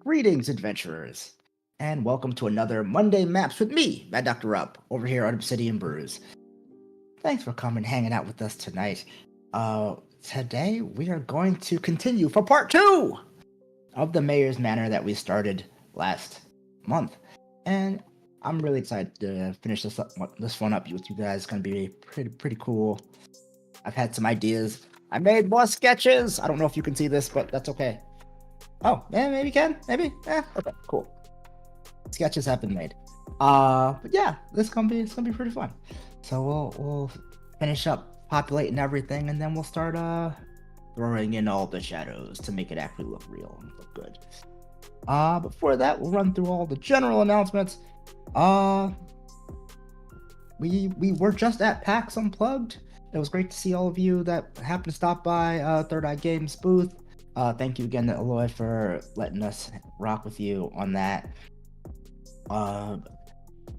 Greetings, adventurers, and welcome to another Monday Maps with me, MadDrRob, over here on Obsidian Brews. Thanks for coming hanging out with us tonight. Today we are going to continue for part 2 of the Mayor's Manor that we started last month, and I'm really excited to finish this one up with you guys. It's gonna be pretty cool. I've had some ideas. I made more sketches. I don't know if you can see this, but that's okay. Oh, yeah, maybe you can. Maybe. Yeah. Okay. Cool. Sketches have been made. But yeah, it's gonna be pretty fun. So we'll finish up populating everything, and then we'll start throwing in all the shadows to make it actually look real and look good. Before that, we'll run through all the general announcements. We were just at PAX Unplugged. It was great to see all of you that happened to stop by Third Eye Games booth. Thank you again to Aloy for letting us rock with you on that.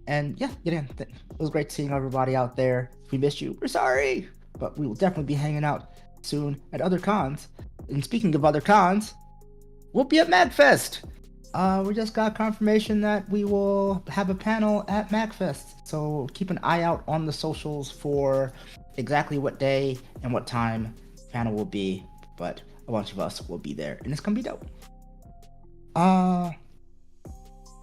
And yeah, it was great seeing everybody out there. If we missed you, we're sorry, but we will definitely be hanging out soon at other cons. And speaking of other cons, we'll be at MagFest. We just got confirmation that we will have a panel at MagFest, so keep an eye out on the socials for exactly what day and what time the panel will be, but a bunch of us will be there, and it's gonna be dope.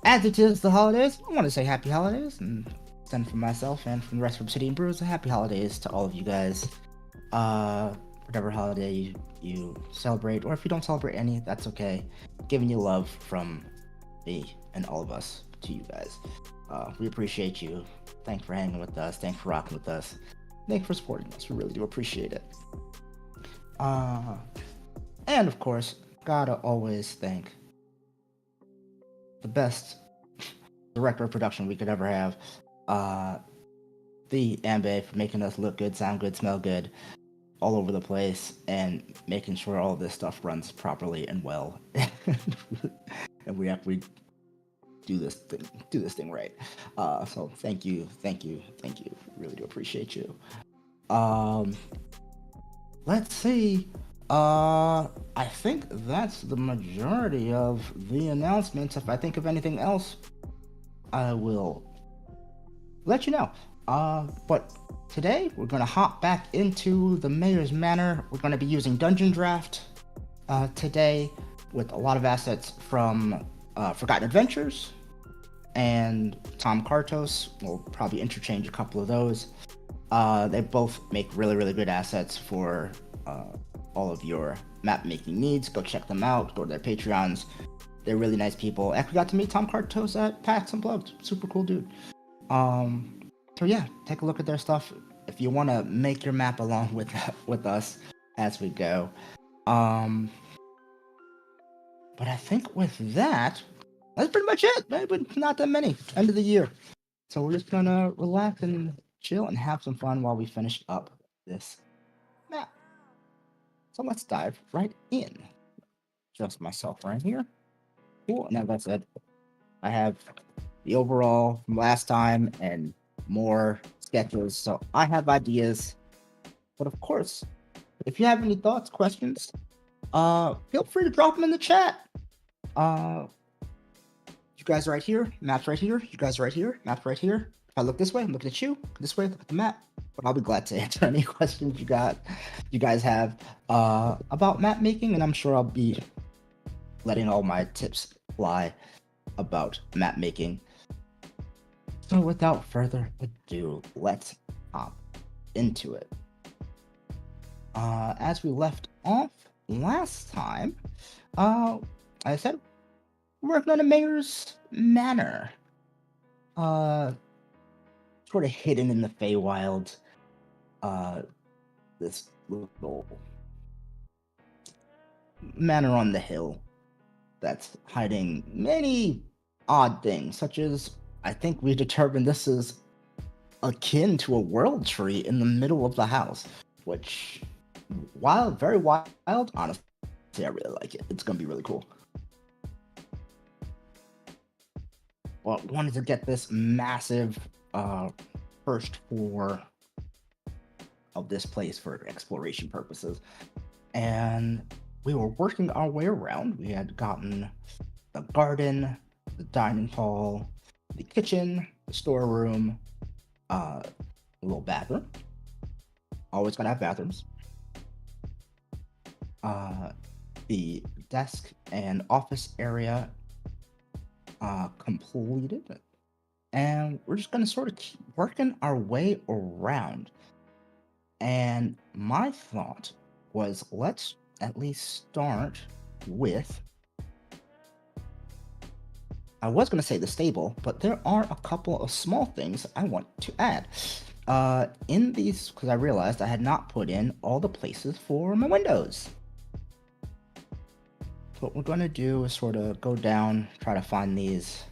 As it is the holidays, I want to say happy holidays, and send from myself and from the rest of Obsidian Brews a happy holidays to all of you guys. Whatever holiday you celebrate, or if you don't celebrate any, that's okay. Giving you love from me and all of us to you guys. We appreciate you. Thanks for hanging with us. Thanks for rocking with us. Thanks for supporting us. We really do appreciate it. And of course, gotta always thank the best director of production we could ever have, the Ambe, for making us look good, sound good, smell good, all over the place, and making sure all this stuff runs properly and well, and we actually do this thing right. So thank you, really do appreciate you. Let's see. I think that's the majority of the announcements. If I think of anything else, I will let you know. But today we're gonna hop back into the Mayor's Manor. We're gonna be using Dungeon Draft today with a lot of assets from Forgotten Adventures and Tom Kartos. We'll probably interchange a couple of those. They both make really good assets for all of your map making needs. Go check them out. Go to their Patreons. They're really nice people. Actually got to meet Tom Kartos at PAX Unplugged. Super cool dude. So yeah, take a look at their stuff if you want to make your map along with us as we go. But I think with that, that's pretty much it. Maybe not that many. End of the year. So we're just gonna relax and chill and have some fun while we finish up this map. So let's dive right in. Just myself right here. Cool. And as I said, I have the overall from last time and more sketches. So I have ideas. But of course, if you have any thoughts, questions, feel free to drop them in the chat. You guys right here, map's right here. You guys right here, map's right here. If I look this way, I'm looking at you. This way, look at the map. But I'll be glad to answer any questions you guys have about map making, and I'm sure I'll be letting all my tips fly about map making. So without further ado, let's hop into it. As we left off last time, I said we're working on a Mayor's Manor. Sort of hidden in the Feywild. This little manor on the hill that's hiding many odd things, such as I think we determined this is akin to a world tree in the middle of the house, which very wild. Honestly, I really like it. It's gonna be really cool. Well, wanted to get this massive first floor of this place for exploration purposes, and we were working our way around. We had gotten the garden, the dining hall, the kitchen, the storeroom, a little bathroom. Always gotta have bathrooms. The desk and office area completed. And we're just gonna sort of keep working our way around. And my thought was, let's at least start with, I was going to say the stable, but there are a couple of small things I want to add. In these, because I realized I had not put in all the places for my windows. What we're going to do is sort of go down, try to find these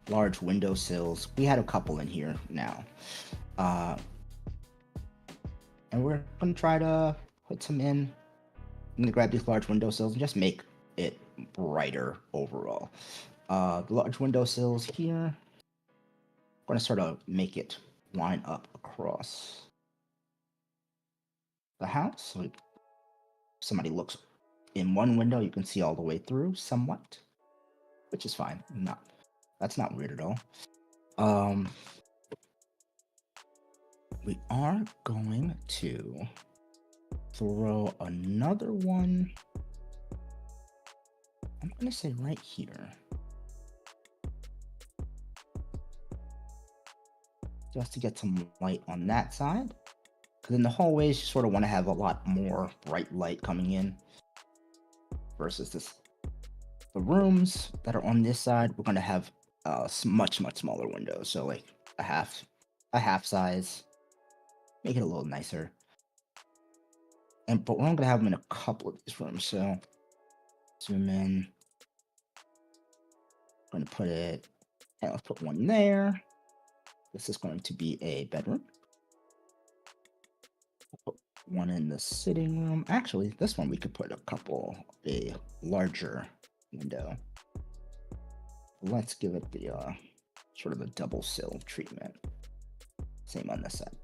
large window sills. We had a couple in here now. And we're going to try to put some in. I'm going to grab these large windowsills and just make it brighter overall. The large windowsills here, I'm going to sort of make it line up across the house. So if somebody looks in one window, you can see all the way through somewhat, which is fine. That's not weird at all. We are going to throw another one. I'm going to say right here. Just to get some light on that side. Because in the hallways, you sort of want to have a lot more bright light coming in. Versus this. The rooms that are on this side, we're going to have much smaller windows. So like a half size. Make it a little nicer. But we're only going to have them in a couple of these rooms. So zoom in. I'm going to put it, and let's put one there. This is going to be a bedroom. We'll put one in the sitting room. Actually, this one we could put a larger window. Let's give it the sort of a double sill treatment. Same on this side.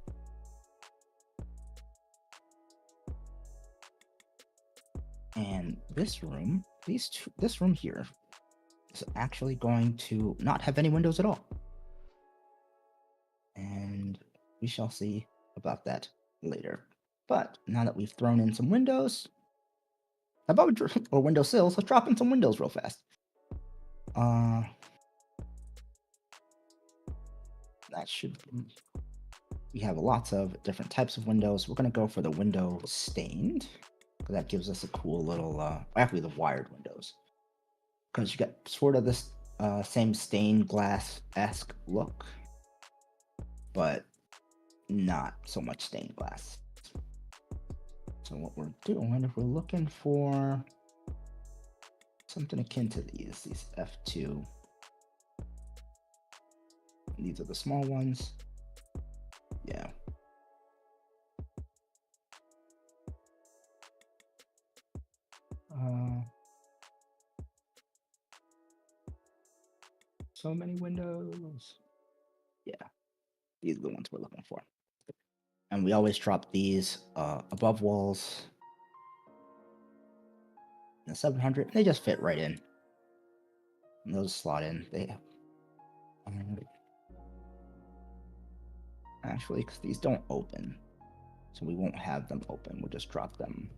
And this room, this room here is actually going to not have any windows at all. And we shall see about that later. But now that we've thrown in some windows, or window sills, let's drop in some windows real fast. That should be, we have lots of different types of windows. We're going to go for the window stained, because that gives us a cool little, actually the wired windows. Because you get sort of this same stained glass-esque look, but not so much stained glass. So what we're doing, if we're looking for something akin to these F2, these are the small ones. Yeah. So many windows. Yeah, these are the ones we're looking for. And we always drop these above walls. The 700, they just fit right in. And those slot in. They actually, because these don't open, so we won't have them open. We'll just drop them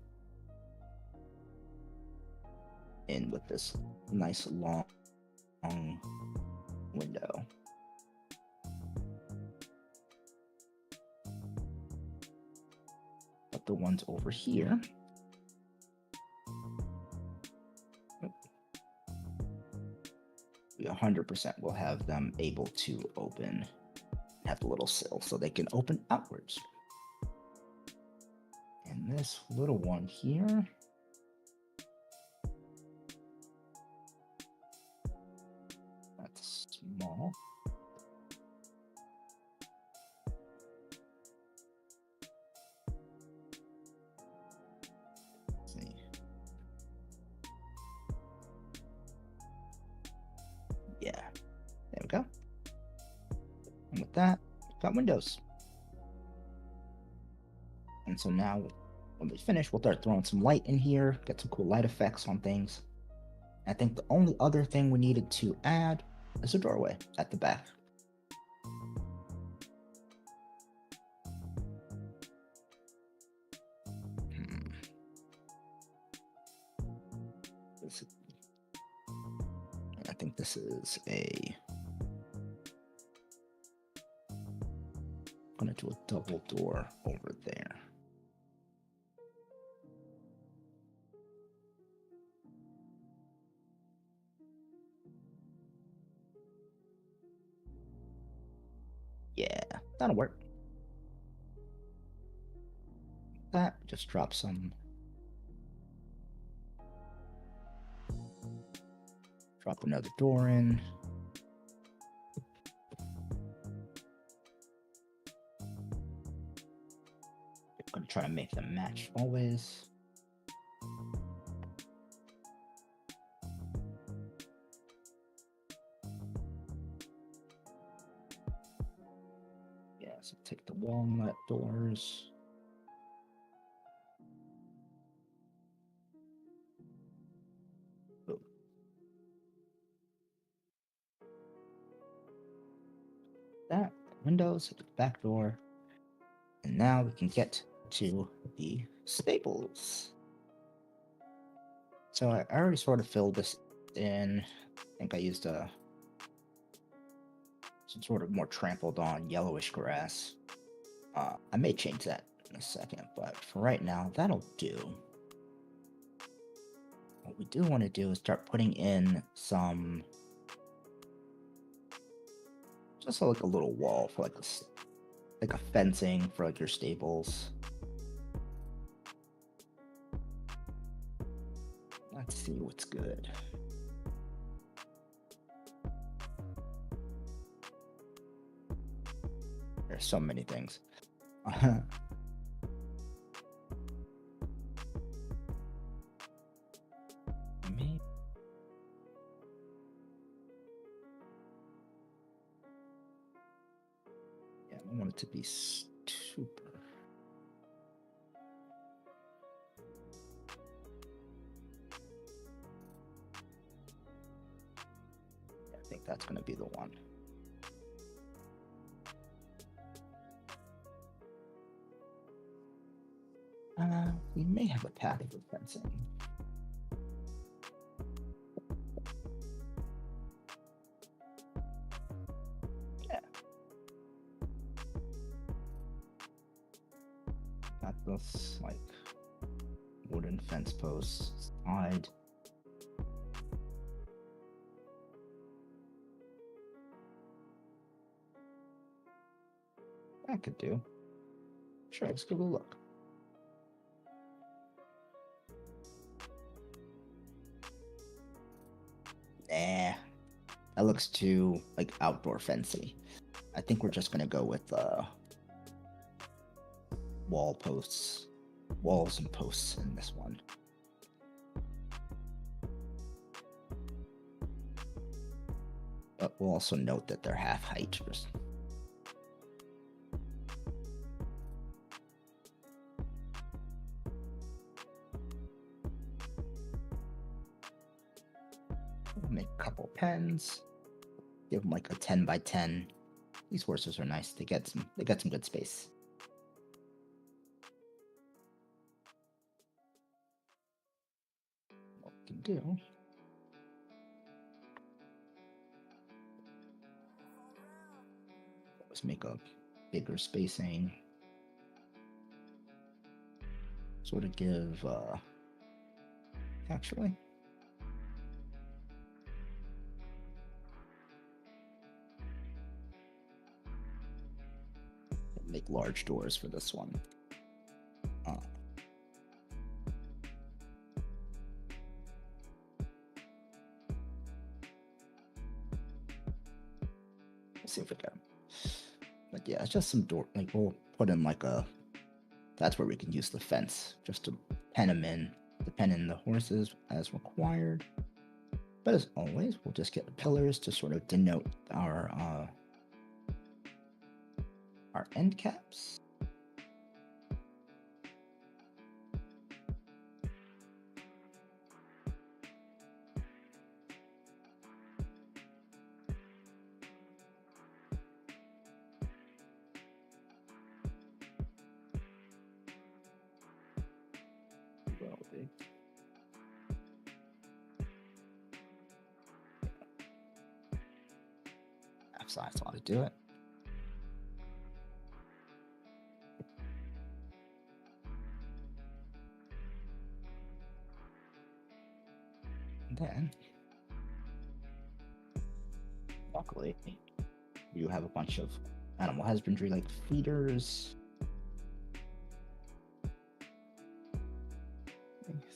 in with this nice long window. But the ones over here, we 100% will have them able to open, have the little sill so they can open outwards. And this little one here, that's small. Let's see. Yeah, there we go. And with that, we've got windows. And so now, when we finish, we'll start throwing some light in here, get some cool light effects on things. I think the only other thing we needed to add is a doorway at the back. I think this is I'm gonna do a double door over there. Yeah, that'll work. That just drop some. Drop another door in. I'm gonna try to make them match always. Yeah, so take the walnut doors. Boom. That windows at the back door. And now we can get to the staples. So I already sort of filled this in. I think I used some sort of more trampled on yellowish grass. I may change that in a second, but for right now, that'll do. What we do want to do is start putting in some, just like a little wall for like a fencing for like your stables. Let's see what's good. There's so many things. Maybe. Yeah, I don't want it to be super. Yeah, I think that's going to be the one. We may have a path for fencing. Yeah. Got this, like, wooden fence posts side. That could do. Sure, let's give it a look. Nah, that looks too like outdoor fancy. I think we're just gonna go with walls and posts in this one. But we'll also note that they're half height. We'll make a couple pens. Give them like a 10 by 10. These horses are nice. They get some good space. What we can do is make a bigger spacing. Sort of give actually. Make large doors for this one. Let's see if we can. But yeah, it's just some door. Like we'll put in like a. That's where we can use the fence just to pen them in, to pen in the horses as required. But as always, we'll just get the pillars to sort of denote our end caps. left side, so I'll just do it. And then, luckily, you have a bunch of animal husbandry like feeders.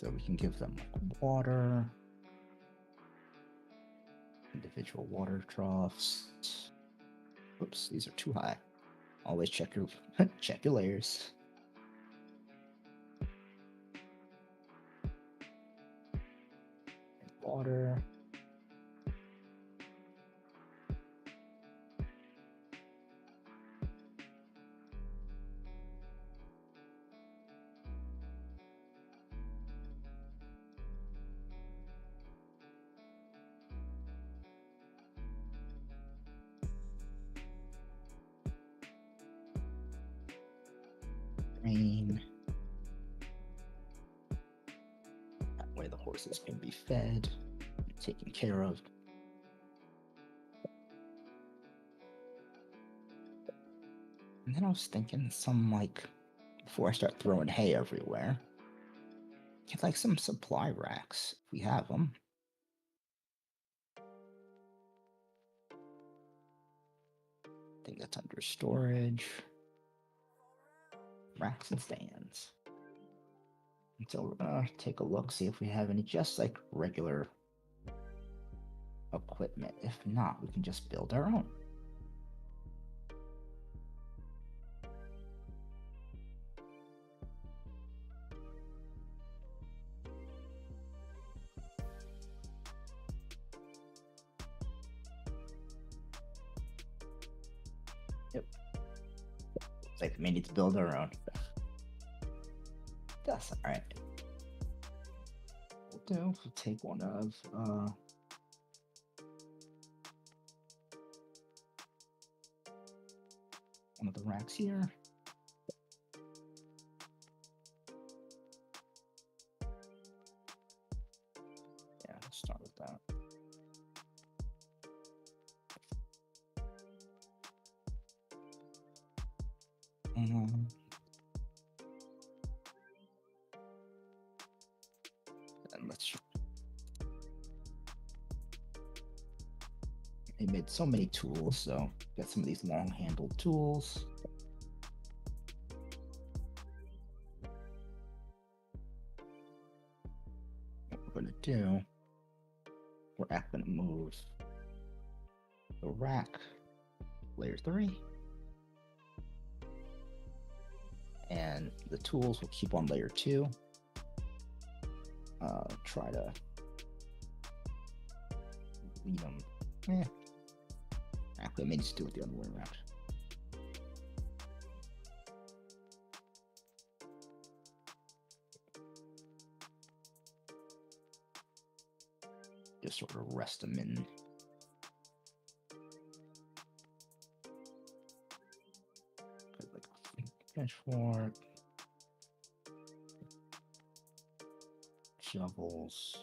So we can give them like water, individual water troughs. Oops, these are too high. Always check your check your layers. And water. Grain. That way the horses can be fed, taken care of. And then I was thinking some, like, before I start throwing hay everywhere, get like some supply racks if we have them. I think that's under storage. Racks and stands. And so we're gonna take a look, see if we have any just like regular equipment. If not, we can just build our own. Yep. Looks like we may need to build our own. That's alright. We'll take one of the racks here. Yeah, let's start with that. And let's. They made so many tools, so got some of these long-handled tools. What we're gonna do, we're gonna move the rack layer 3, and the tools will keep on layer 2. Try to leave them. Actually, I may just do it the other way around. Just sort of rest them in. Like a pitchfork, shovels.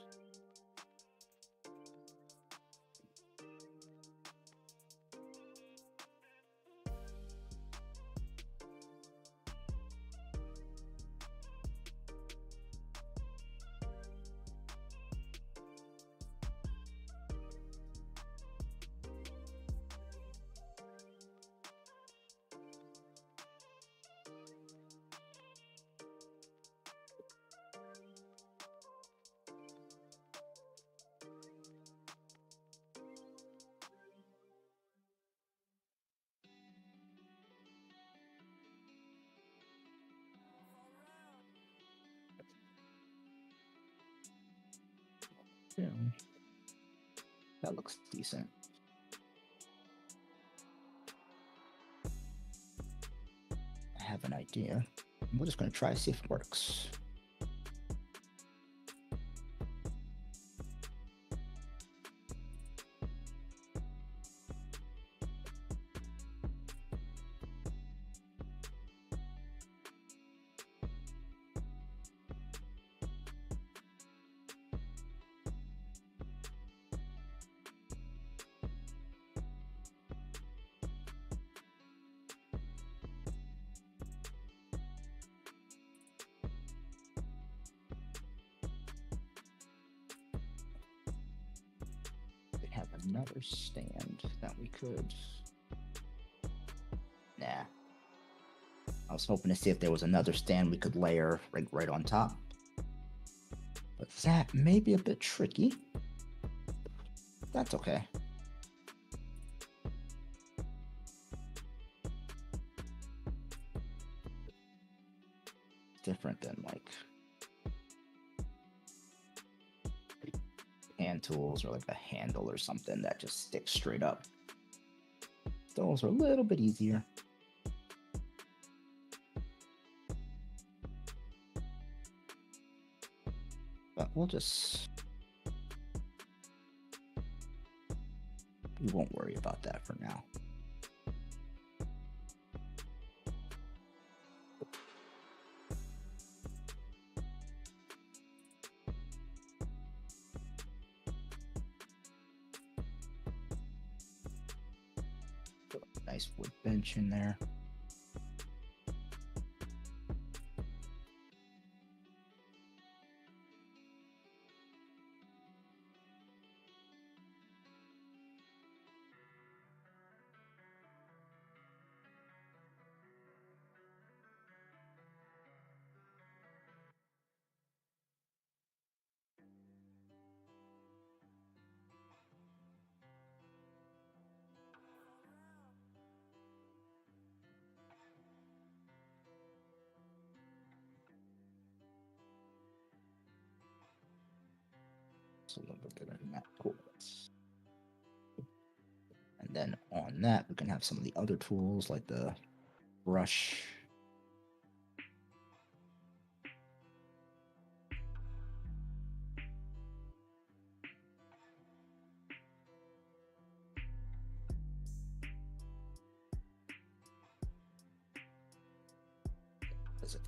Yeah, that looks decent. I have an idea. We're just going to try to see if it works. another stand that we could? Nah. I was hoping to see if there was another stand we could layer right on top. But that may be a bit tricky. That's okay. Different than like hand tools or like a handle or something that just sticks straight up. Those are a little bit easier. But we won't worry about that for now. Put a nice wood bench in there. So a little bit of that. Cool. And then on that, we can have some of the other tools like the brush. Is it?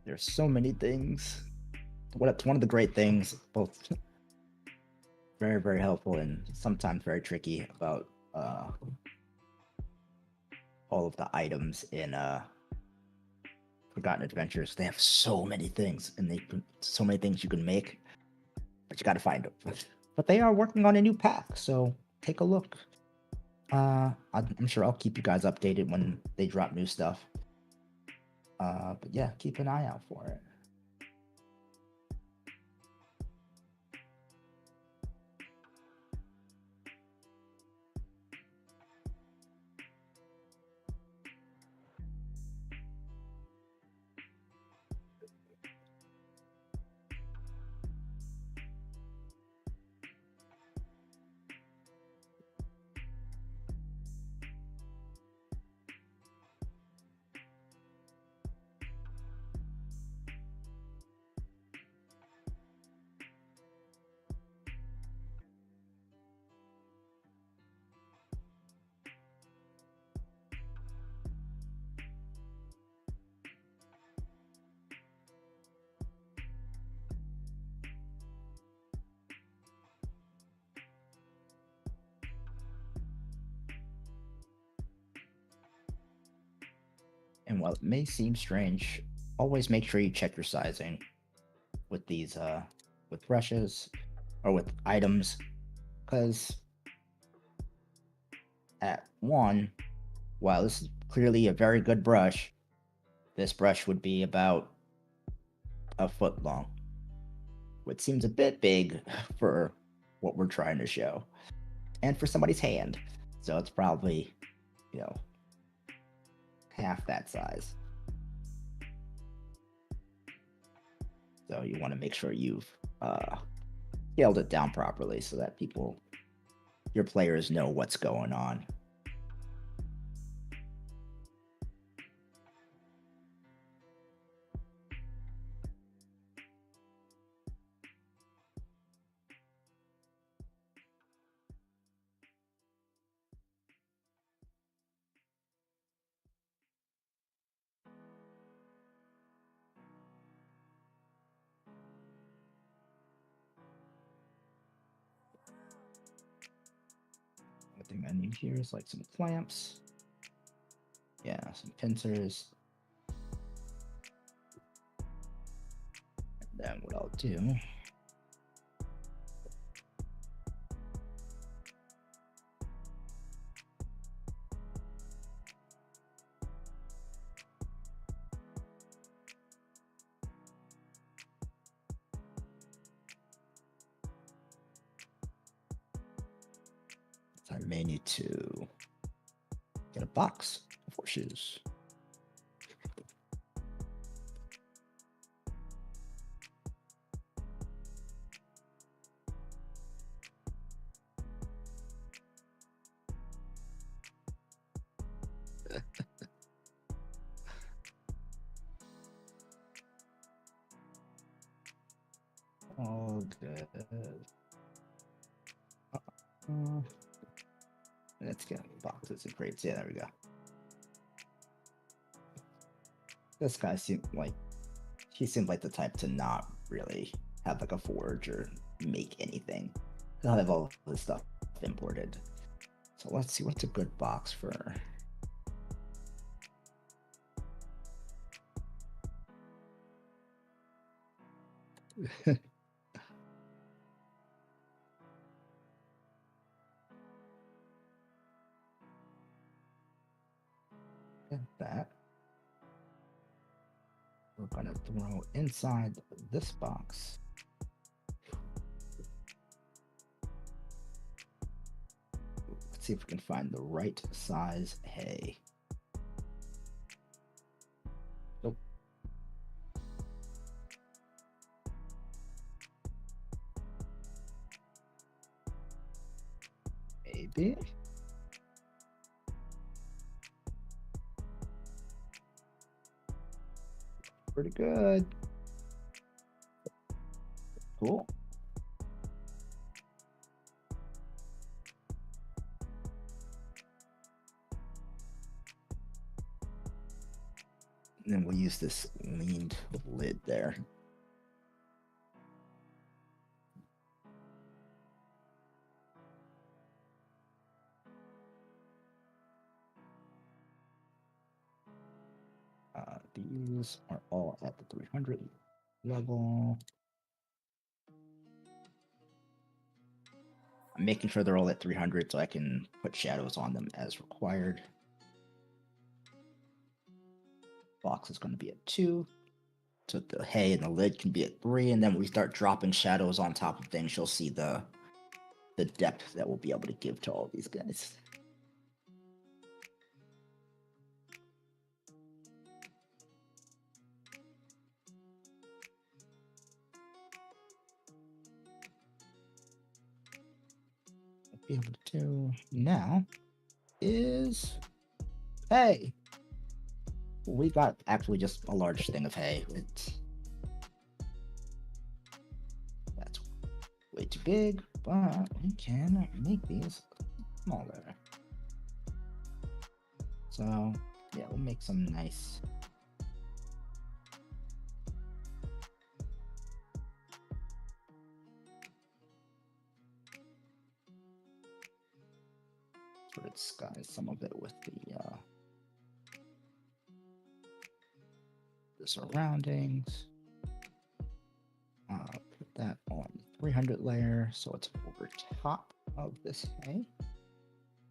There's so many things. One of the great things, both very, very helpful and sometimes very tricky about all of the items in Forgotten Adventures. They have so many things, and so many things you can make, but you got to find them. But they are working on a new pack, so take a look. I'm sure I'll keep you guys updated when they drop new stuff. But yeah, keep an eye out for it. And while it may seem strange, always make sure you check your sizing with these with brushes or with items, because at one, while this is clearly a very good brush, this brush would be about a foot long, which seems a bit big for what we're trying to show and for somebody's hand. So it's probably, half that size. So you want to make sure you've scaled it down properly so that your players know what's going on. The thing I need here is like some clamps Yeah, some pincers. And then what I'll do. I may need to get a box of horseshoes. All good. Let's get boxes and crates. Yeah, there we go. This guy seemed like he seemed like the type to not really have like a forge or make anything. He'll have all this stuff imported. So let's see what's a good box for. That we're gonna throw inside this box. Let's see if we can find the right size hay. Nope. Maybe. Pretty good. Cool. And then we'll use this leaned lid there. These are all at the 300 level. I'm making sure they're all at 300 so I can put shadows on them as required. Box is going to be at 2. So the hay and the lid can be at 3, and then when we start dropping shadows on top of things, you'll see the depth that we'll be able to give to all these guys. What we'll be able to do now is hay. We got actually just a large thing of hay. That's way too big, but we can make these smaller. So yeah, we'll make some nice sort of disguise some of it with the surroundings. Put that on 300 layer so it's over top of this hay.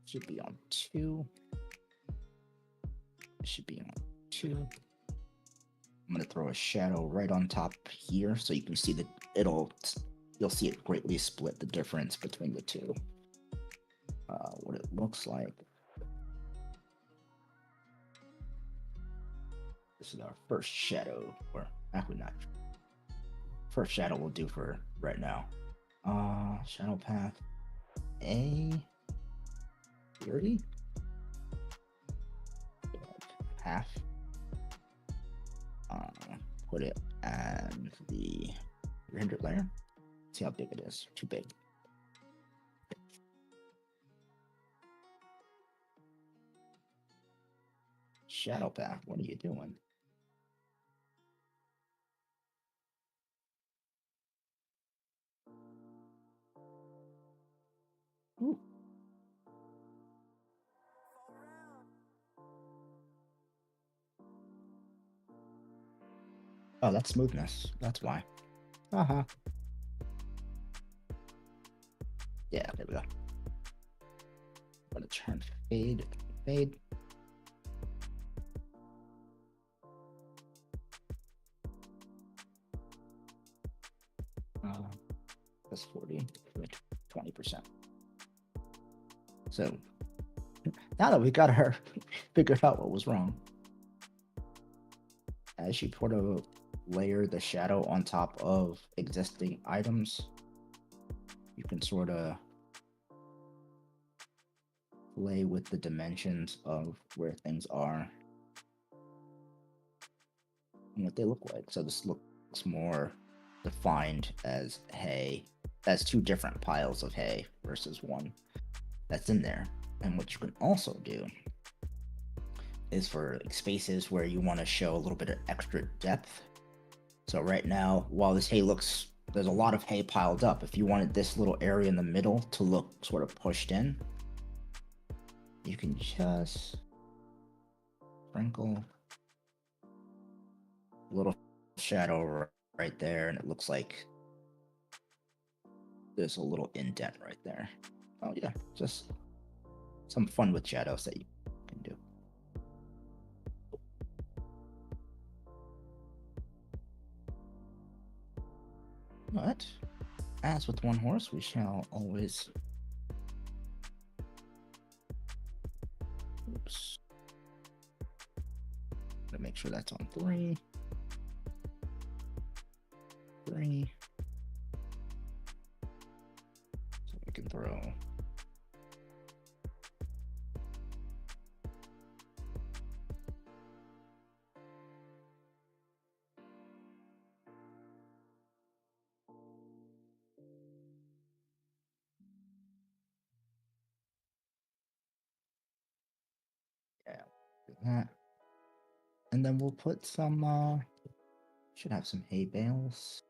Should be on 2. It should be on 2. I'm gonna throw a shadow right on top here so you can see that you'll see it greatly split the difference between the two. What it looks like. This is our first shadow, or actually not. First shadow we'll do for right now. Shadow path A 30. Half. Put it at the 300 layer. See how big it is. Too big. Shadow path, what are you doing? Ooh. Oh, that's smoothness. That's why. Uh-huh. Yeah, there we go. I'm gonna turn fade. Fade. That's 40, 20%. So now that we got her figured out what was wrong, as you sort of layer the shadow on top of existing items, you can sort of play with the dimensions of where things are and what they look like. So this looks more defined as hay, as two different piles of hay versus one that's in there. And what you can also do is for spaces where you want to show a little bit of extra depth. So right now, while this hay looks, there's a lot of hay piled up. If you wanted this little area in the middle to look sort of pushed in, you can just sprinkle a little shadow right there, and it looks like there's a little indent right there. Oh yeah, just some fun with shadows that you can do. But as with one horse, we shall always. Oops. Gonna make sure that's on 3. 3. So we can throw. Yeah, do that. And then we'll put some, should have some hay bales.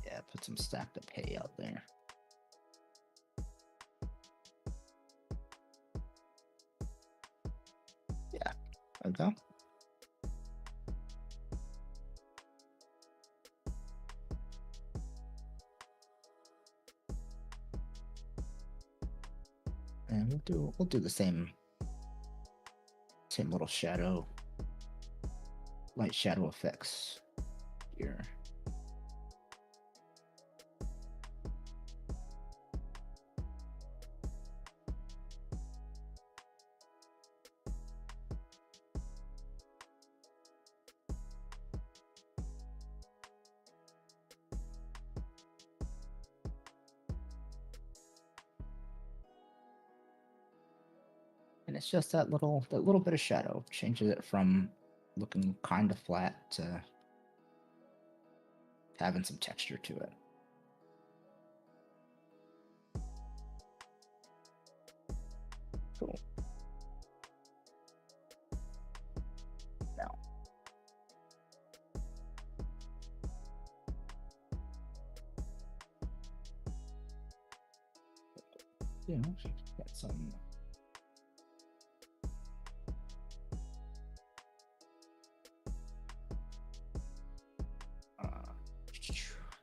Yeah, put some stacked up hay out there. Yeah, there we go. And we'll do the same little shadow, light shadow effects here. And it's just that little bit of shadow changes it from looking kind of flat to having some texture to it. Cool. Now, you know, get some.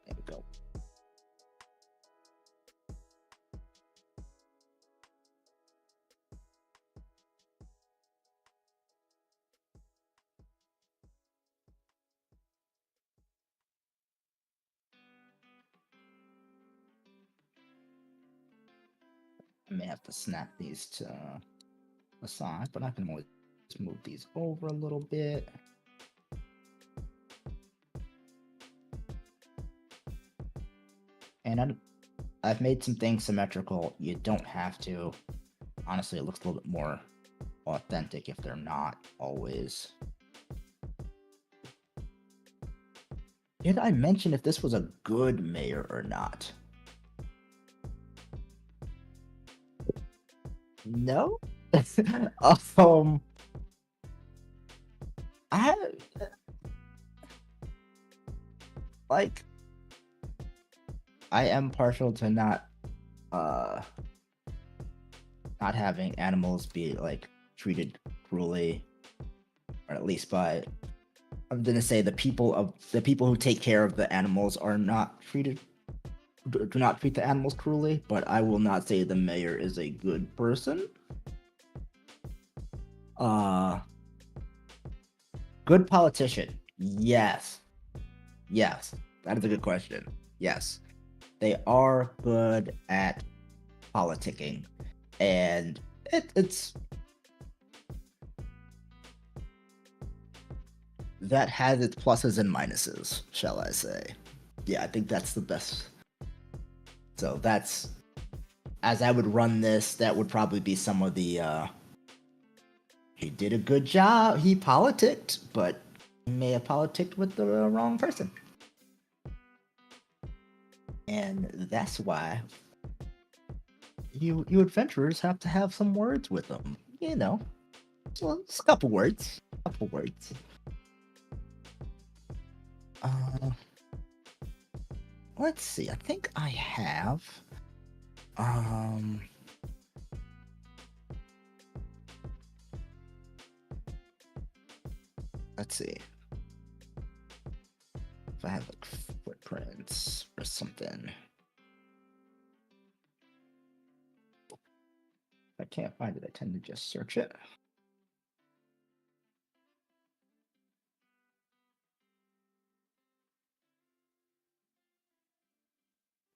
There we go. I may have to snap these to the side, but I can always move these over a little bit. And I've made some things symmetrical. You don't have to. Honestly, it looks a little bit more authentic if they're not always. Did I mention if this was a good mayor or not? No. um, I like. I am partial to uh not having animals be like treated cruelly, or at least by. I'm gonna say the people who take care of the animals are not treated do not treat the animals cruelly, but I will not say the mayor is a good person. Uh, Good politician. Yes. Yes. That is a good question. Yes. They are good at politicking. And it's that has its pluses and minuses, shall I say. Yeah, I think that's the best. So that's as I would run this, that would probably be some of the he did a good job. He politicked, but he may have politicked with the wrong person. And that's why you adventurers have to have some words with them. You know, well, it's a couple words. A couple words. Uh, let's see. I think I have. Um. Let's see. If I have like footprints or something. If I can't find it, I tend to just search it.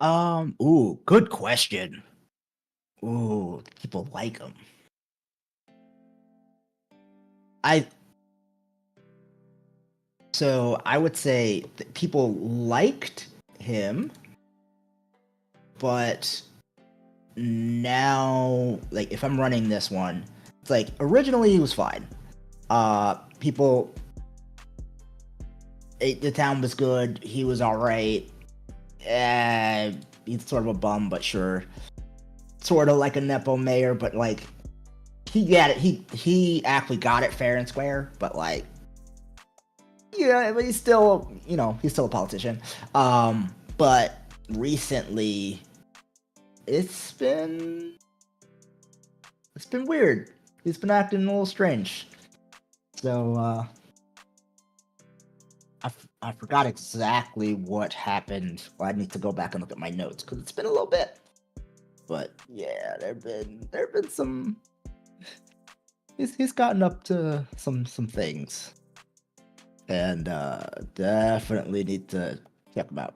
Ooh, good question. Ooh, people like him. I So I would say that people liked him, but now, like, if I'm running this one, it's like originally he was fine. People, the town was good. He was all right. He's sort of a bum, but sure. Sort of like a nepo mayor, but like he got it. He actually got it fair and square, but like, yeah, but he's still, he's still a politician. But recently, it's been weird. He's been acting a little strange. So I forgot exactly what happened. Well, I need to go back and look at my notes because it's been a little bit. But yeah, there've been some. He's gotten up to some things, and definitely need to check him out.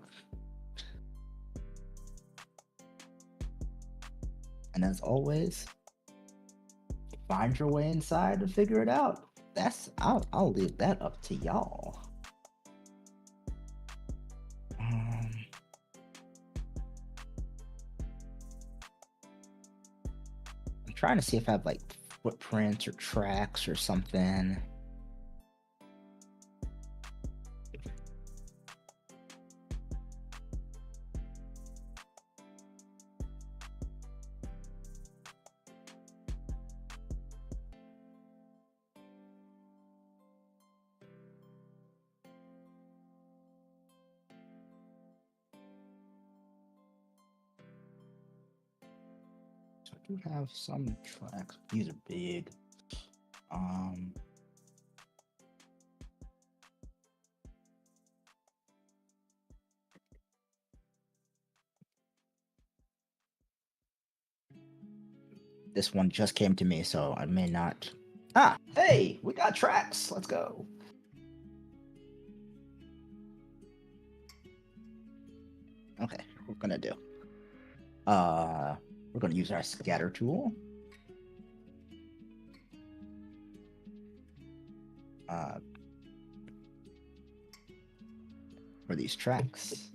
And as always, find your way inside and figure it out. I'll leave that up to y'all. I'm trying to see if I have like footprints or tracks or something. So I do have some tracks. These are big. This one just came to me, so I may not. Ah, hey, we got tracks. Let's go. Okay, what we're gonna do. We're gonna use our scatter tool. For these tracks.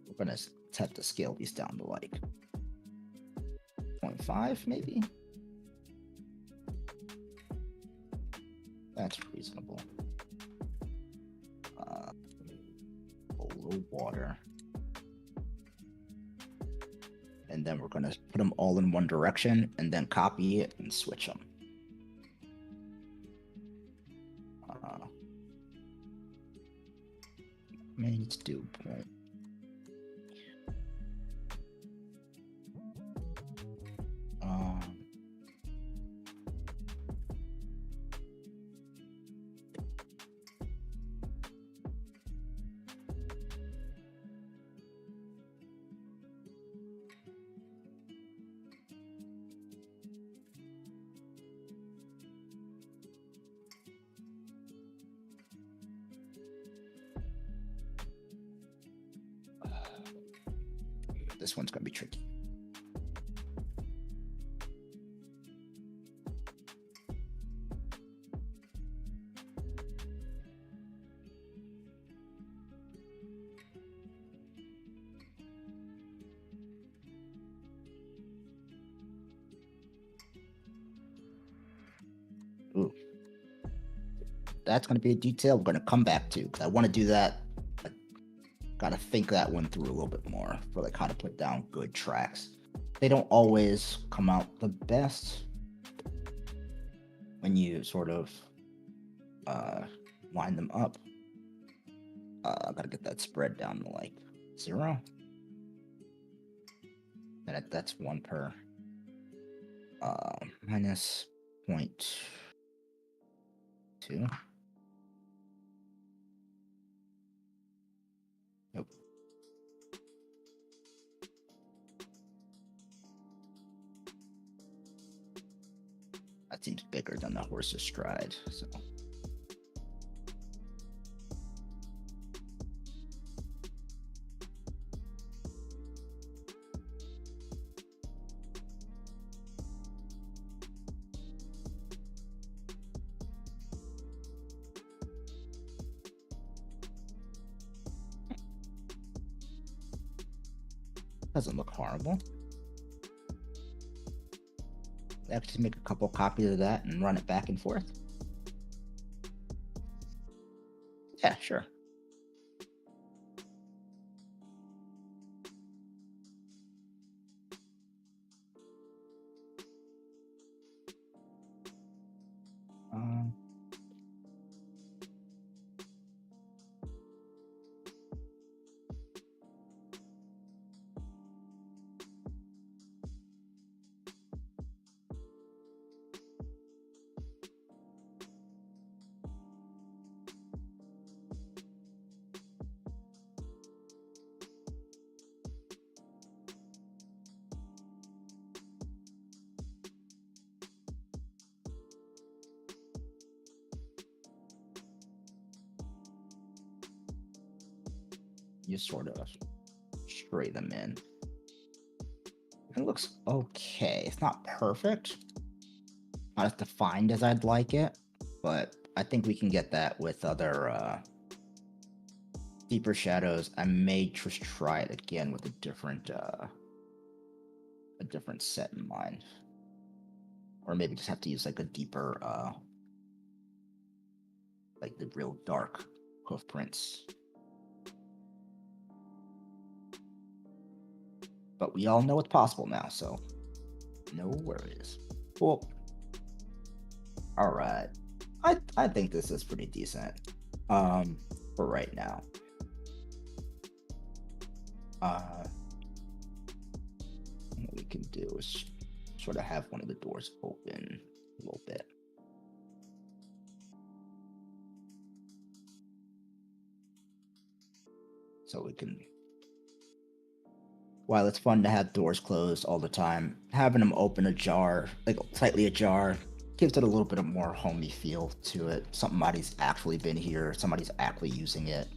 We're gonna have to scale these down to like 0.5 maybe. That's reasonable. A little water. And then we're gonna put them all in one direction and then copy it and switch them. May need to do point. This one's gonna be tricky. Ooh. That's going to be a detail we're going to come back to, because I want to do that. I got to think that one through a little bit more for like how to put down good tracks. They don't always come out the best when you sort of line them up. I got to get that spread down to like 0. And that's 1 per minus 0.2. Nope. That seems bigger than the horse's stride, so. Doesn't look horrible. Actually make a couple copies of that and run it back and forth. Yeah, sure. You sort of stray them in. It looks okay. It's not perfect. Not as defined as I'd like it, but I think we can get that with other deeper shadows. I may just try it again with a different set in mind. Or maybe just have to use like a deeper like the real dark hoof prints. But we all know what's possible now, so no worries. Cool. All right. I think this is pretty decent for right now. What we can do is sort of have one of the doors open a little bit. So we can, while it's fun to have doors closed all the time, having them open ajar, like slightly ajar, gives it a little bit of more homey feel to it. Somebody's actually been here, somebody's actually using it.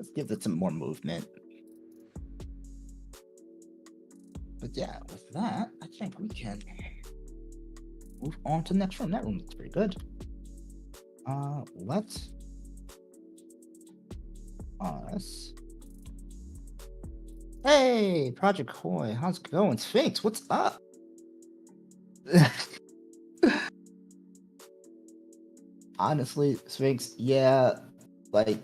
Let's give it some more movement. But yeah, with that, I think we can move on to the next room. That room looks pretty good. Let's us. Hey, Project Koi, how's it going? Sphinx, what's up? Honestly, Sphinx, yeah, like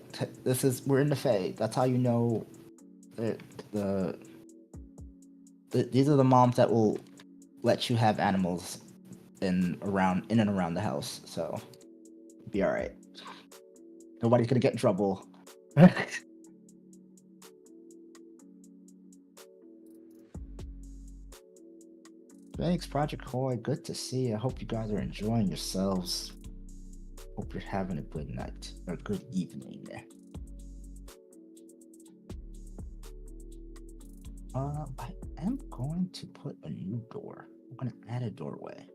this is we're in the Fae. That's how you know that these are the moms that will let you have animals in and around the house. So be all right. Nobody's gonna get in trouble. Thanks, Project Koi. Good to see you. I hope you guys are enjoying yourselves. Hope you're having a good night or a good evening. I am going to put a new door. I'm going to add a doorway.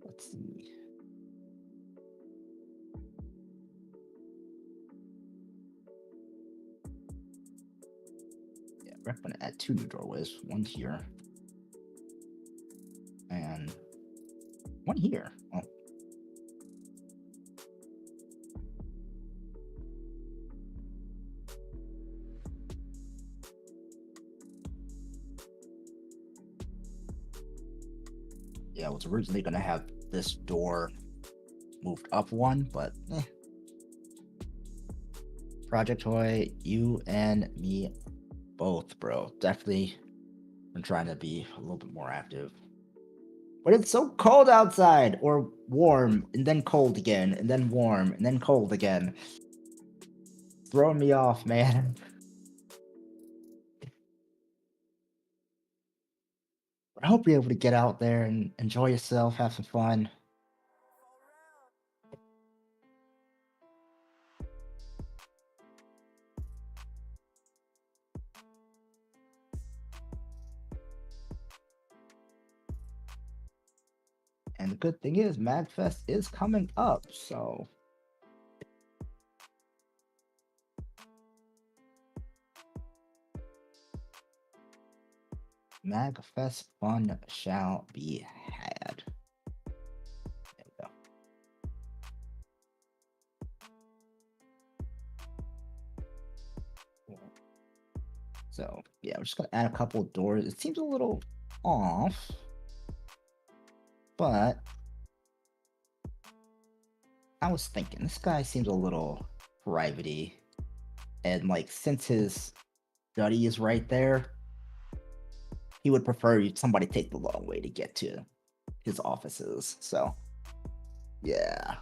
Let's see. Yeah, we're going to add 2 new doorways. One here. And one here. Oh. Yeah, I was originally going to have this door moved up one, but Project Toy, you and me both, bro. Definitely been trying to be a little bit more active. But it's so cold outside, or warm, and then cold again, and then warm, and then cold again. Throwing me off, man. I hope you're able to get out there and enjoy yourself, have some fun. And the good thing is, MadFest is coming up, so MagFest fun shall be had. There we go. So yeah, we're just gonna add a couple of doors. It seems a little off, but I was thinking this guy seems a little private-y, and like since his study is right there, he would prefer somebody take the long way to get to his offices. So yeah.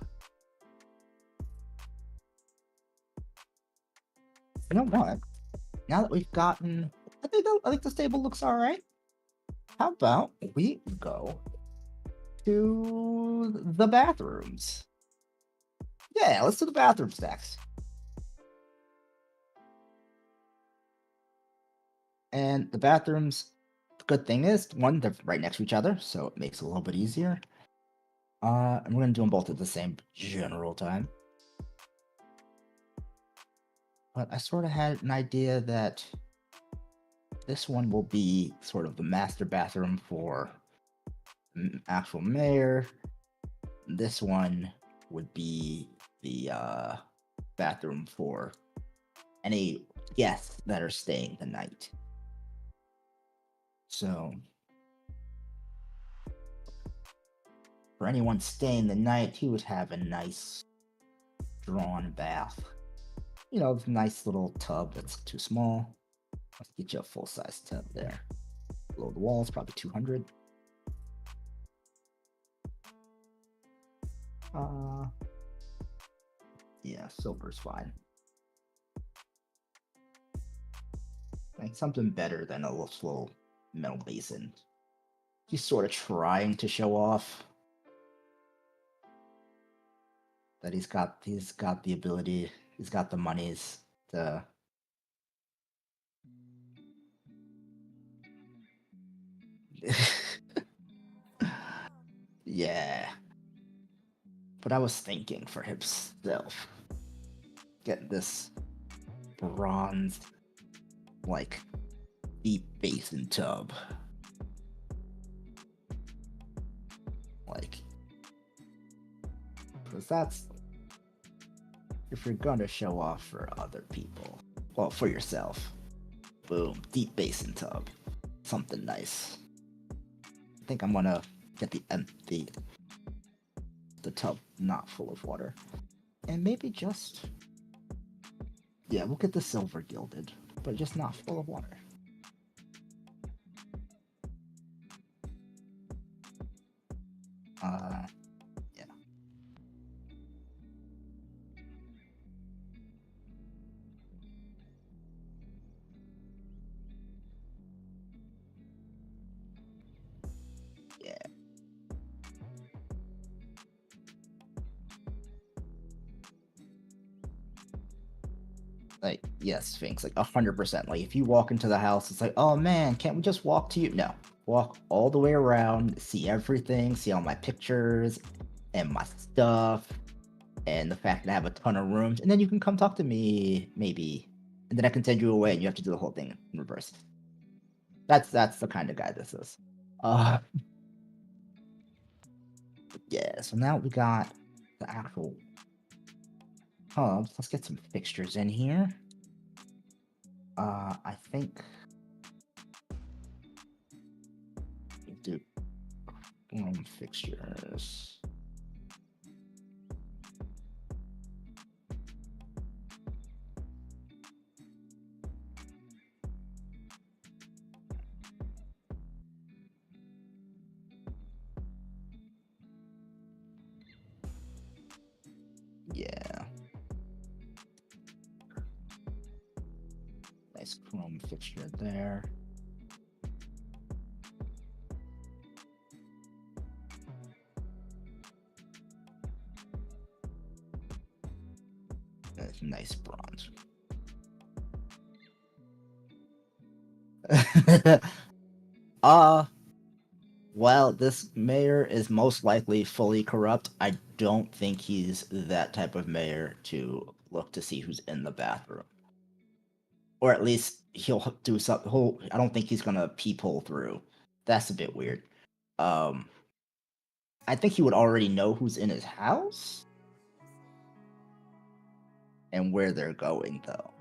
You know what? Now that we've gotten, I think this table looks all right. How about we go to the bathrooms? Yeah, let's do the bathrooms next. And the bathrooms, the good thing is, one, they're right next to each other, so it makes it a little bit easier. And we're gonna do them both at the same general time. But I sort of had an idea that this one will be sort of the master bathroom for actual mayor. This one would be the bathroom for any guests that are staying the night. So for anyone staying the night, he would have a nice drawn bath. You know, nice little tub that's too small. Let's get you a full-size tub there. Below the walls, probably 200. Yeah, silver's fine. Like something better than a little metal basin. He's sort of trying to show off that he's got the ability, he's got the monies to yeah. But I was thinking for himself, get this bronzed, like, deep basin tub. Like, because that's, if you're gonna show off for other people, well, for yourself, boom, deep basin tub, something nice. I think I'm gonna get the tub not full of water, and maybe just, yeah, we'll get the silver gilded, but just not full of water. Yeah. Yeah. Like, yes, Sphinx, like 100%. Like, if you walk into the house, it's like, oh man, can't we just walk to you? No, walk all the way around, see everything, see all my pictures and my stuff, and the fact that I have a ton of rooms, and then you can come talk to me, maybe, and then I can send you away, and you have to do the whole thing in reverse. That's the kind of guy this is. Yeah. So now we got the actual hubs. Let's get some fixtures in here. I think we'll do fixtures. Yeah. Nice chrome fixture there. Nice bronze. Well, this mayor is most likely fully corrupt. I don't think he's that type of mayor to look to see who's in the bathroom. Or at least he'll do something. I don't think he's gonna peephole through. That's a bit weird. I think he would already know who's in his house and where they're going, though.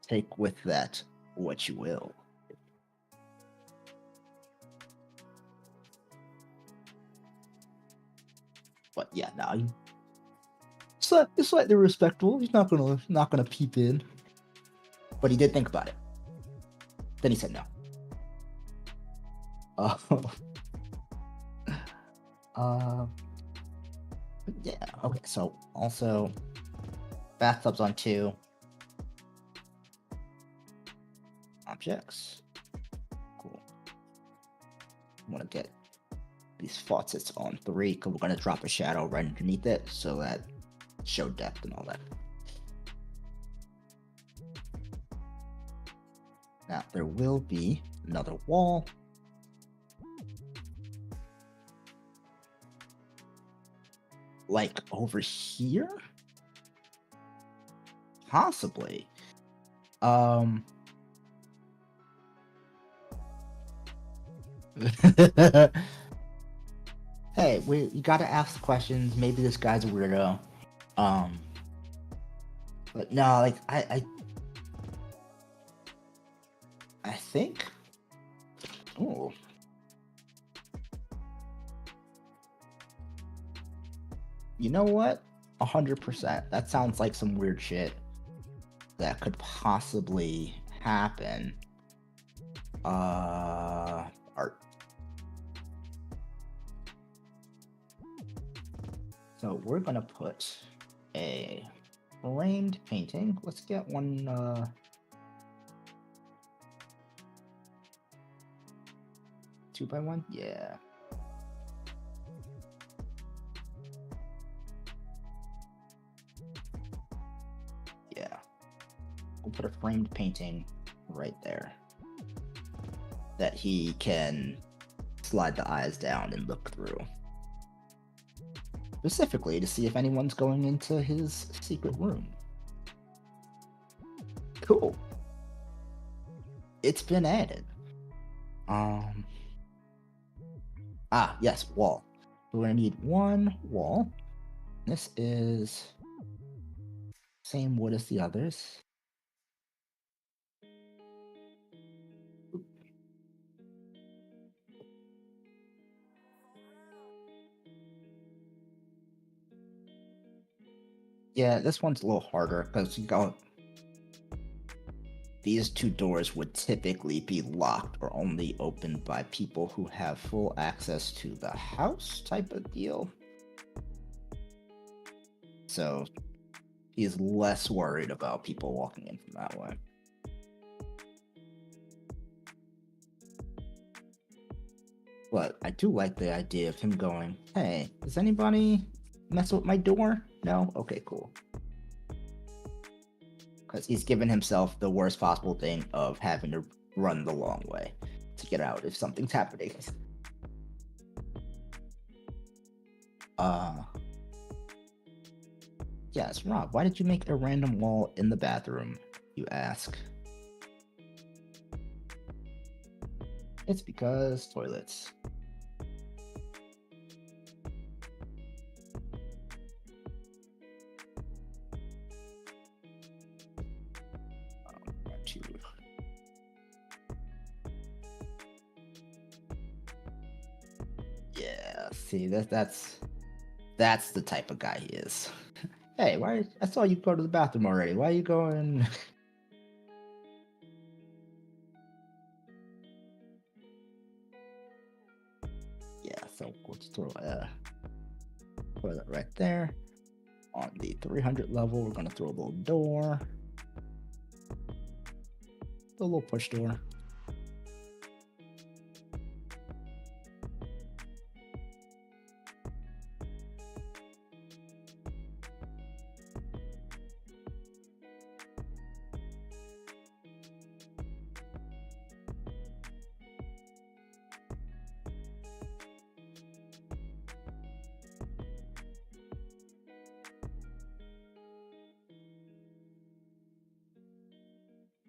Take with that what you will. But yeah, no, it's slightly respectable. He's not gonna peep in. But he did think about it. Then he said no. Yeah. Okay. So also, bathtubs on 2 objects. Cool. I'm gonna get these faucets on 3 because we're gonna drop a shadow right underneath it so that show depth and all that. Now there will be another wall. Like over here? Possibly. Hey, you gotta ask questions. Maybe this guy's a weirdo. But no, like I think. Oh. You know what? 100%. That sounds like some weird shit that could possibly happen. Art. So we're gonna put a framed painting. Let's get one. 2x1? Yeah. Yeah. We'll put a framed painting right there that he can slide the eyes down and look through. specifically to see if anyone's going into his secret room. Cool. It's been added. Yes, wall. So we're gonna need one wall. This is same wood as the others. Yeah, this one's a little harder because you got these two doors would typically be locked or only opened by people who have full access to the house type of deal. So he's less worried about people walking in from that way. But I do like the idea of him going, hey, does anybody mess with my door? No? Okay, cool. Because he's given himself the worst possible thing of having to run the long way to get out if something's happening. Yes, Rob, why did you make a random wall in the bathroom, you ask? It's because toilets. Yeah, see, that's the type of guy he is. Hey, why? I saw you go to the bathroom already. Why are you going? Yeah, so let's throw a toilet right there. On the 300 level, we're gonna throw a little door, a little push door.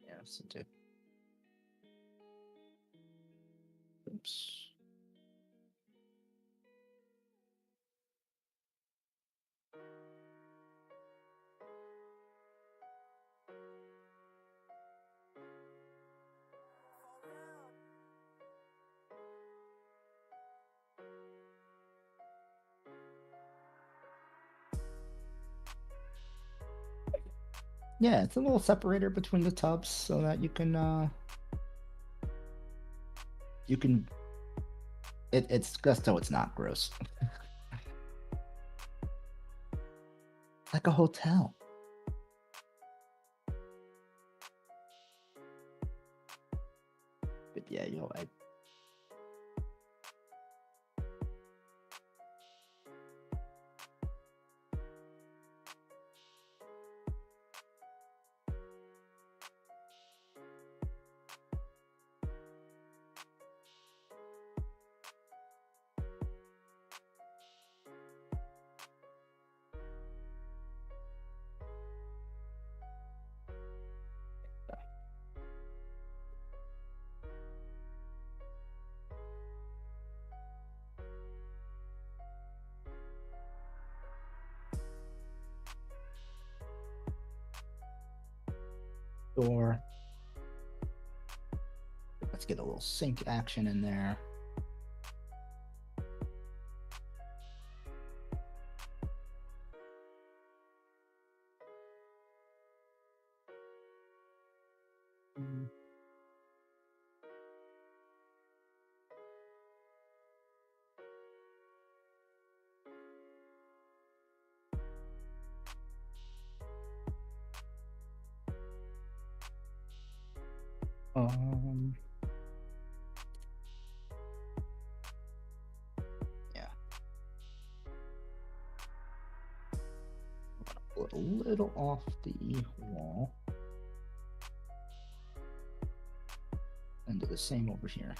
Yes, it did. Oops. Yeah, it's a little separator between the tubs so that you can it's just so it's not gross. Like a hotel. But yeah, I door. Let's get a little sink action in there. Um, yeah. Pull it a little off the wall. And do the same over here.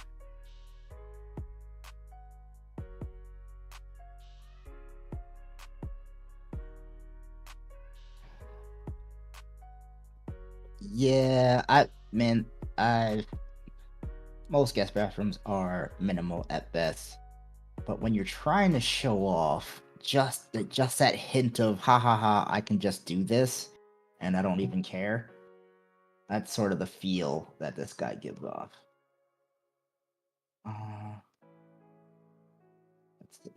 Yeah, I most guest bathrooms are minimal at best, but when you're trying to show off, just that hint of ha ha ha, I can just do this, and I don't even care. That's sort of the feel that this guy gives off. Uh, let's see.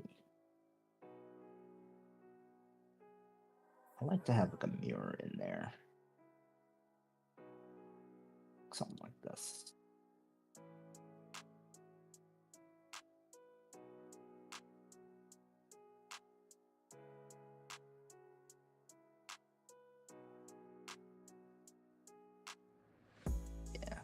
I like to have like a mirror in there, something like this. Yeah.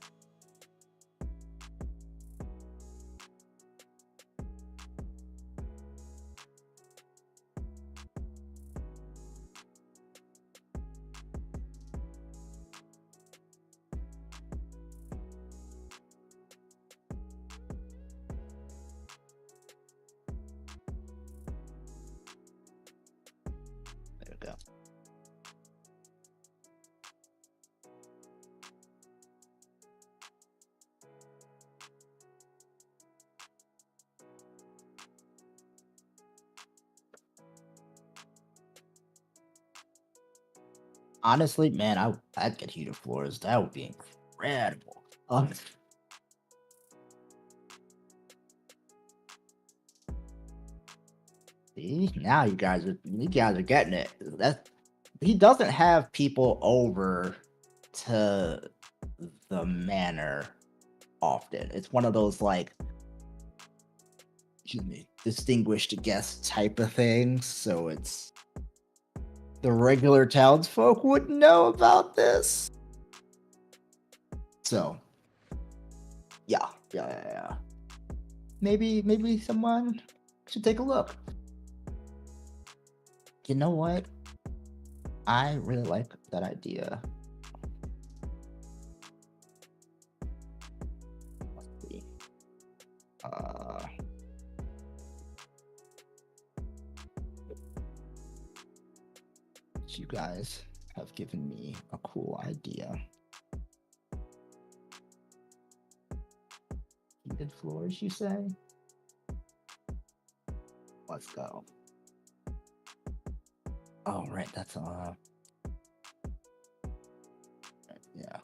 There we go. Honestly, man, I'd get heated floors. That would be incredible. See, now you guys are getting it. That he doesn't have people over to the manor often. It's one of those like, excuse me, distinguished guest type of things. So it's the regular townsfolk wouldn't know about this. So yeah. Maybe someone should take a look. You know what? I really like that idea. Let's see. Uh, you guys have given me a cool idea. Heated floors, you say? Let's go. Oh, right, that's yeah.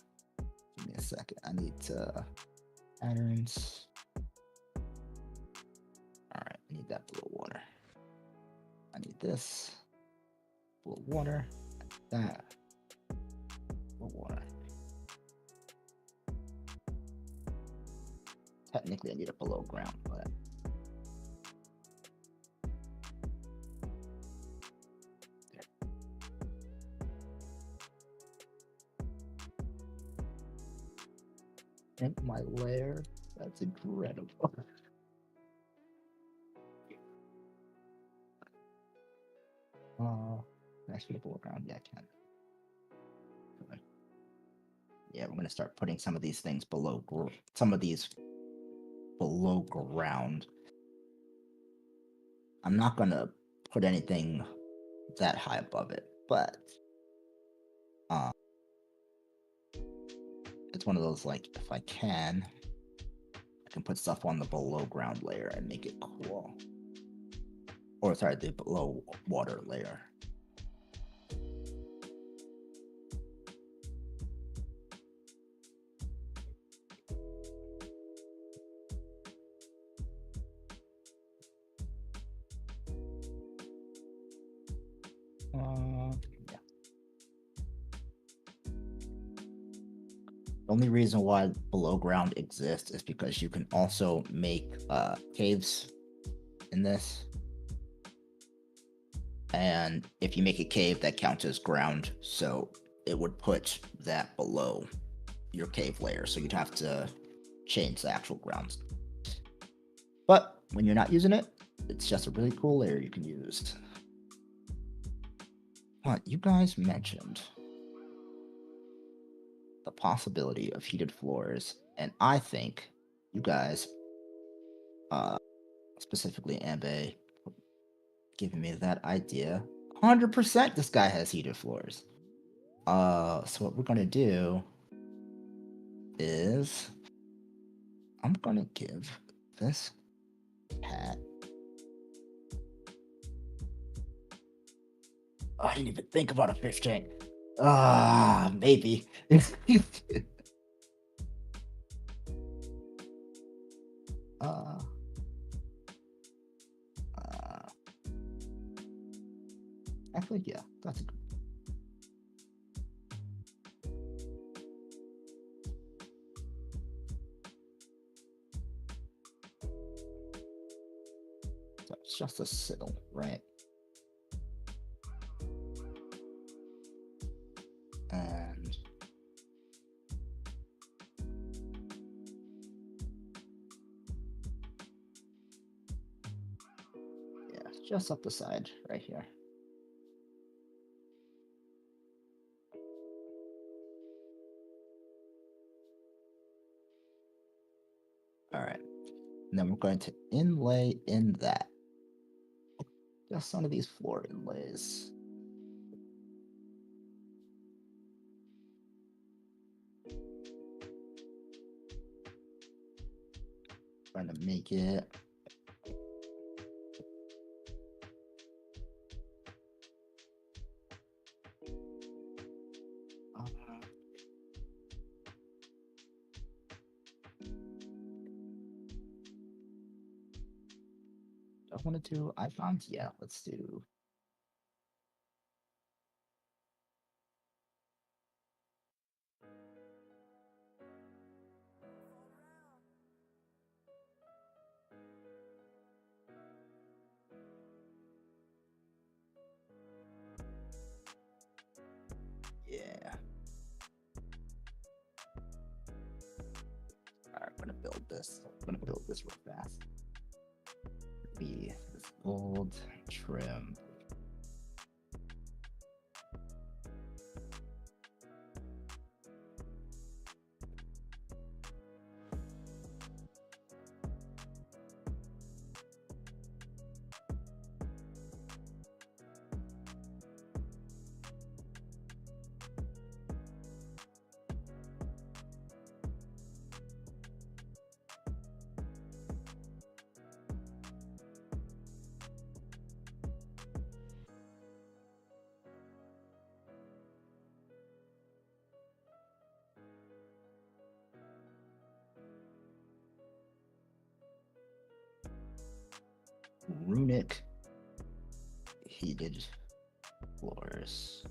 Give me a second. I need to patterns. All right, I need that blue water. I need this blue water. That blue water. Technically, I need it below ground, but in my layer. That's incredible. Actually, below ground. Yeah, I can. Yeah, we're gonna start putting some of these things below below ground. I'm not gonna put anything that high above it, but uh, it's one of those like if I can put stuff on the below ground layer and make it cool. Or sorry, the below water layer. Yeah. The only reason why below ground exists is because you can also make caves in this. And if you make a cave, that counts as ground, so it would put that below your cave layer, so you'd have to change the actual grounds. But when you're not using it, it's just a really cool layer you can use. What you guys mentioned the possibility of heated floors, and I think you guys, specifically Ambe, giving me that idea. 100% this guy has heated floors. So what we're gonna do is I'm gonna give this cat. Oh, I didn't even think about a fish tank. Maybe. uh, uh, Actually, yeah, that's a good. So it's just a sill, right? And yeah, just up the side right here. All right. And then we're going to inlay in that. Just some of these floor inlays. Trying to make it I want to do icons. Yeah, let's do. Yeah. All right, I'm gonna build this. I'm gonna build this real fast. Be this gold trim. Runic heated floors.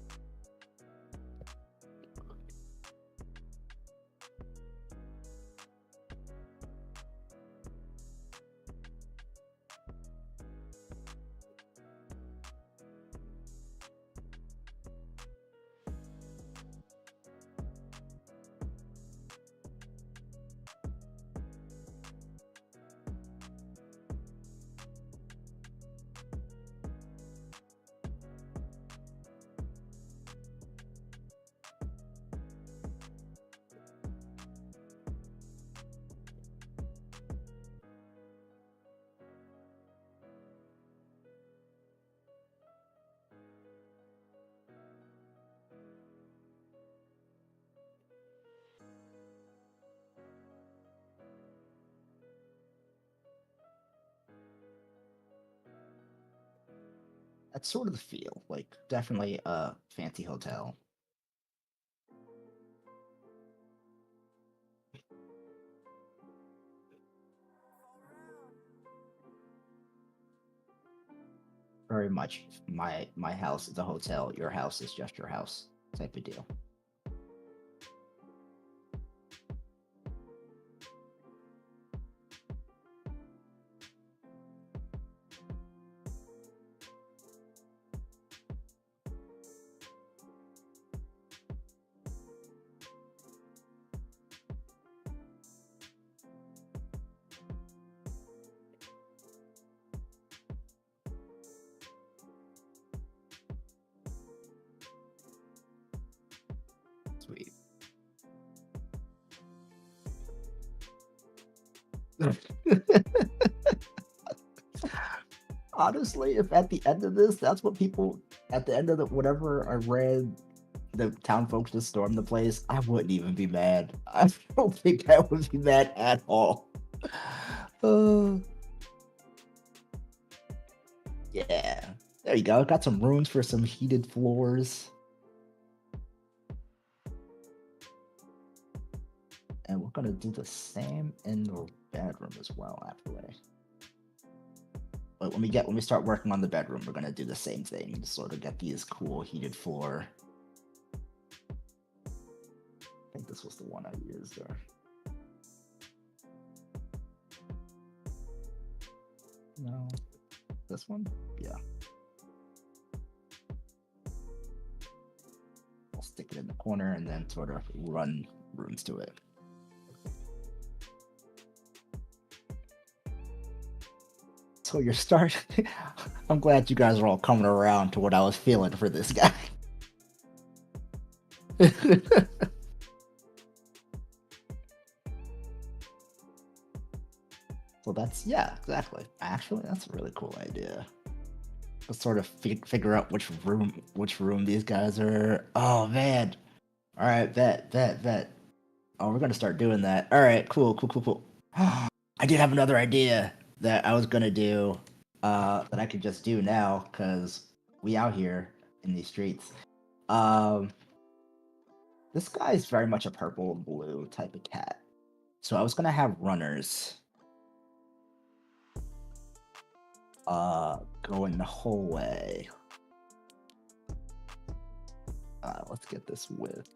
That's sort of the feel. Like definitely a fancy hotel. Very much my house is a hotel. Your house is just your house type of deal. Sweet. Honestly, if at the end of this, that's what people at the end of the whatever I read the town folks just storm the place, I wouldn't even be mad. I don't think I would be mad at all. Uh, yeah. There you go. Got some rooms for some heated floors. And we're gonna do the same in the bedroom as well, actually. But when we start working on the bedroom, we're gonna do the same thing to sort of get these cool heated floor. I think this was the one I used there. No, this one? Yeah. I'll stick it in the corner and then sort of run rooms to it. So you're starting. I'm glad you guys are all coming around to what I was feeling for this guy. So that's, yeah, exactly. Actually, that's a really cool idea. Let's sort of figure out which room these guys are. Oh man. All right, bet. Oh, we're gonna start doing that. All right, cool. I did have another idea that I was gonna do, that I could just do now because we out here in these streets. This guy is very much a purple and blue type of cat, so I was gonna have runners, going the whole way. Let's get this width.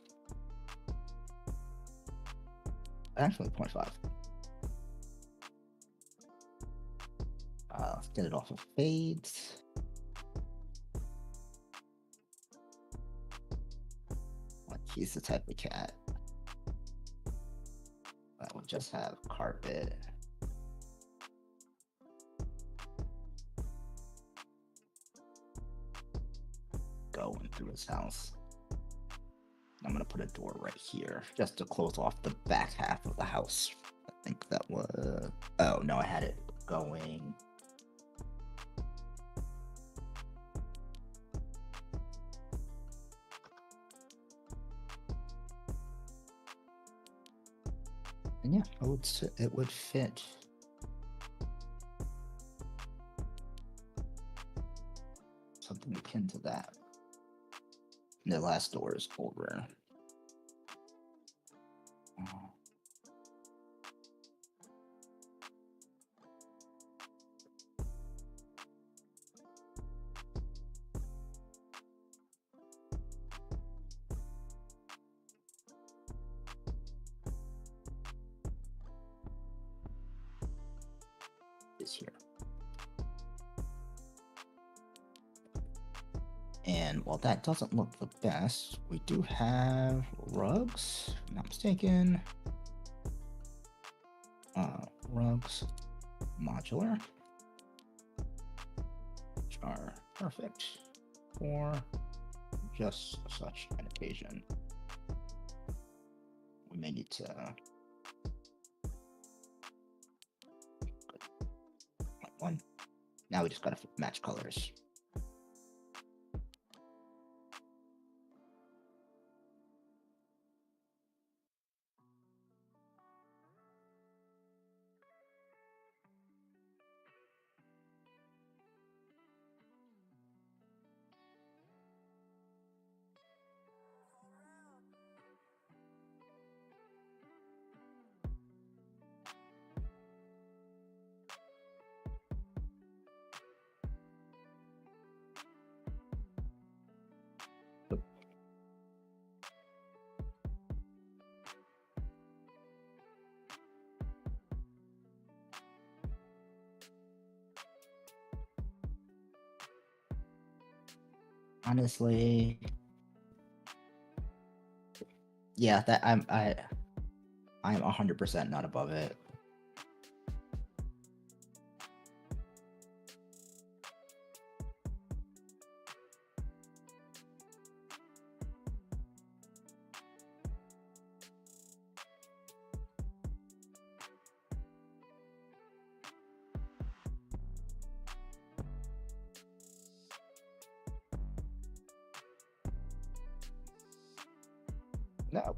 Actually, 0.5. Let's get it off of fades. Like he's the type of cat that would just have carpet. Going through his house. I'm gonna put a door right here just to close off the back half of the house. I think that was. Oh no, I had it going. And yeah, it would fit. Something akin to that. The last door is over. Is here. And while that doesn't look the best, we do have rugs, if I'm not mistaken. Rugs modular, which are perfect for just such an occasion. We may need to one. Now we just gotta match colors. Honestly, yeah, that I'm 100% not above it. No.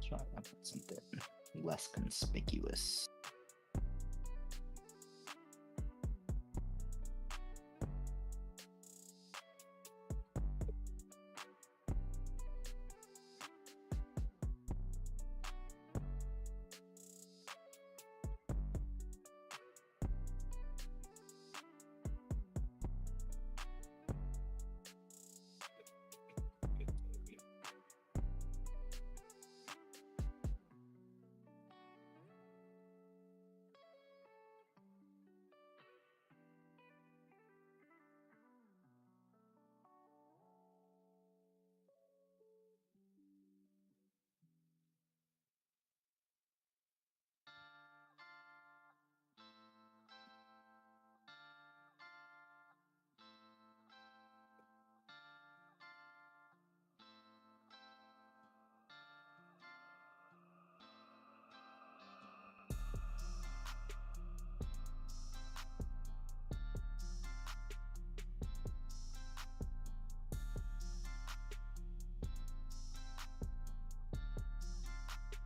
Try to put something less conspicuous.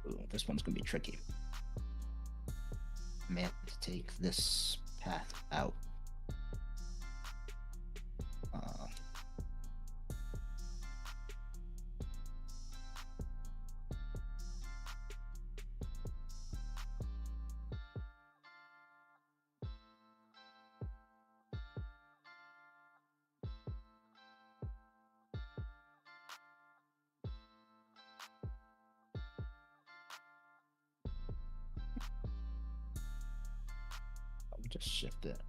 Ooh, this one's gonna be tricky. May have to take this path out. I'll just shift it.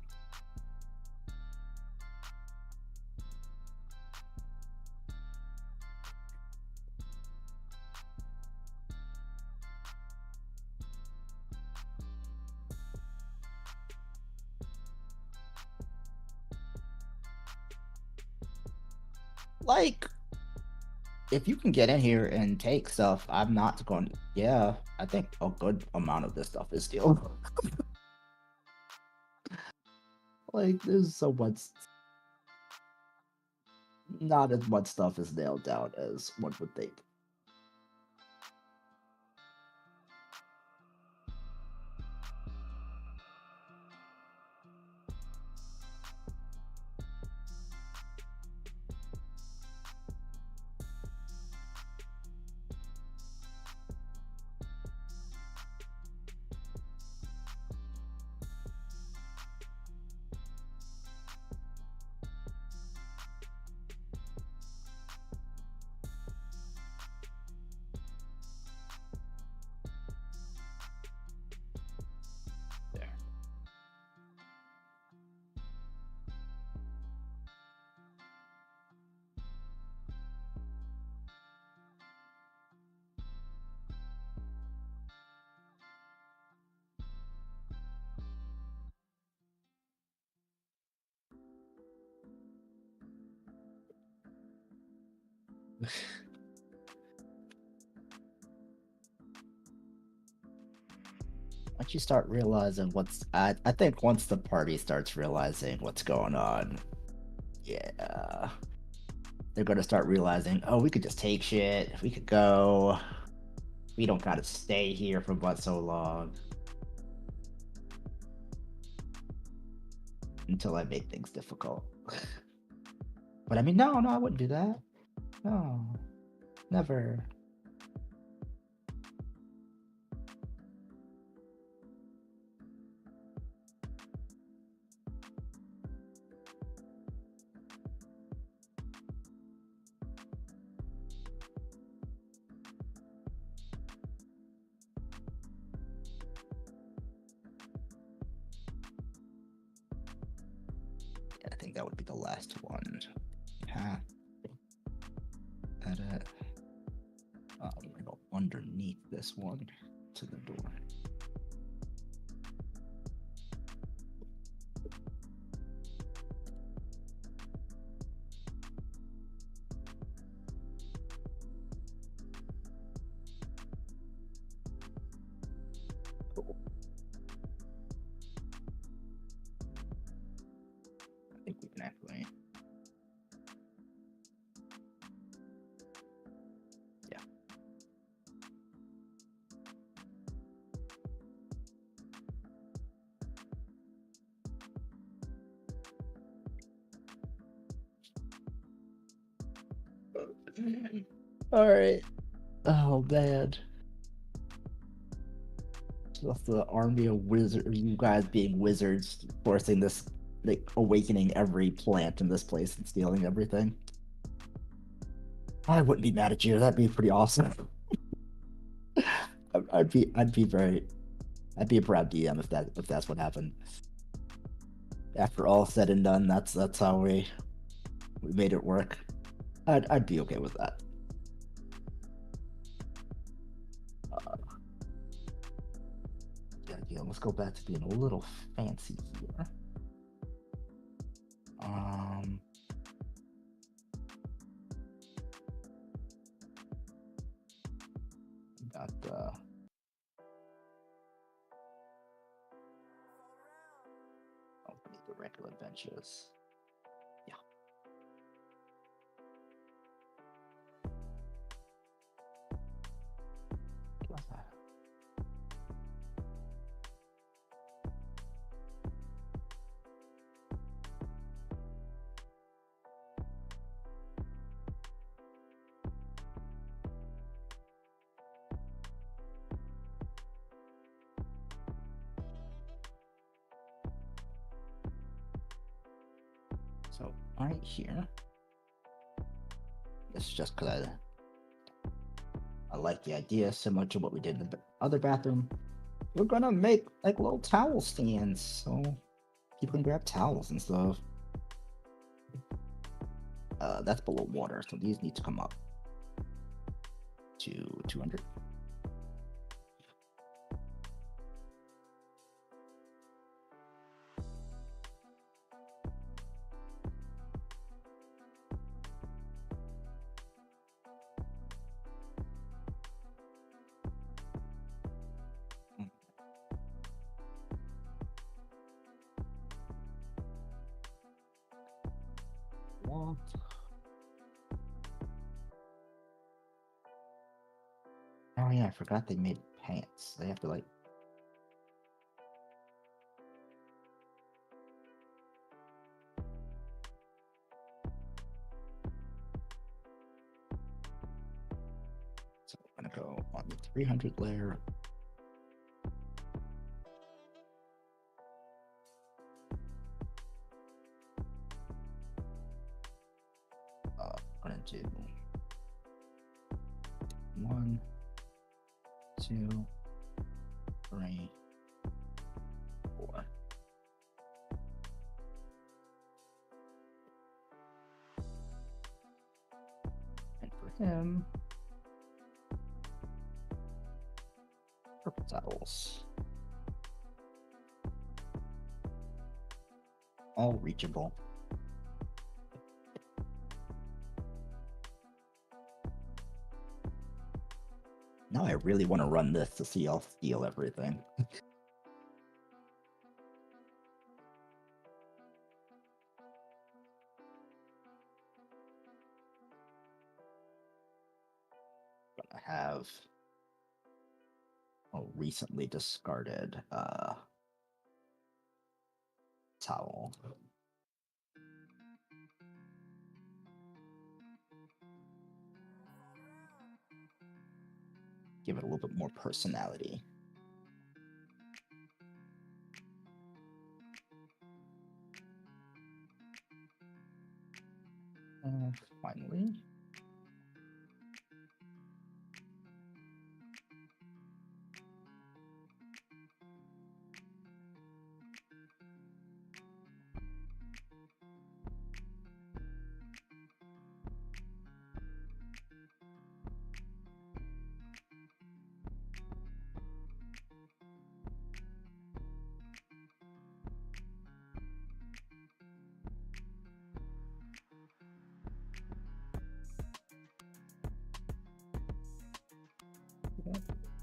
Like, if you can get in here and take stuff, I'm not going. Yeah, I think a good amount of this stuff is still. Like, there's so much. Not as much stuff is nailed down as one would think. There. Once you start realizing I think once the party starts realizing what's going on, yeah, they're gonna start realizing, oh, we could just take shit. We could go. We don't gotta stay here for but so long. Until I make things difficult. But I mean, no, I wouldn't do that. No, never. Yeah, I think that would be the last one. Yeah. Edit. I'm gonna go underneath this one to the door. I think we can actually. Yeah. All right. Oh man. Just the army of wizards, you guys being wizards, forcing this, like, awakening every plant in this place and stealing everything. I wouldn't be mad at you. That'd be pretty awesome. I'd be a proud DM if that's what happened. After all said and done, that's how we made it work. I'd be okay with that. Yeah, let's go back to being a little fancy here. Got the need the regular benches. Yeah. What's that? So right here, it's just because I like the idea, similar to what we did in the other bathroom. We're gonna make like little towel stands, so people can grab towels and stuff. That's below water, so these need to come up to 200. What? Oh yeah, I forgot they made pants. They have to like. So I'm gonna go on the 300 layer. Run into 1, 2, 3, 4. And for him, purple towels. All reachable. Now I really want to run this to see I'll steal everything. Gonna have recently discarded towel. Give it a little bit more personality. Finally.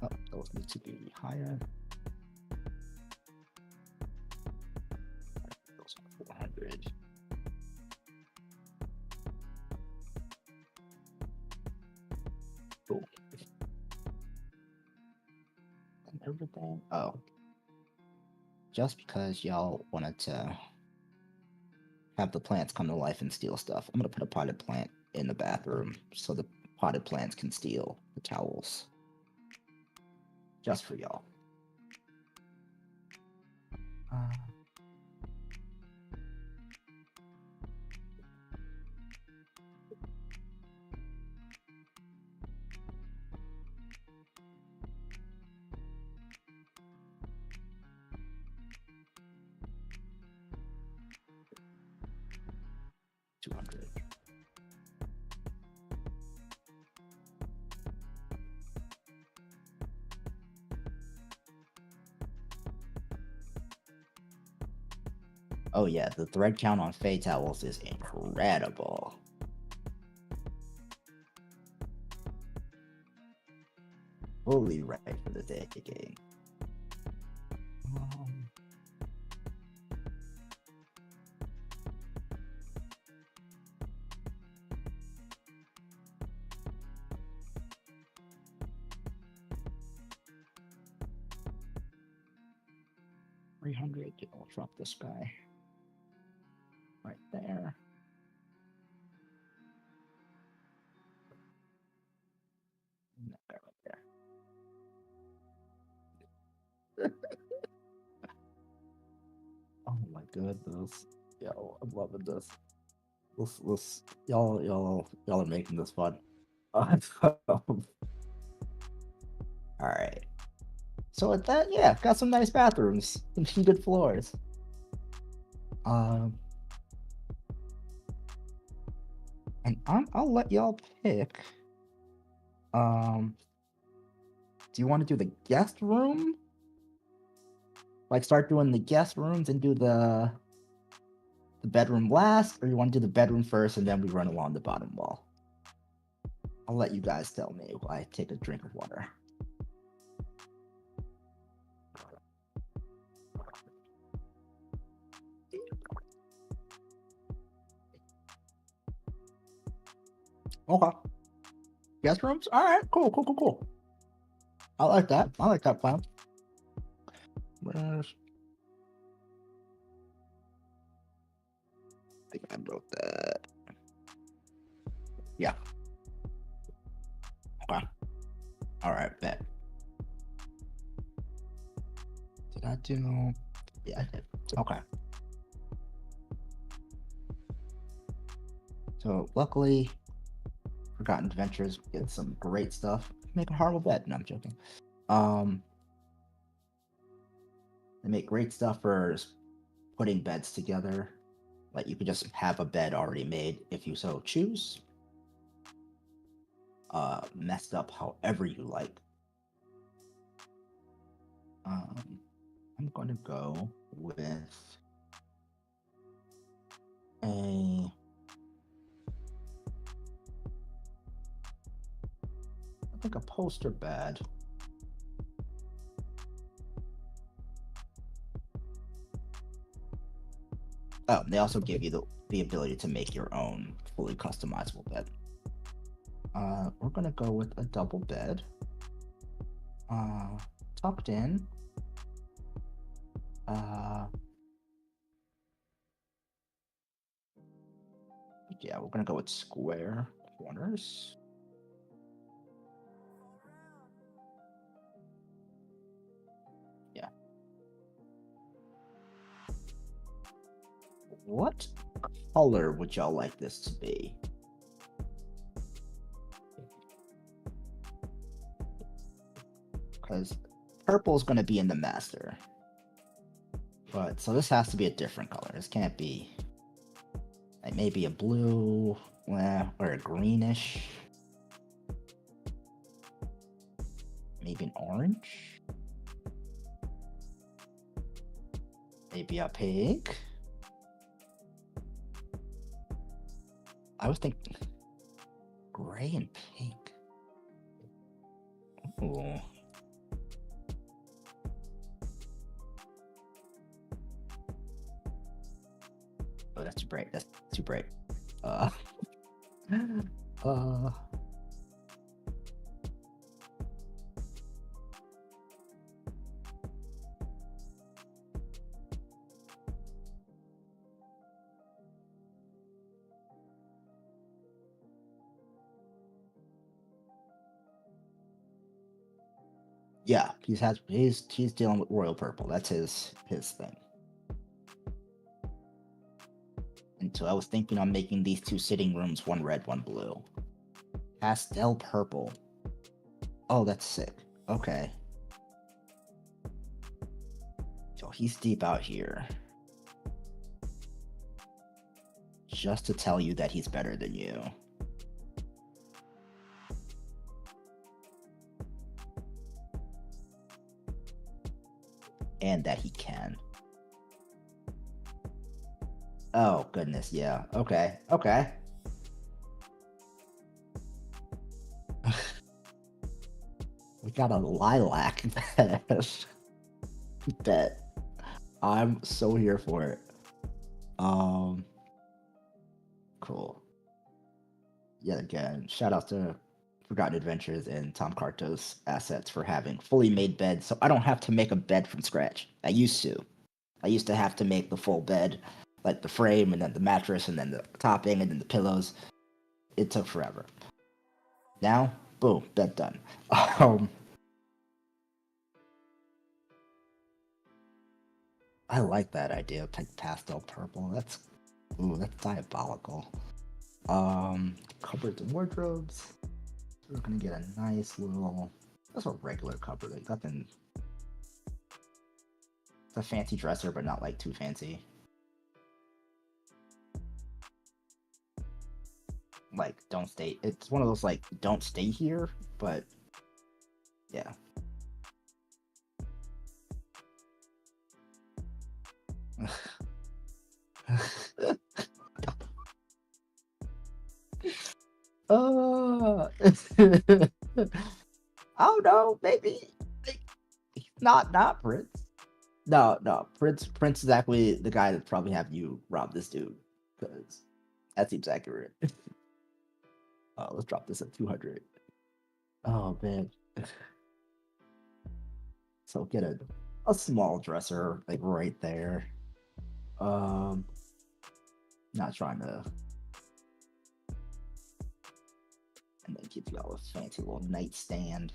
Oh, those need to be higher. Those are 400. Cool. And everything. Oh. Just because y'all wanted to have the plants come to life and steal stuff, I'm gonna put a potted plant in the bathroom so the potted plants can steal the towels. Just for y'all. 200. Oh yeah, the thread count on Fae towels is incredible. Fully right for the decade. 300. I'll drop this guy right there. And that guy right there. Oh my goodness. Yo, I'm loving this. Y'all are making this fun. Alright. So with that, yeah, got some nice bathrooms, some good floors. And I'll let y'all pick. Do you want to do the guest room? Like start doing the guest rooms and do the bedroom last, or you want to do the bedroom first and then we run along the bottom wall? I'll let you guys tell me while I take a drink of water. Okay. Guest rooms? All right. Cool. I like that. I like that plan. I think I wrote that. Yeah. Okay. All right. Bet. Did I do? Yeah, I did. Okay. So luckily, Forgotten Adventures get some great stuff. Make a horrible bed. No, I'm joking. They make great stuff for putting beds together. Like you could just have a bed already made if you so choose. Messed up however you like. I'm gonna go with I think a poster bed. Oh, they also give you the ability to make your own fully customizable bed. We're gonna go with a double bed. tucked in. Yeah, we're gonna go with square corners. Yeah. What color would y'all like this to be? Because purple is gonna be in the master. But so this has to be a different color. This can't be like maybe a blue or a greenish. Maybe an orange. Maybe a pink. I was thinking gray and pink. Ooh. Oh, that's too bright. That's too bright. Yeah, he's dealing with royal purple. That's his thing. And so I was thinking on making these two sitting rooms, one red, one blue. Pastel purple. Oh, that's sick. Okay. So he's deep out here. Just to tell you that he's better than you. And that he can. Oh, goodness, yeah. Okay, okay. We got a lilac bet. I'm so here for it. Cool. Yet again, shout out to Forgotten Adventures and Tom Cartos assets for having fully made beds, so I don't have to make a bed from scratch. I used to have to make the full bed, like the frame and then the mattress and then the topping and then the pillows. It took forever. Now, boom, bed done. I like that idea of pastel purple. That's diabolical. Cupboards and wardrobes. We're gonna get a nice little. That's a regular cupboard. Like nothing. It's a fancy dresser, but not like too fancy. Like don't stay. It's one of those like don't stay here, but yeah. Oh no, maybe not Prince. No, Prince is actually the guy that probably have you rob this dude because that seems accurate. Let's drop this at 200. Oh man. So get a small dresser like right there. Not trying to. And then give y'all a fancy little nightstand.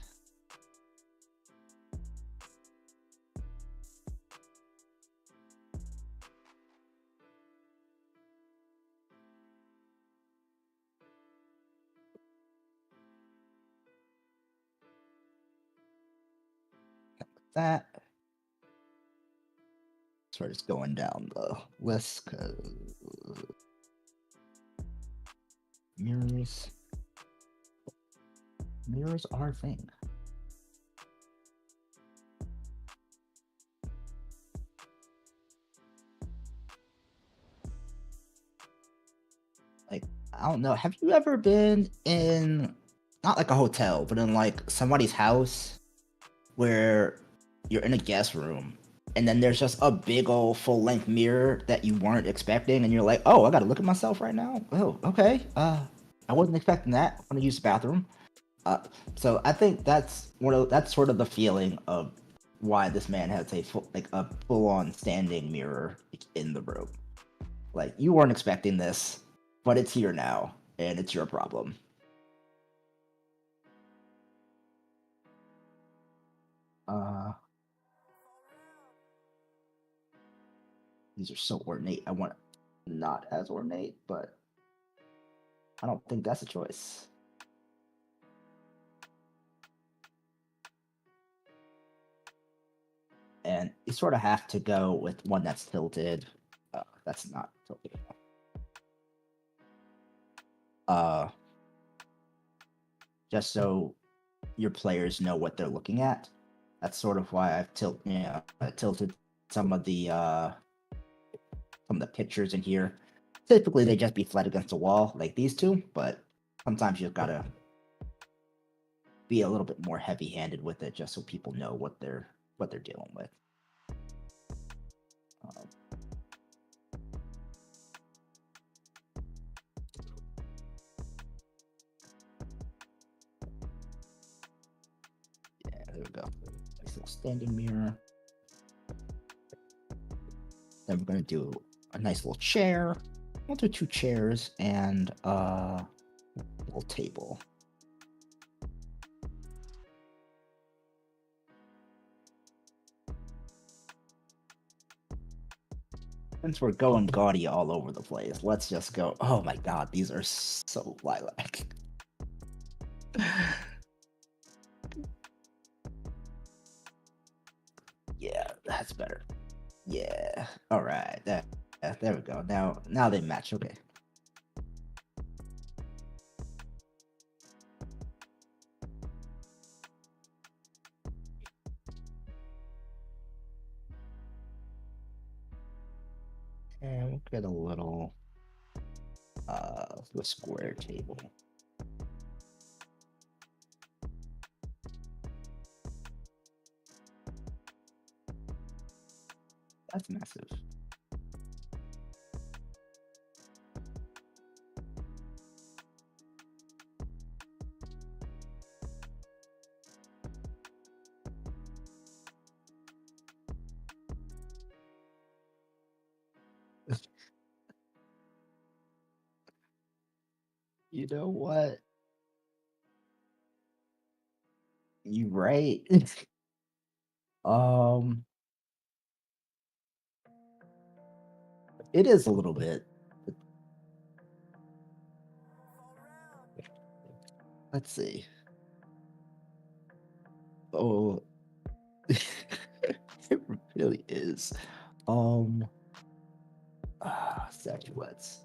That. So we're just going down the list because mirrors are a thing. Like, I don't know. Have you ever been in not like a hotel, but in like somebody's house where you're in a guest room and then there's just a big old full-length mirror that you weren't expecting and you're like, oh, I gotta look at myself right now? Oh, okay. I wasn't expecting that. I'm gonna use the bathroom. So I think that's sort of the feeling of why this man has a full-on standing mirror in the room. Like, you weren't expecting this, but it's here now, and it's your problem. These are so ornate. I want not as ornate, but I don't think that's a choice. And you sort of have to go with one that's tilted. That's not tilted enough. Just so your players know what they're looking at. That's sort of why I've tilted some of the pictures in here. Typically, they just be flat against the wall, like these two, but sometimes you've got to be a little bit more heavy-handed with it, just so people know what they're dealing with. Yeah, there we go. Nice little standing mirror. Then we're going to do a nice little chair. We'll do 2 chairs and a little table. Since we're going gaudy all over the place, let's just go. Oh my god, these are so lilac. Yeah, that's better. Yeah. All right. There we go. Now they match. Okay. And we'll get a little a square table. That's massive. You know what? You right. It is a little bit. Let's see. Oh, it really is. Statuettes.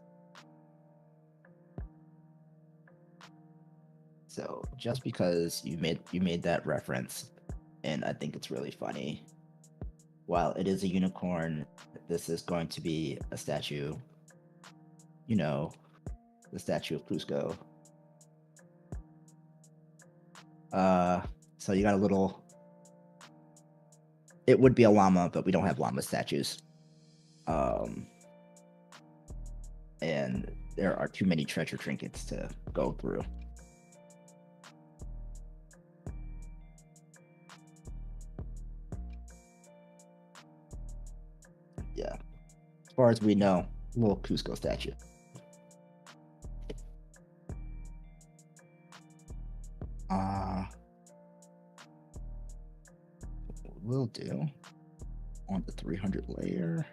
So just because you made that reference, and I think it's really funny. While it is a unicorn, this is going to be a statue. You know, the statue of Cusco. So you got a little. It would be a llama, but we don't have llama statues. And there are too many treasure trinkets to go through. Yeah. As far as we know, little Cusco statue. We'll do on the 300 layer.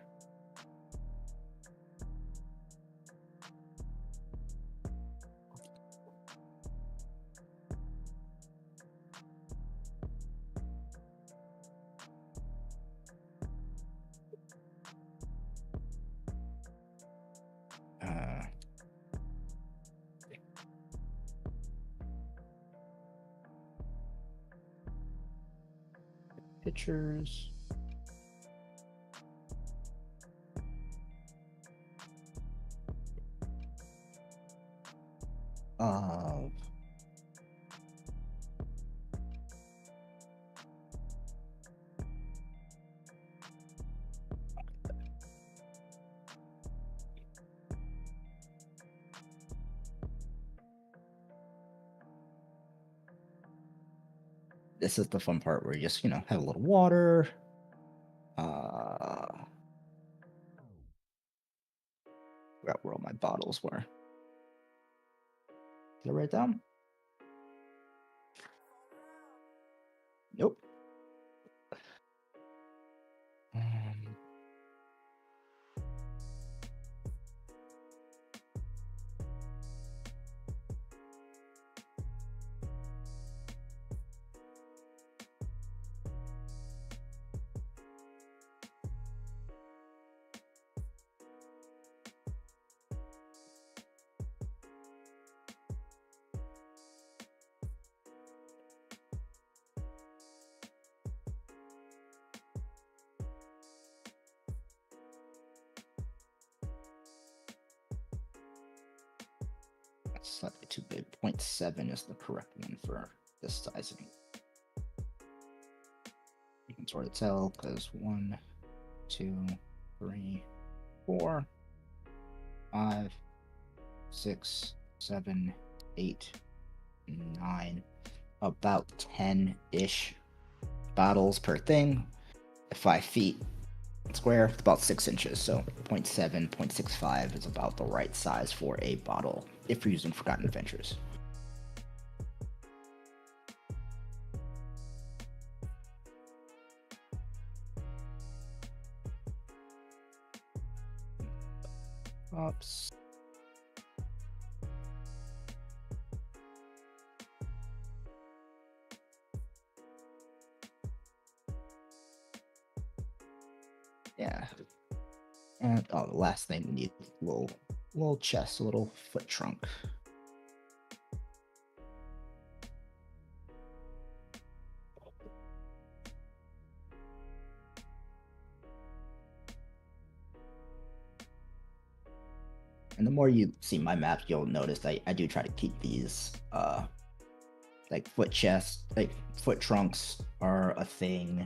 Pictures. Of This is the fun part where you just, have a little water. Forgot where all my bottles were. Did I write it down? Nope. That's slightly too big. 0.7 is the correct one for this sizing. You can sort of tell because 1, 2, 3, 4, 5, 6, 7, 8, 9, about 10-ish bottles per thing. 5 feet square, it's about 6 inches, so 0.7, 0.65 is about the right size for a bottle if you're using Forgotten Adventures. Oops. Yeah. And the last thing we need, little chest, a little foot trunk. And the more you see my map, you'll notice I do try to keep these like foot chests, like foot trunks are a thing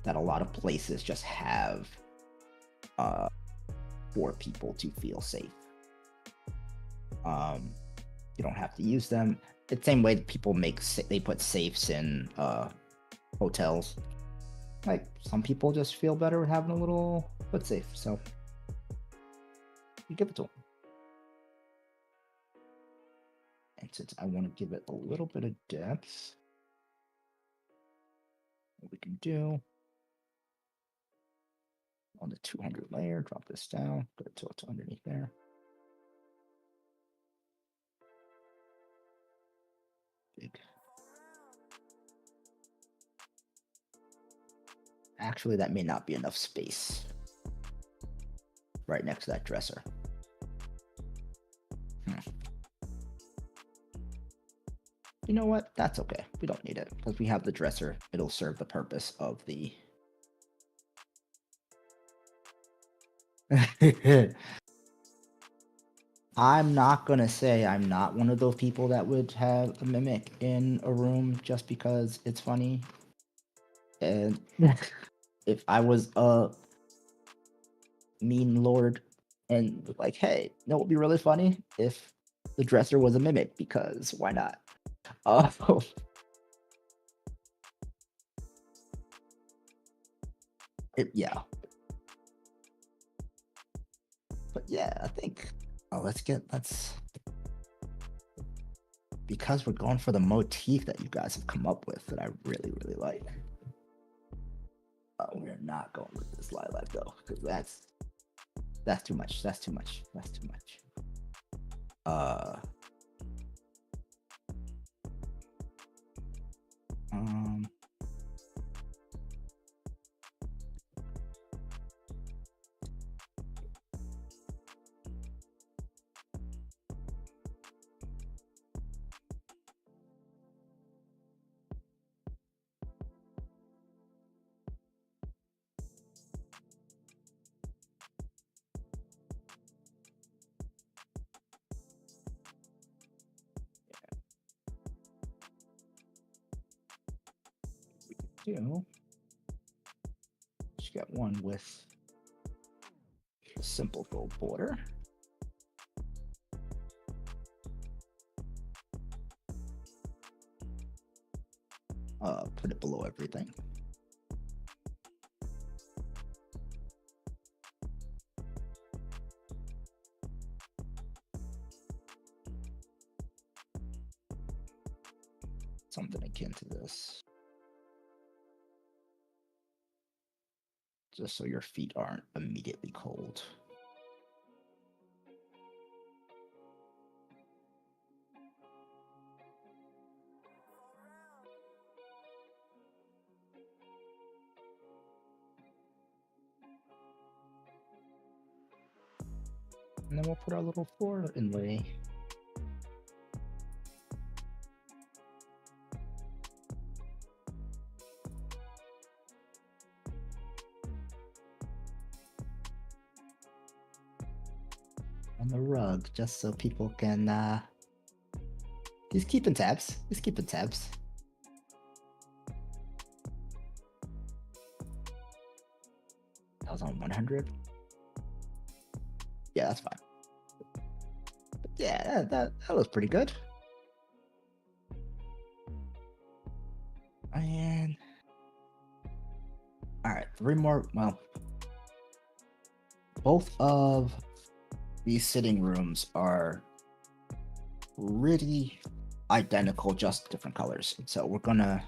that a lot of places just have for people to feel safe. You don't have to use them. The same way that people they put safes in hotels. Like some people just feel better with having a little foot safe, so you give it to them. And since I want to give it a little bit of depth, what we can do on the 200 layer, drop this down, put it to underneath there. Big. Actually, that may not be enough space right next to that dresser. You know what? That's okay. We don't need it because we have the dresser. It'll serve the purpose of the... I'm not going to say I'm not one of those people that would have a mimic in a room just because it's funny. And if I was a mean lord and like, hey, that would be really funny if the dresser was a mimic, because why not? Yeah. But yeah, I think because we're going for the motif that you guys have come up with that I really, really like. We're not going with this lilac though, because that's too much. That's too much. That's too much. Just get one with a simple gold border. Put it below everything. Something akin to this. Just so your feet aren't immediately cold. And then we'll put our little floor inlay. On the rug, just so people can, he's keeping tabs. He's keeping tabs. That was on 100. Yeah, that's fine. But yeah, that was pretty good. And all right, 3 more. Well, both of these sitting rooms are pretty identical, just different colors. So we're gonna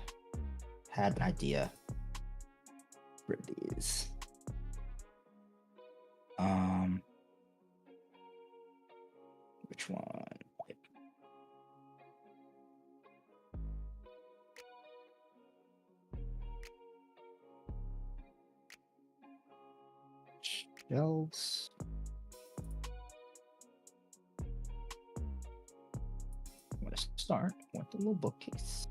have an idea for these. Which one? Shelves. I'm gonna start with the little bookcase.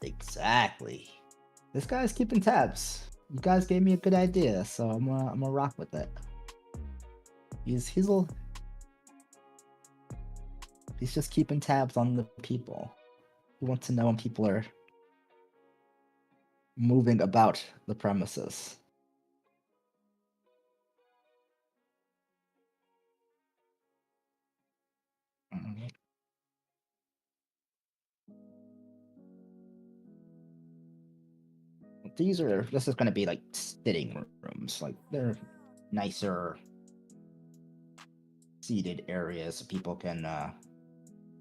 Exactly. This guy's keeping tabs. You guys gave me a good idea, so I'm gonna rock with it. He's just keeping tabs on the people. He wants to know when people are moving about the premises. This is going to be like sitting rooms. Like they're nicer seated areas so people can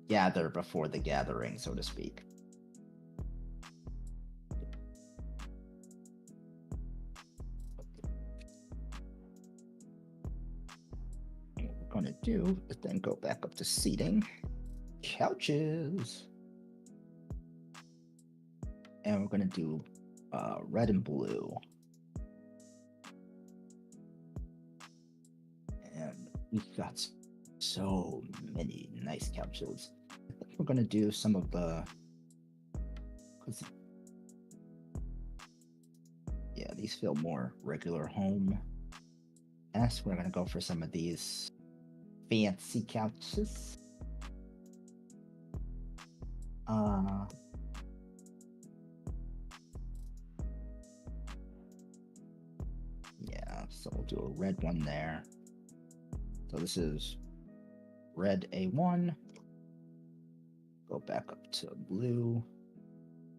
gather before the gathering, so to speak. And what we're going to do is then go back up to seating. Couches. And we're going to do red and blue. And we've got so many nice couches. I think we're going to do some of the... Yeah, these feel more regular home. We're going to go for some of these fancy couches. Yeah, so we'll do a red one there. So this is red A1. Go back up to blue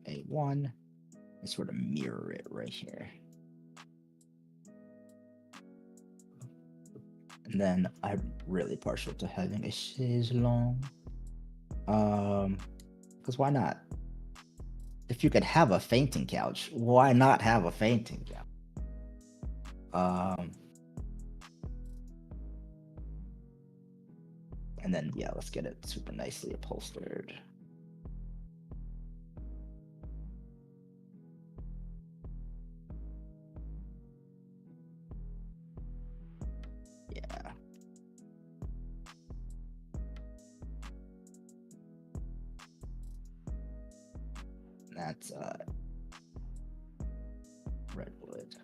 A1 and sort of mirror it right here. And then I'm really partial to having a chaise longue. Because why not? If you could have a fainting couch, why not have a fainting couch? And then, yeah, let's get it super nicely upholstered. Yeah. That's redwood.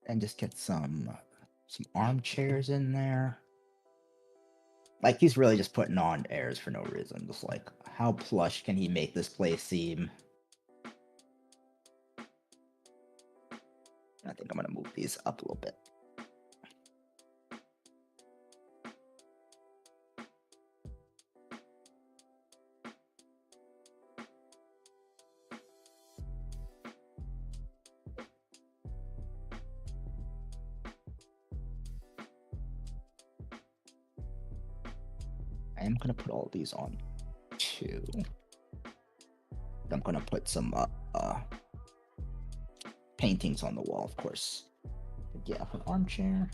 and just get some armchairs in there. Like, he's really just putting on airs for no reason. Just like, how plush can he make this place seem? I think I'm gonna move these up a little bit. I am gonna put all these on too. I'm gonna put some paintings on the wall, of course. But yeah, an armchair.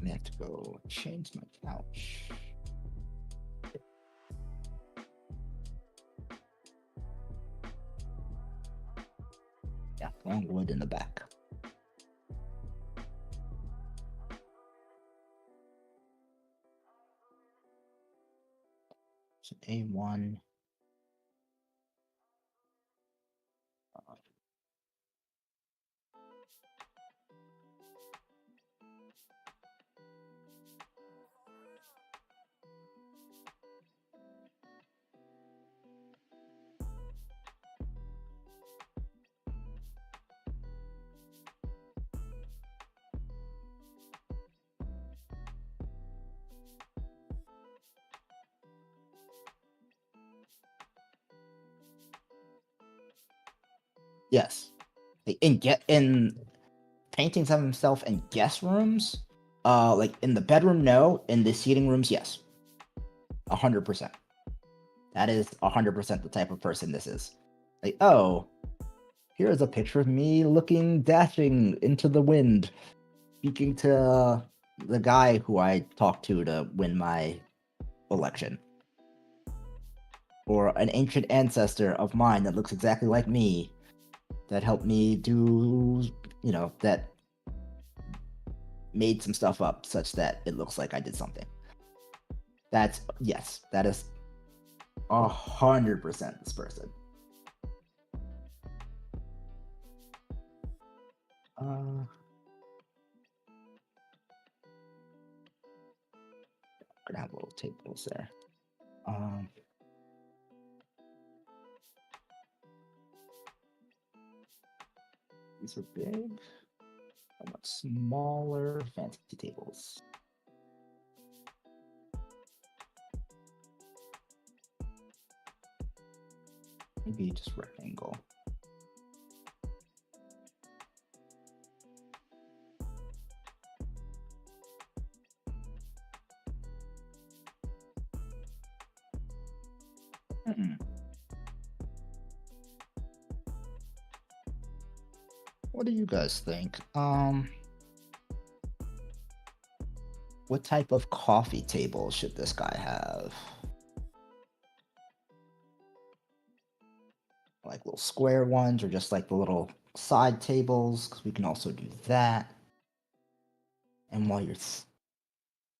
I have to go change my couch. Yeah, long wood in the back. So A1. Yes. In paintings of himself in guest rooms, like in the bedroom, no. In the seating rooms, yes. 100%. That is 100% the type of person this is. Like, oh, here's a picture of me looking dashing into the wind, speaking to the guy who I talked to win my election. Or an ancient ancestor of mine that looks exactly like me that helped me do, that made some stuff up such that it looks like I did something. That is 100% this person. Gonna have little tables there. These are big, much smaller fancy tables. Maybe just rectangle. What do you guys think? What type of coffee table should this guy have? Like little square ones, or just like the little side tables? Because we can also do that. And while you're,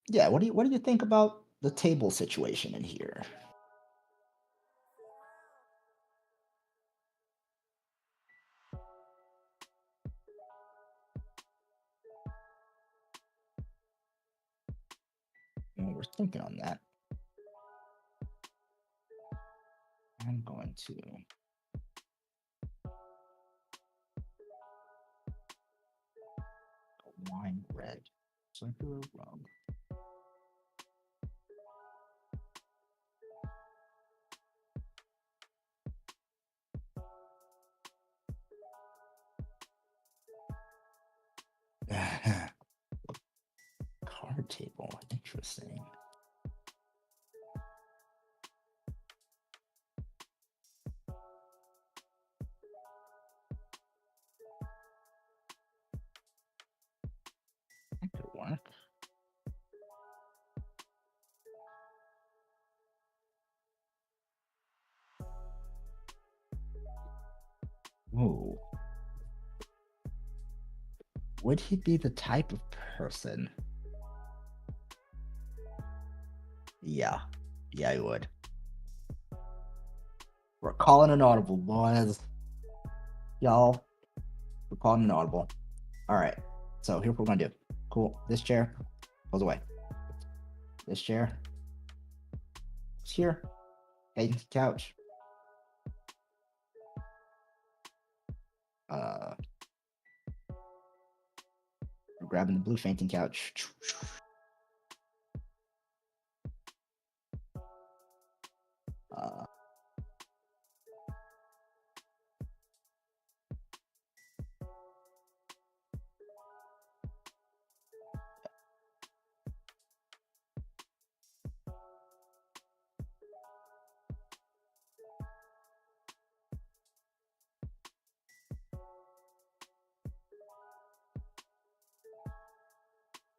yeah, what do you think about the table situation in here? Well, we're thinking on that. I'm going to wine red circular rug. Card table, interesting. Ooh. Would he be the type of person? Yeah. Yeah, he would. We're calling an audible, boys. Y'all, we're calling an audible. All right. So here's what we're gonna do. Cool. This chair goes away. This chair is here. Hayden's couch. We're grabbing the blue fainting couch. Uh,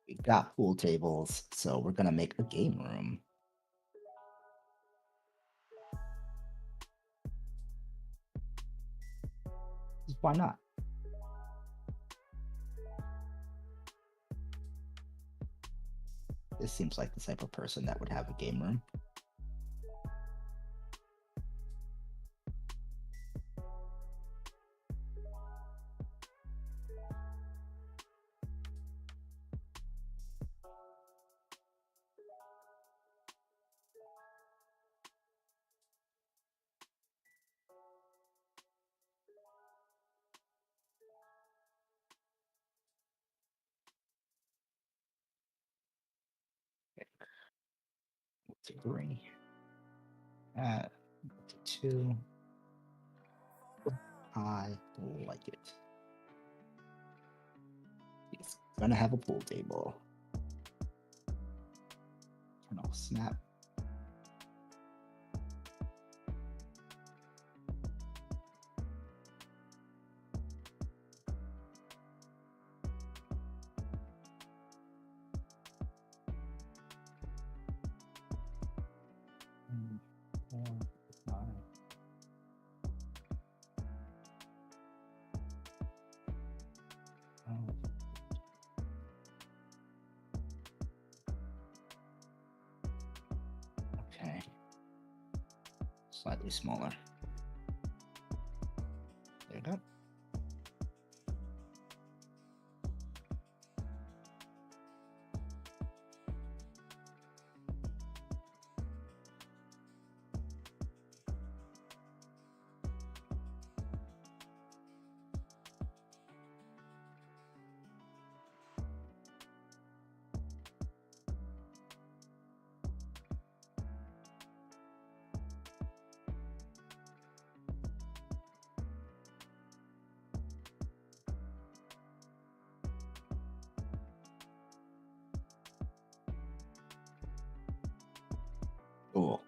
we got pool tables, so we're gonna make a game room. Why not? This seems like the type of person that would have a game room. To 3. To 2. I like it. He's gonna have a pool table. Turn off snap. Okay. Slightly smaller. There you go. Cool.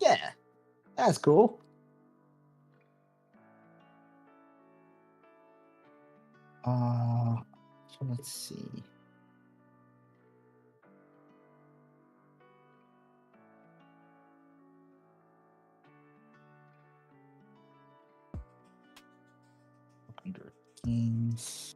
Yeah, that's cool. So let's see. Under games.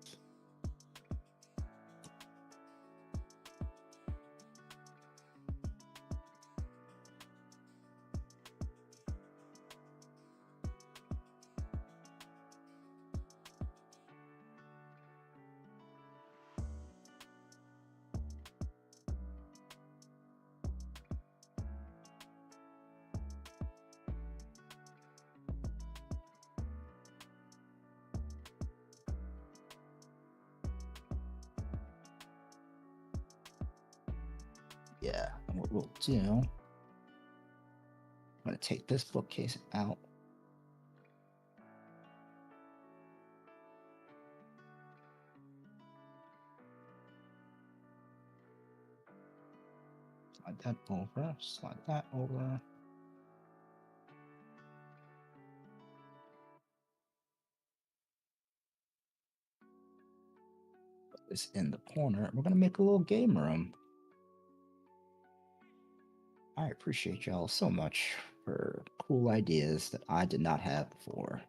Yeah, and what we'll do, I'm gonna take this bookcase out. Slide that over, slide that over. Put this in the corner. We're gonna make a little game room. I appreciate y'all so much for cool ideas that I did not have before.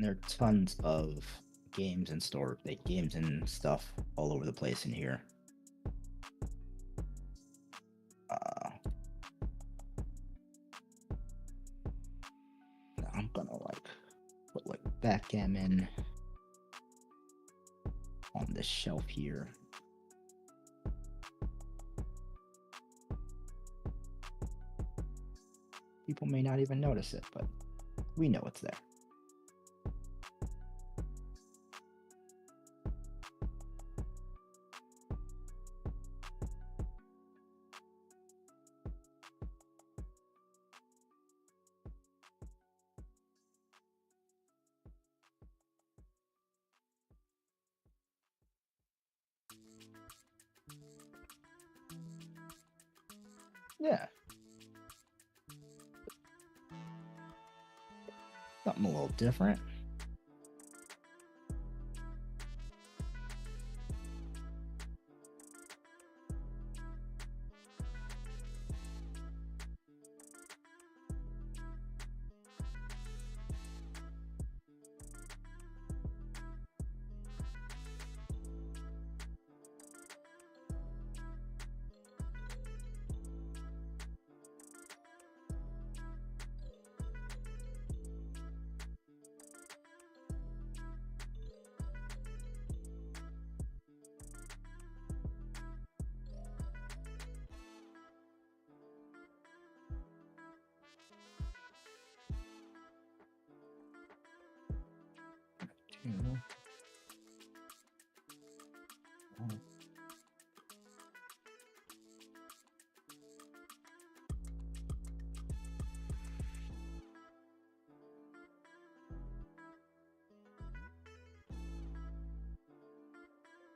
And there are tons of games and games and stuff all over the place in here. I'm gonna like put like backgammon on this shelf here. People may not even notice it, but we know it's there. Yeah. Something a little different.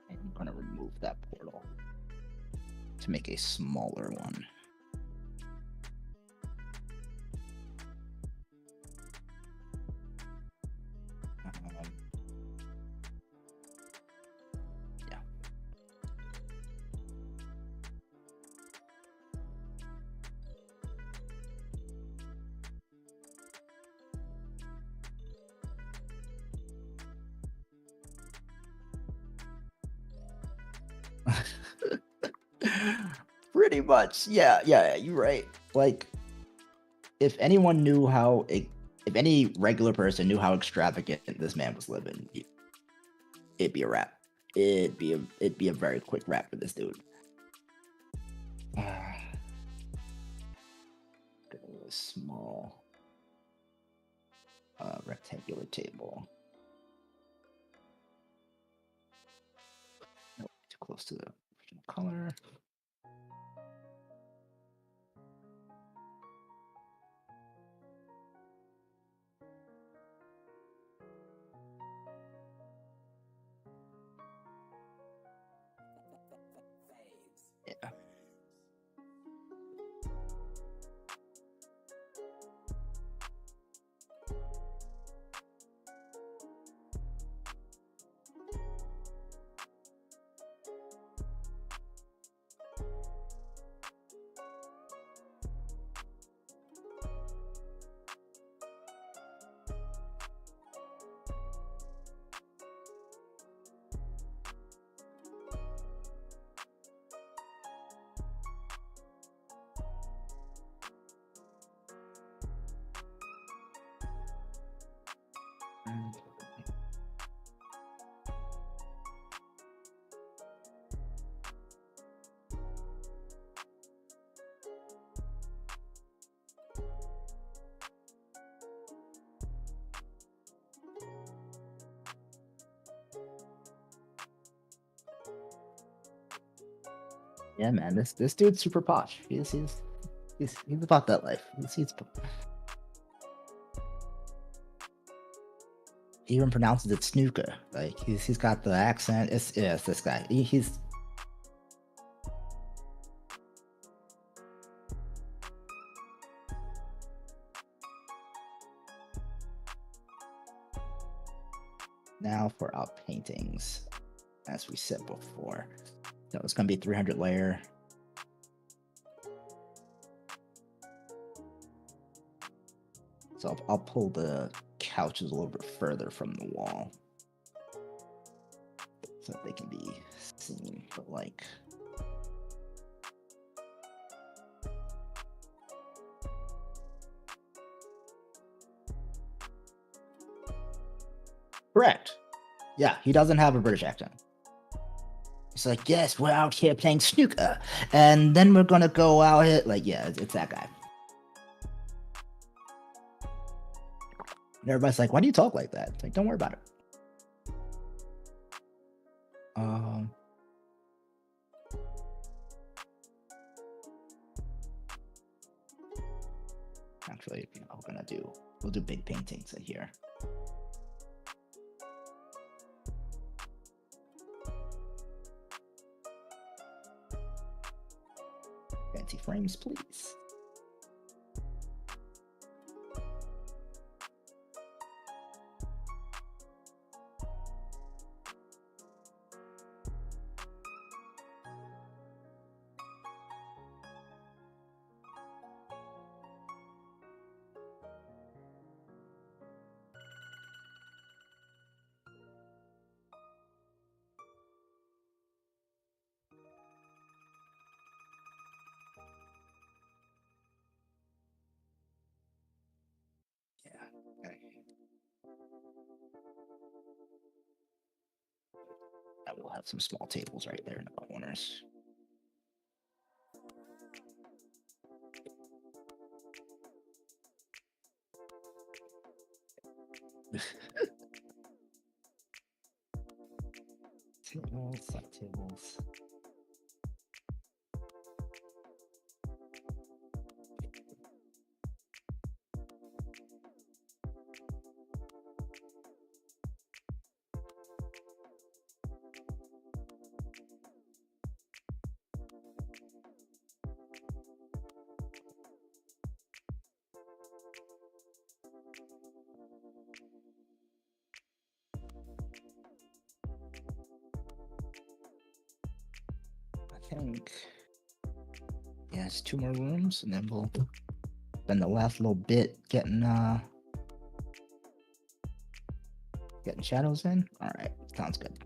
And I'm going to remove that portal to make a smaller one. Yeah. Pretty much. Yeah, you're right. Like, if anyone knew how, if any regular person knew how extravagant this man was living, it'd be a wrap. It'd be a very quick wrap for this dude. A small rectangular table. Nope, too close to the original color. Yeah. Yeah, man, this dude's super posh. He's about that life. He even pronounces it snooker. Like he's got the accent. It's this guy. He's now for our paintings, as we said before. So it's gonna be 300 layer. So I'll pull the couches a little bit further from the wall so that they can be seen. But like, correct. Yeah, he doesn't have a British accent. It's like, yes, we're out here playing snooker, and then we're gonna go out here. Like, yeah, it's that guy. And everybody's like, why do you talk like that? It's like, don't worry about it. Actually, you know, we'll do big paintings in here. Fancy frames, please. Okay. I will have some small tables right there in the corners. Tables, side tables. I think, yeah, it's 2 more rooms, and then we'll spend the last little bit getting shadows in. All right, sounds good.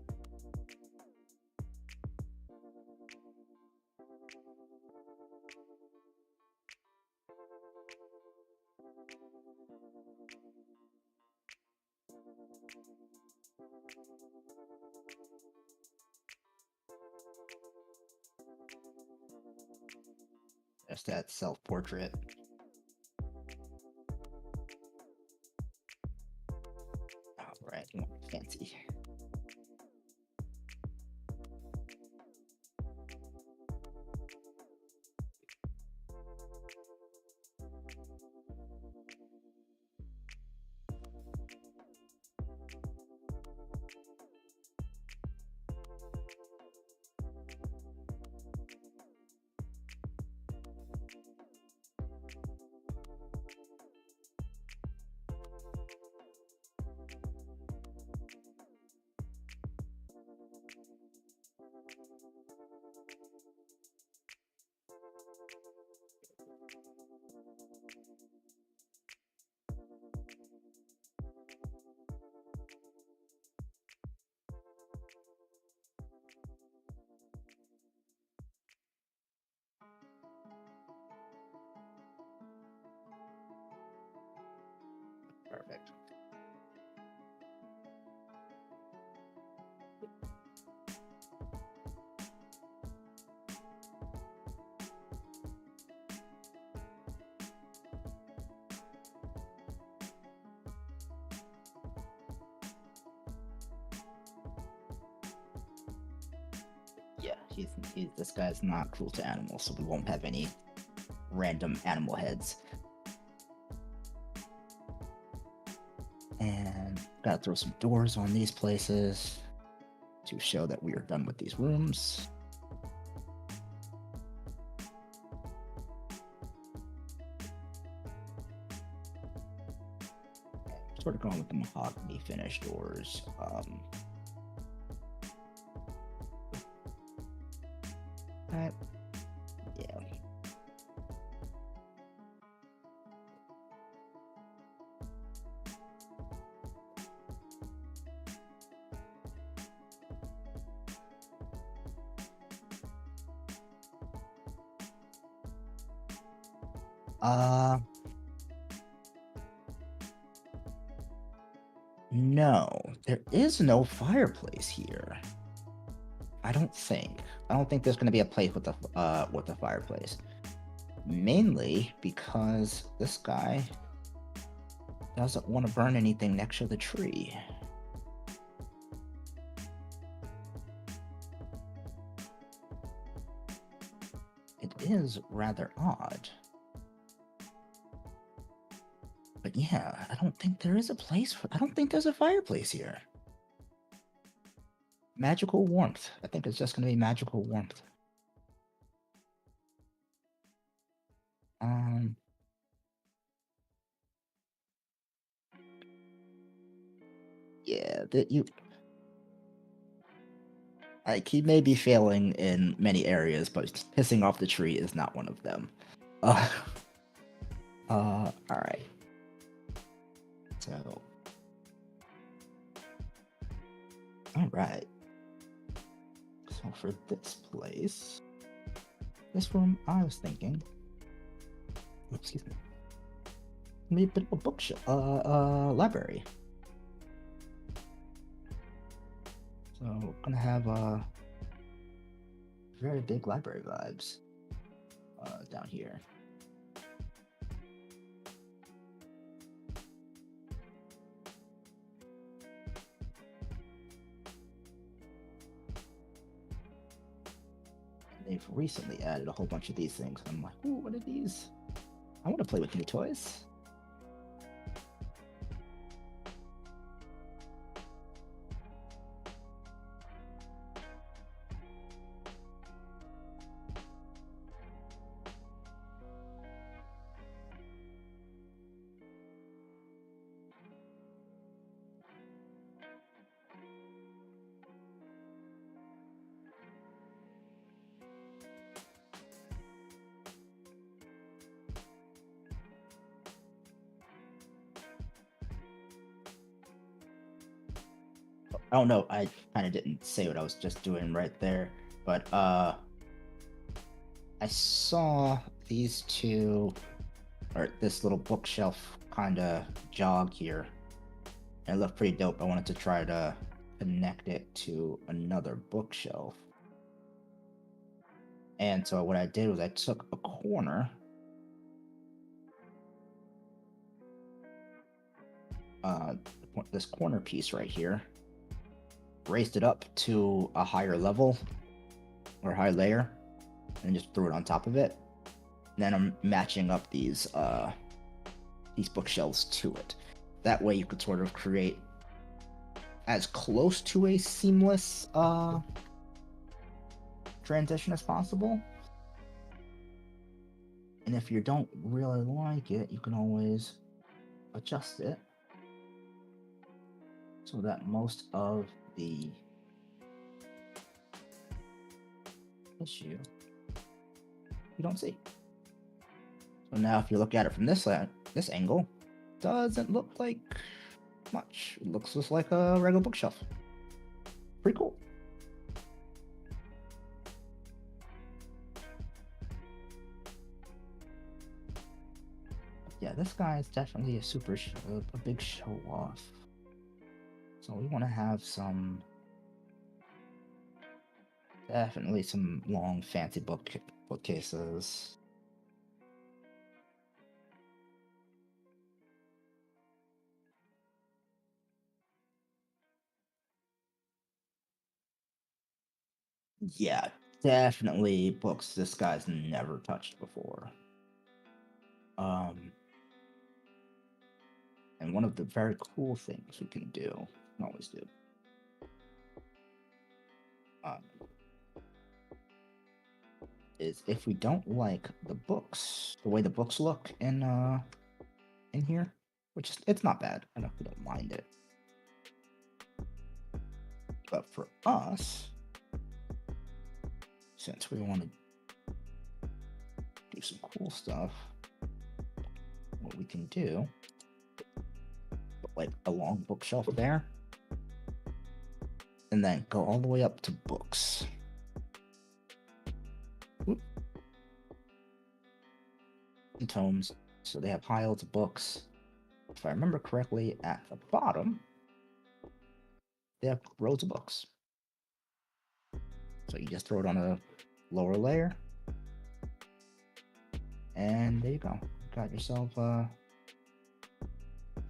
There's that self-portrait. All right, fancy. Perfect. Yeah, this guy's not cruel to animals, so we won't have any random animal heads. And gotta throw some doors on these places to show that we are done with these rooms. Sort of going with the mahogany finish doors. Yeah. No, there is no fireplace here. I don't think. I don't think there's going to be a place with a fireplace. Mainly because this guy doesn't want to burn anything next to the tree. It is rather odd. But yeah, I don't think there is a place I don't think there's a fireplace here. Magical warmth. I think it's just going to be magical warmth. Yeah, that you like he may be failing in many areas, but pissing off the tree is not one of them. All right. So, all right. So for this place, this room, I was thinking. Excuse me. Maybe a bit of a bookshelf, library. So gonna have very big library vibes down here. They've recently added a whole bunch of these things. I'm like, ooh, what are these? I want to play with new toys. I don't know. I kind of didn't say what I was just doing right there, but I saw these two, or this little bookshelf kind of jog here, and it looked pretty dope. I wanted to try to connect it to another bookshelf. And so what I did was I took a corner, this corner piece right here, raised it up to a higher level or high layer, and just threw it on top of it. And then I'm matching up these bookshelves to it. That way you could sort of create as close to a seamless transition as possible. And if you don't really like it, you can always adjust it so that most of the issue you don't see. So now if you look at it from this angle, doesn't look like much. It looks just like a regular bookshelf. Pretty cool. Yeah, this guy is definitely a big show off. So we want to have definitely some long fancy bookcases. Yeah, definitely books this guy's never touched before. And one of the very cool things we can do, always do, is if we don't like the way the books look in here, which it's not bad. I don't mind it. But for us, since we want to do some cool stuff, what we can do, put like a long bookshelf there, and then go all the way up to books. tomes, so they have piles of books. If I remember correctly, at the bottom, they have rows of books. So you just throw it on a lower layer, and there you go. Got yourself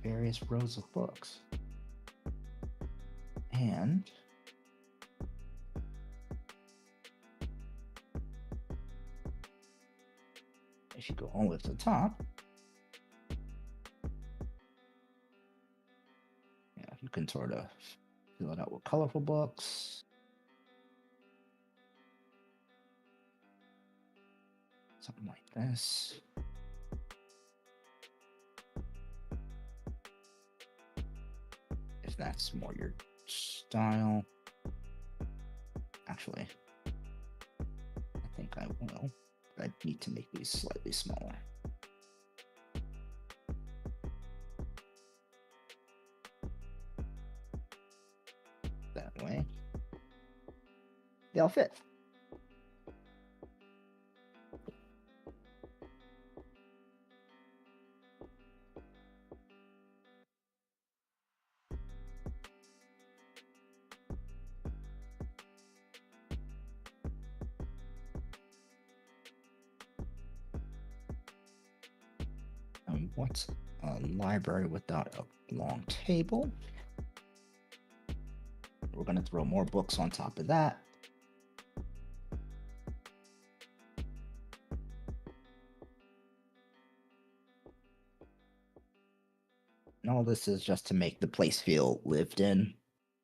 various rows of books. And if you go all the way to the top, you can sort of fill it out with colorful books. Something like this. If that's more your style. Actually, I think I will. I need to make these slightly smaller. That way, they'll fit. What's a library without a long table? We're going to throw more books on top of that. And all this is just to make the place feel lived in.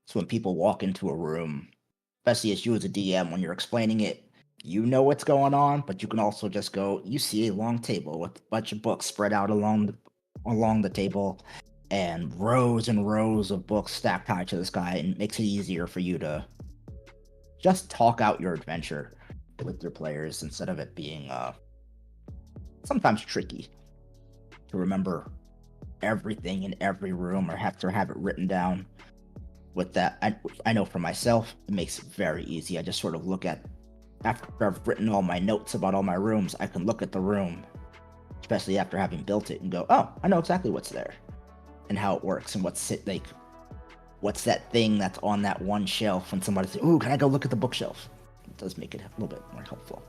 So when people walk into a room, especially as you as a DM, when you're explaining it, you know what's going on, but you can also just go, you see a long table with a bunch of books spread out along the table, and rows of books stacked high to the sky, and it makes it easier for you to just talk out your adventure with your players instead of it being sometimes tricky to remember everything in every room or have to have it written down. With that, I know for myself, it makes it very easy. I just sort of look at, after I've written all my notes about all my rooms, I can look at the room, especially after having built it, and go, oh, I know exactly what's there and how it works and what's that thing that's on that one shelf when somebody says, ooh, can I go look at the bookshelf? It does make it a little bit more helpful.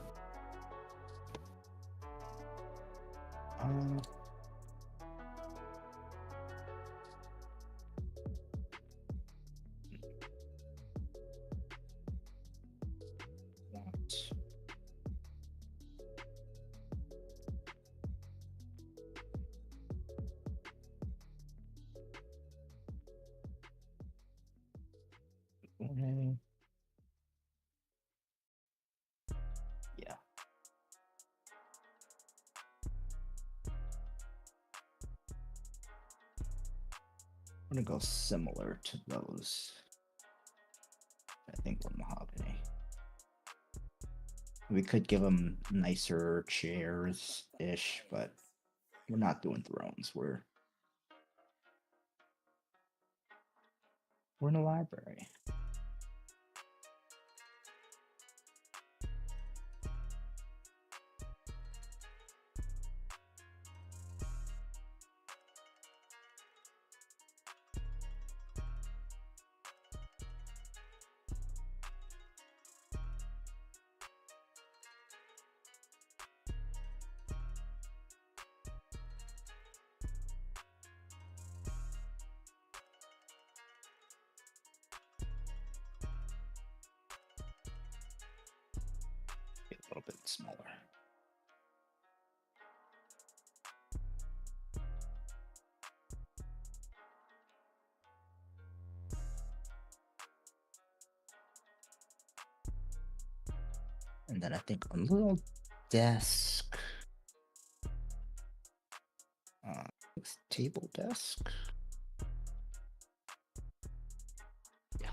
Yeah. I'm gonna go similar to those. I think we're mahogany. We could give them nicer chairs-ish, but we're not doing thrones. We're in a library. A little bit smaller. And then I think a little desk. Table desk. Yeah.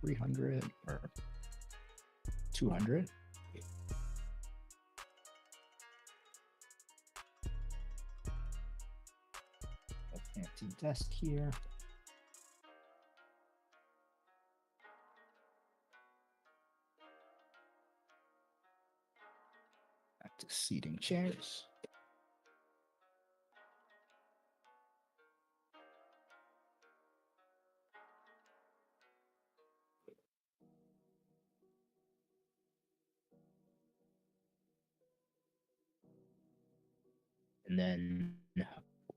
300 or 200. A fancy desk here. Back to seating chairs. And then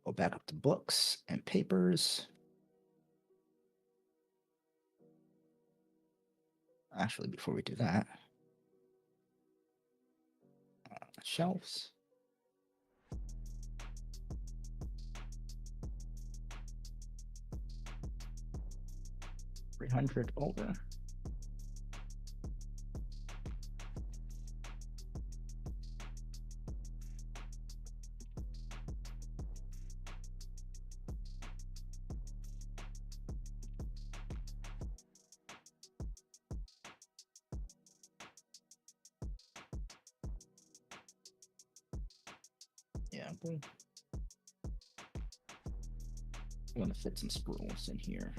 go back up to books and papers. Actually, before we do that, shelves. $300 over. Yeah, I'm gonna fit some spools in here.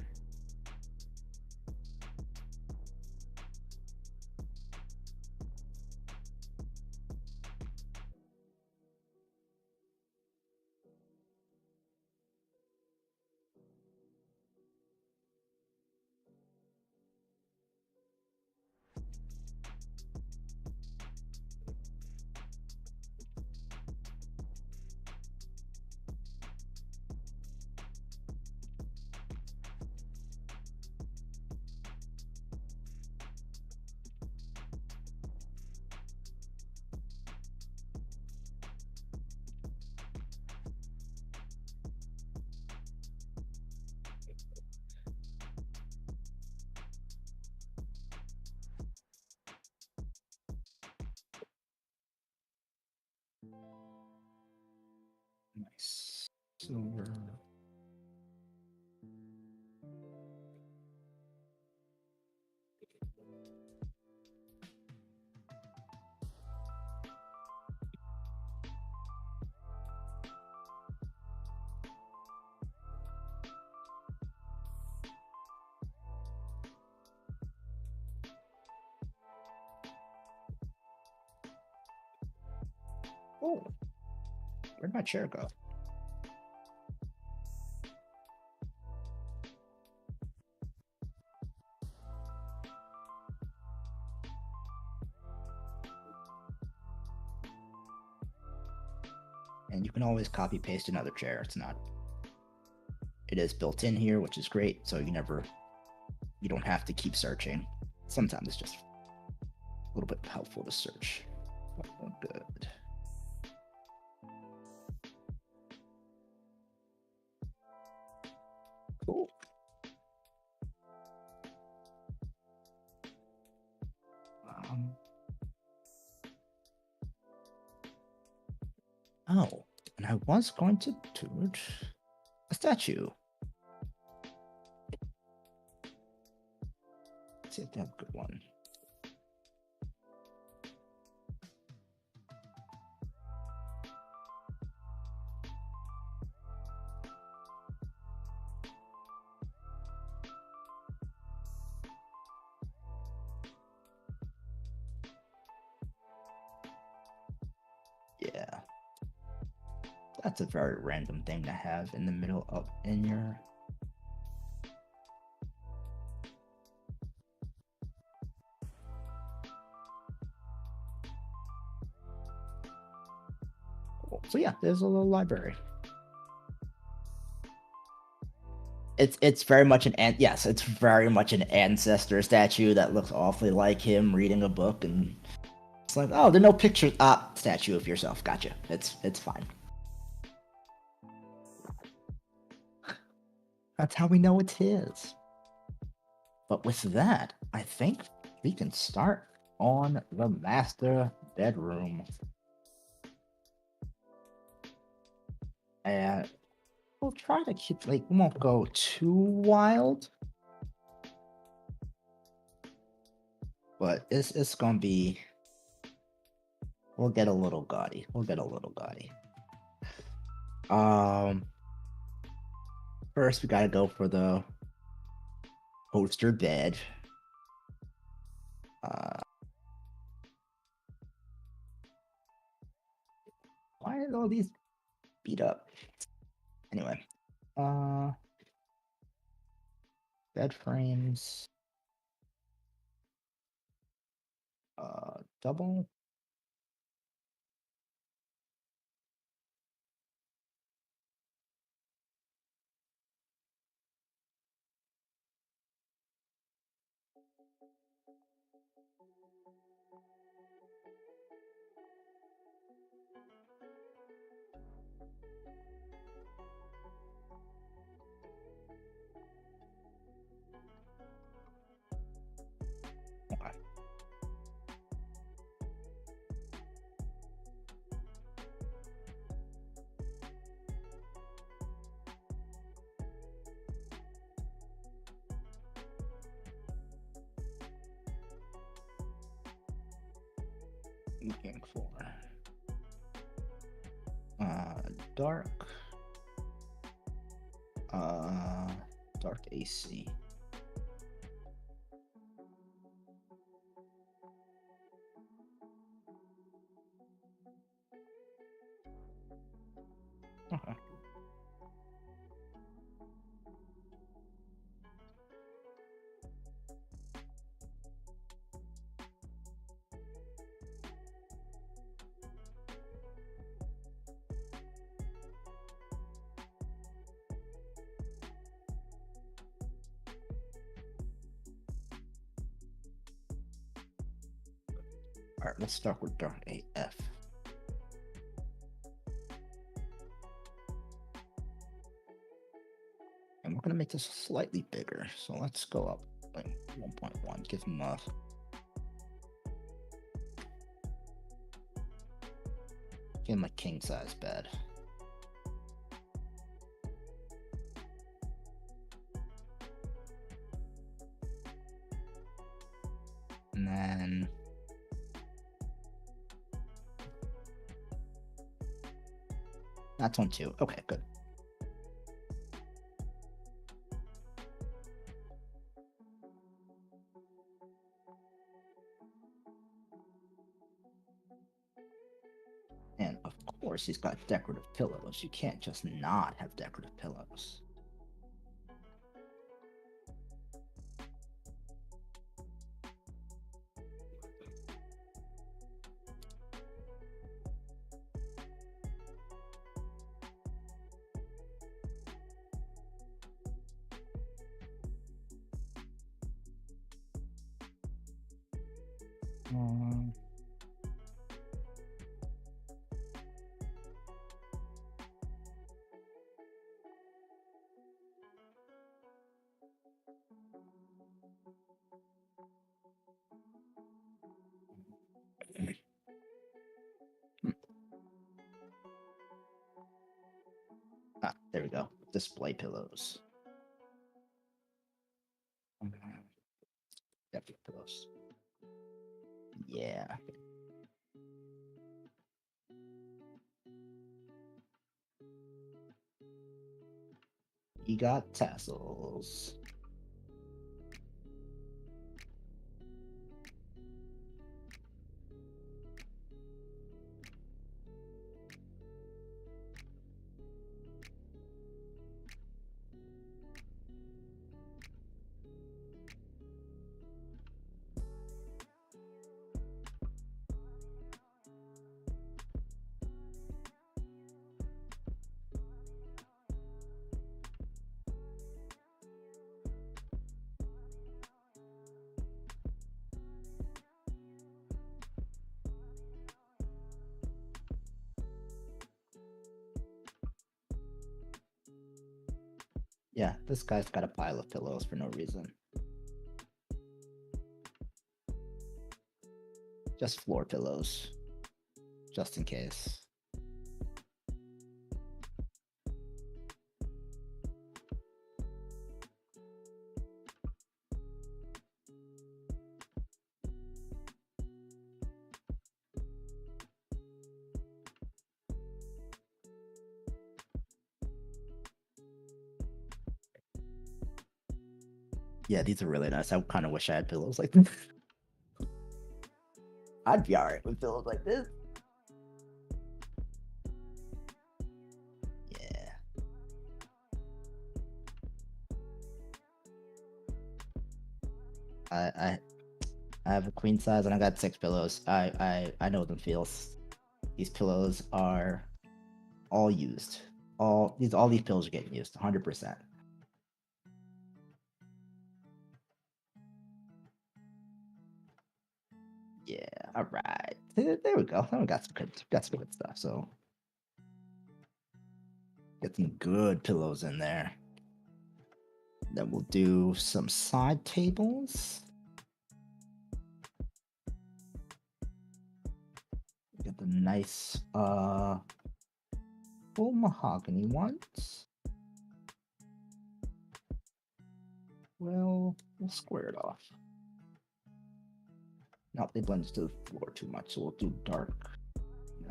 Nice. Silver. Oh, where'd my chair go? And you can always copy paste another chair. It is built in here, which is great. So you don't have to keep searching. Sometimes it's just a little bit helpful to search. Oh, good. Cool. Oh, and I was going to do a statue. Let's see if they have a good one. Yeah. That's a very random thing to have in the middle up in your... Cool. So yeah, there's a little library. It's very much it's very much an ancestor statue that looks awfully like him reading a book, and it's like, oh, there are no pictures. Statue of yourself. Gotcha. It's fine. That's how we know it's his. But with that, I think we can start on the master bedroom. And we'll try to keep, we won't go too wild. but it's gonna be. We'll get a little gaudy. We'll get a little gaudy. First we gotta go for the poster bed. Why are all these beat up? Anyway, bed frames. Double. Okay. Looking for dark dark AC. Okay. All right, let's start with dark AF. And we're gonna make this slightly bigger. So let's go up like 1.1, give him a king size bed. And then that's one too. Okay, good. And of course, he's got decorative pillows. You can't just not have decorative pillows. There we go. Display pillows. Decorative pillows. Yeah. You got tassels. Yeah, this guy's got a pile of pillows for no reason. Just floor pillows. Just in case. Yeah, these are really nice. I kind of wish I had pillows like this. I'd be alright with pillows like this. Yeah. I have a queen size and I got 6 pillows. I know them feels. These pillows are all used. All these pillows are getting used 100%. Yeah, all right. There we go. We got some good stuff. So get some good pillows in there. Then we'll do some side tables. Get the nice full mahogany ones. Well, we'll square it off. No, they blend to the floor too much, so we'll do dark. Yeah.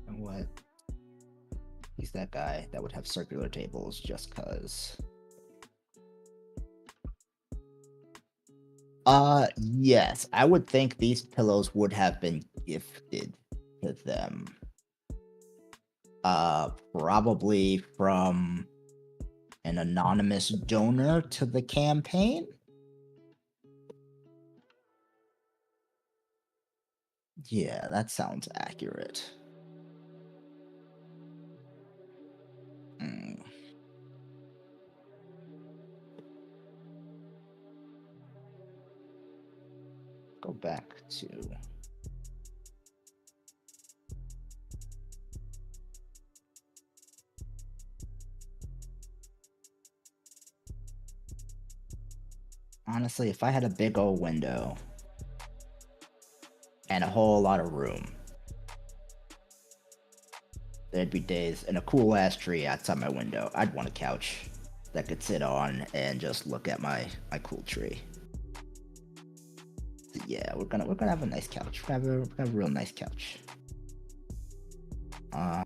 And what? He's that guy that would have circular tables just cause. Yes, I would think these pillows would have been gifted to them. Probably from an anonymous donor to the campaign. Yeah, that sounds accurate. Mm. Go back to honestly, if I had a big old window and a whole lot of room, there'd be days and a cool ass tree outside my window. I'd want a couch that could sit on and just look at my cool tree. So yeah, we're gonna have a nice couch. We're gonna have a real nice couch. And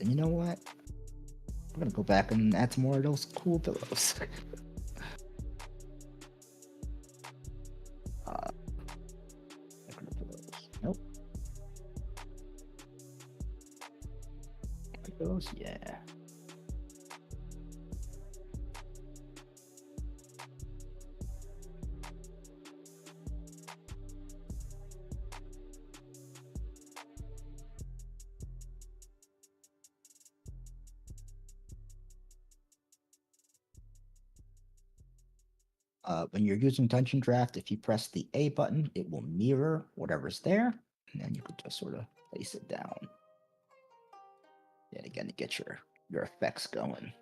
you know what? I'm gonna go back and add some more of those cool pillows. Nope. Pillows, yeah. When you're using Dungeon Draft, if you press the A button, it will mirror whatever's there, and then you can just sort of place it down. And again, to get your effects going.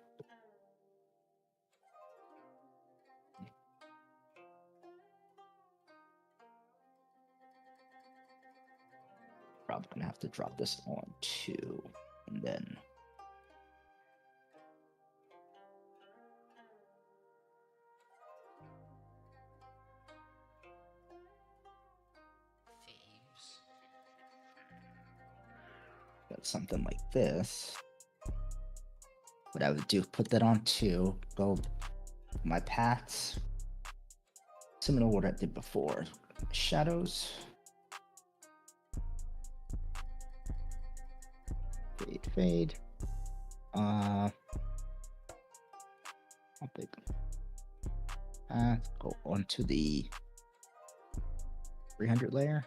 Probably gonna have to drop this on too, and then. Got something like this. What I would do, put that on 2, go my paths, similar to what I did before. Shadows. Fade. How big? Go onto the 300 layer.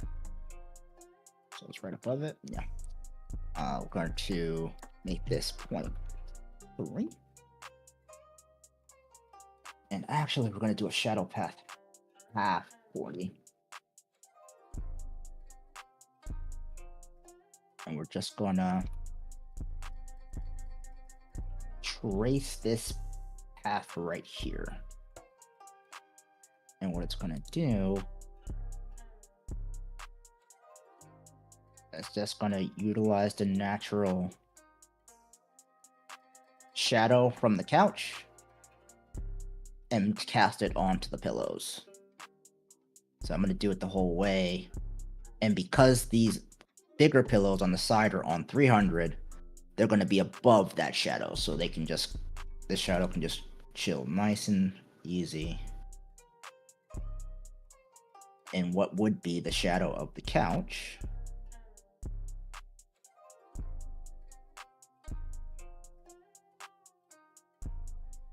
So it's right above it. Yeah. We're going to make this 0.3. And actually, we're going to do a shadow path half 40. And we're just going to trace this path right here. And what it's going to do is just going to utilize the natural shadow from the couch and cast it onto the pillows. So I'm going to do it the whole way. And because these bigger pillows on the side are on 300, they're going to be above that shadow. So they can just, this shadow can just chill nice and easy in what would be the shadow of the couch.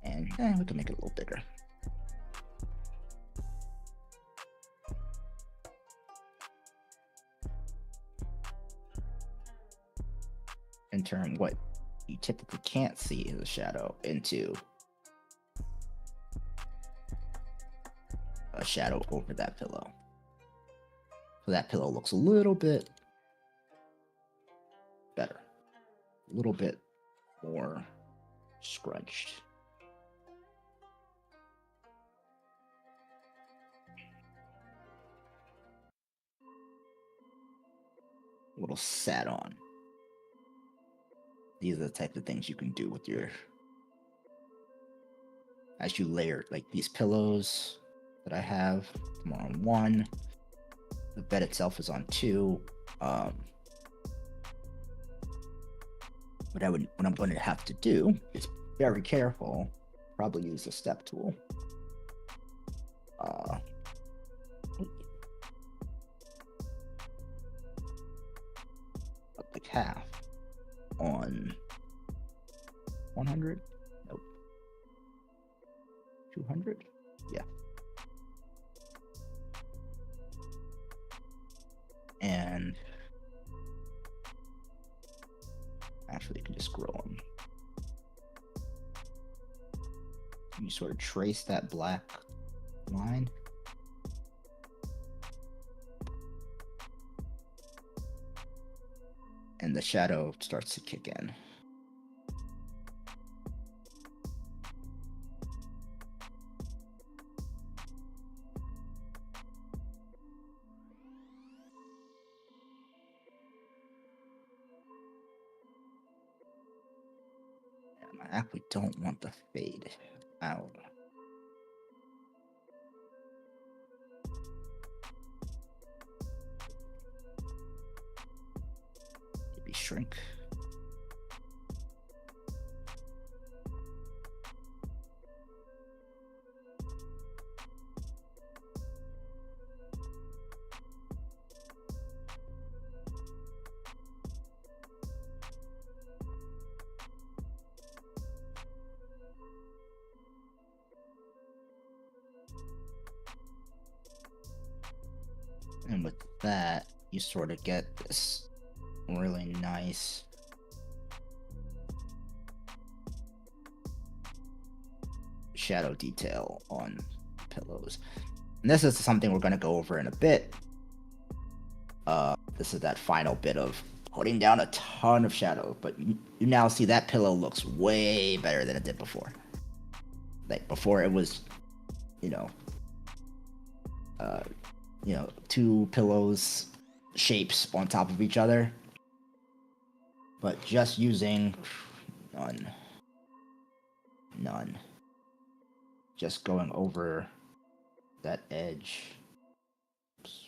And we can make it a little bigger. And turn what you typically can't see as a shadow into a shadow over that pillow. So that pillow looks a little bit better, a little bit more scrunched. A little sat on. These are the type of things you can do with your, as you layer, like these pillows that I have, I'm on 1. The bed itself is on 2. What I'm going to have to do is very careful. Probably use a step tool. Like half on 100. Nope. 200. Yeah. And actually, you can just scroll them. You sort of trace that black line. And the shadow starts to kick in. And I actually don't want the fade out. Maybe shrink. And with that, you sort of get this really nice shadow detail on pillows. And this is something we're going to go over in a bit. This is that final bit of putting down a ton of shadow, but you now see that pillow looks way better than it did before. Like before it was, you know, 2 pillows shapes on top of each other, but just using none, just going over that edge. Oops.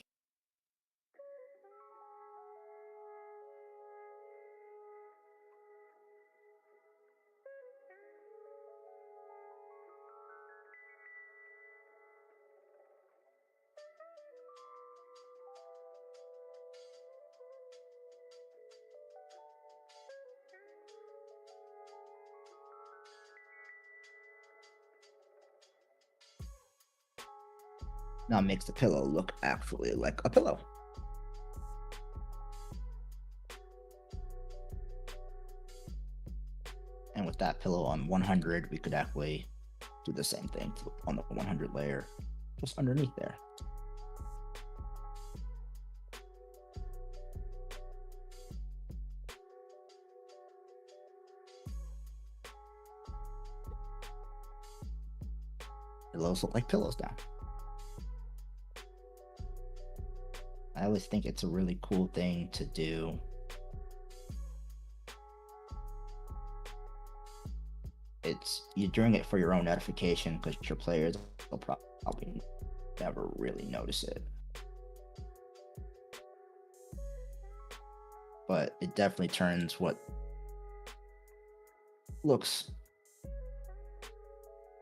Now it makes the pillow look actually like a pillow. And with that pillow on 100, we could actually do the same thing on the 100 layer, just underneath there. Pillows look like pillows now. I always think it's a really cool thing to do. you're doing it for your own edification because your players will probably never really notice it. But it definitely turns what looks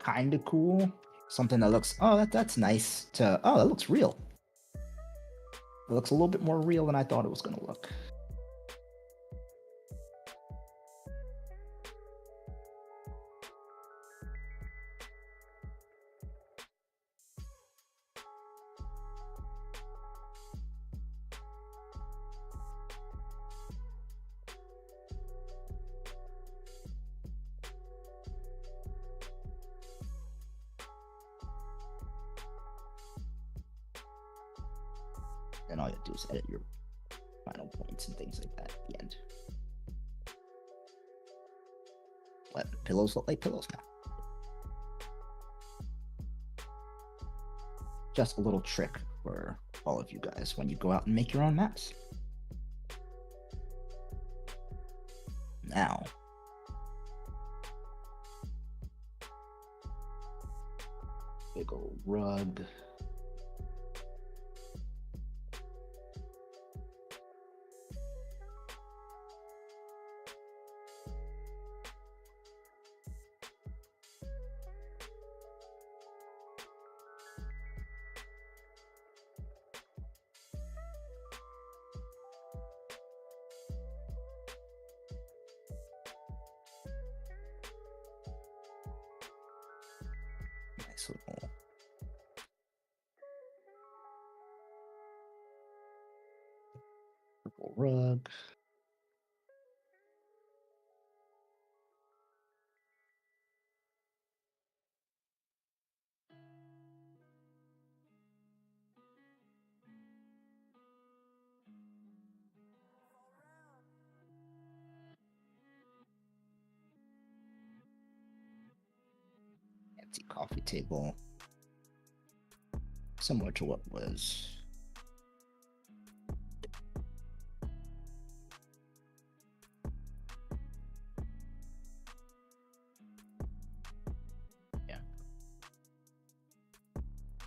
kind of cool, something that looks, oh, that's nice, to, oh, that looks real. It looks a little bit more real than I thought it was going to look. Then all you have to do is edit your final points and things like that at the end. Let pillows look like pillows now. Just a little trick for all of you guys when you go out and make your own maps. Now, big old rug. Nice little purple rug. Fancy coffee table, similar to what was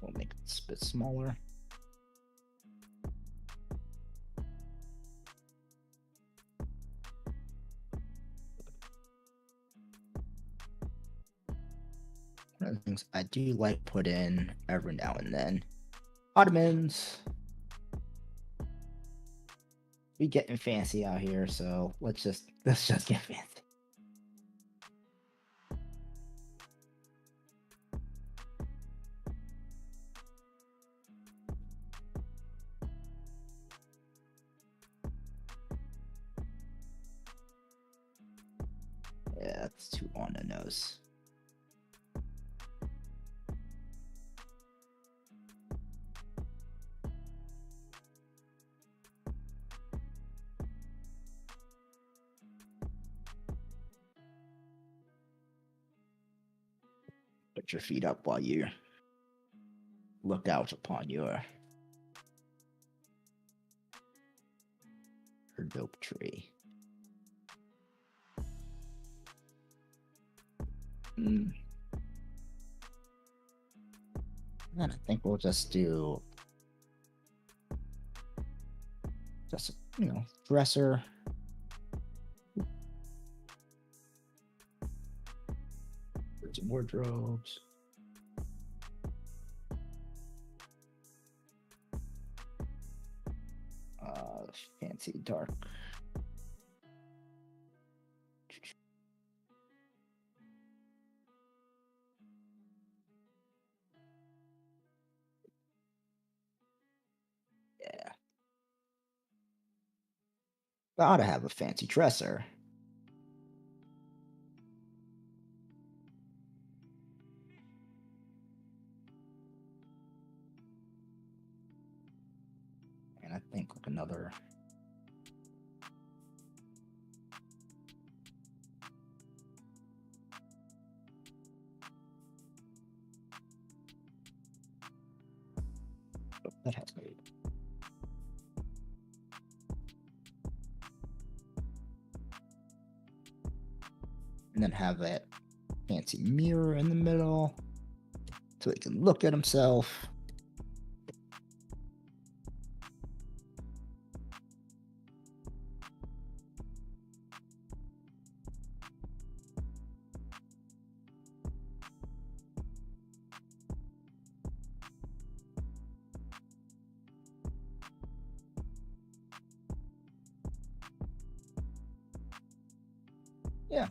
we'll make it a bit smaller. One of the things I do like put in every now and then, ottomans. We getting fancy out here, so let's just get fancy. Yeah, that's too on the nose. Put your feet up while you look out upon your dope tree. And then I think we'll just do just, dresser. Some wardrobes. Fancy dark. Yeah. Gotta have a fancy dresser. And I think like another that has great. And then have it Fancy mirror in the middle so he can look at himself. Yeah.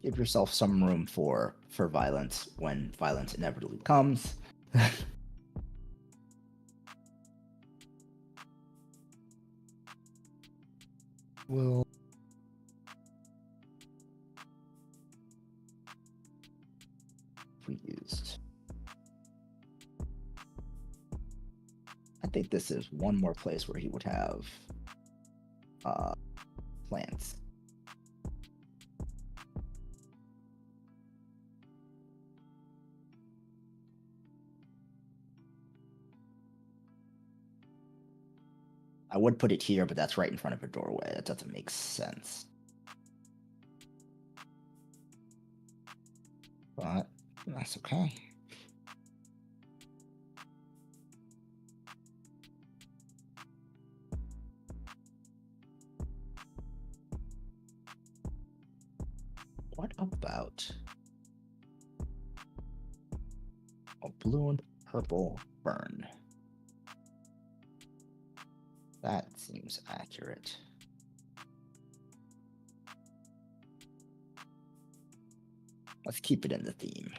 Give yourself some room for violence when violence inevitably comes. Will we used. I think this is one more place where he would have plants. I would put it here, but that's right in front of a doorway. That doesn't make sense. But that's okay. What about a blue and purple burn? That seems accurate. Let's keep it in the theme.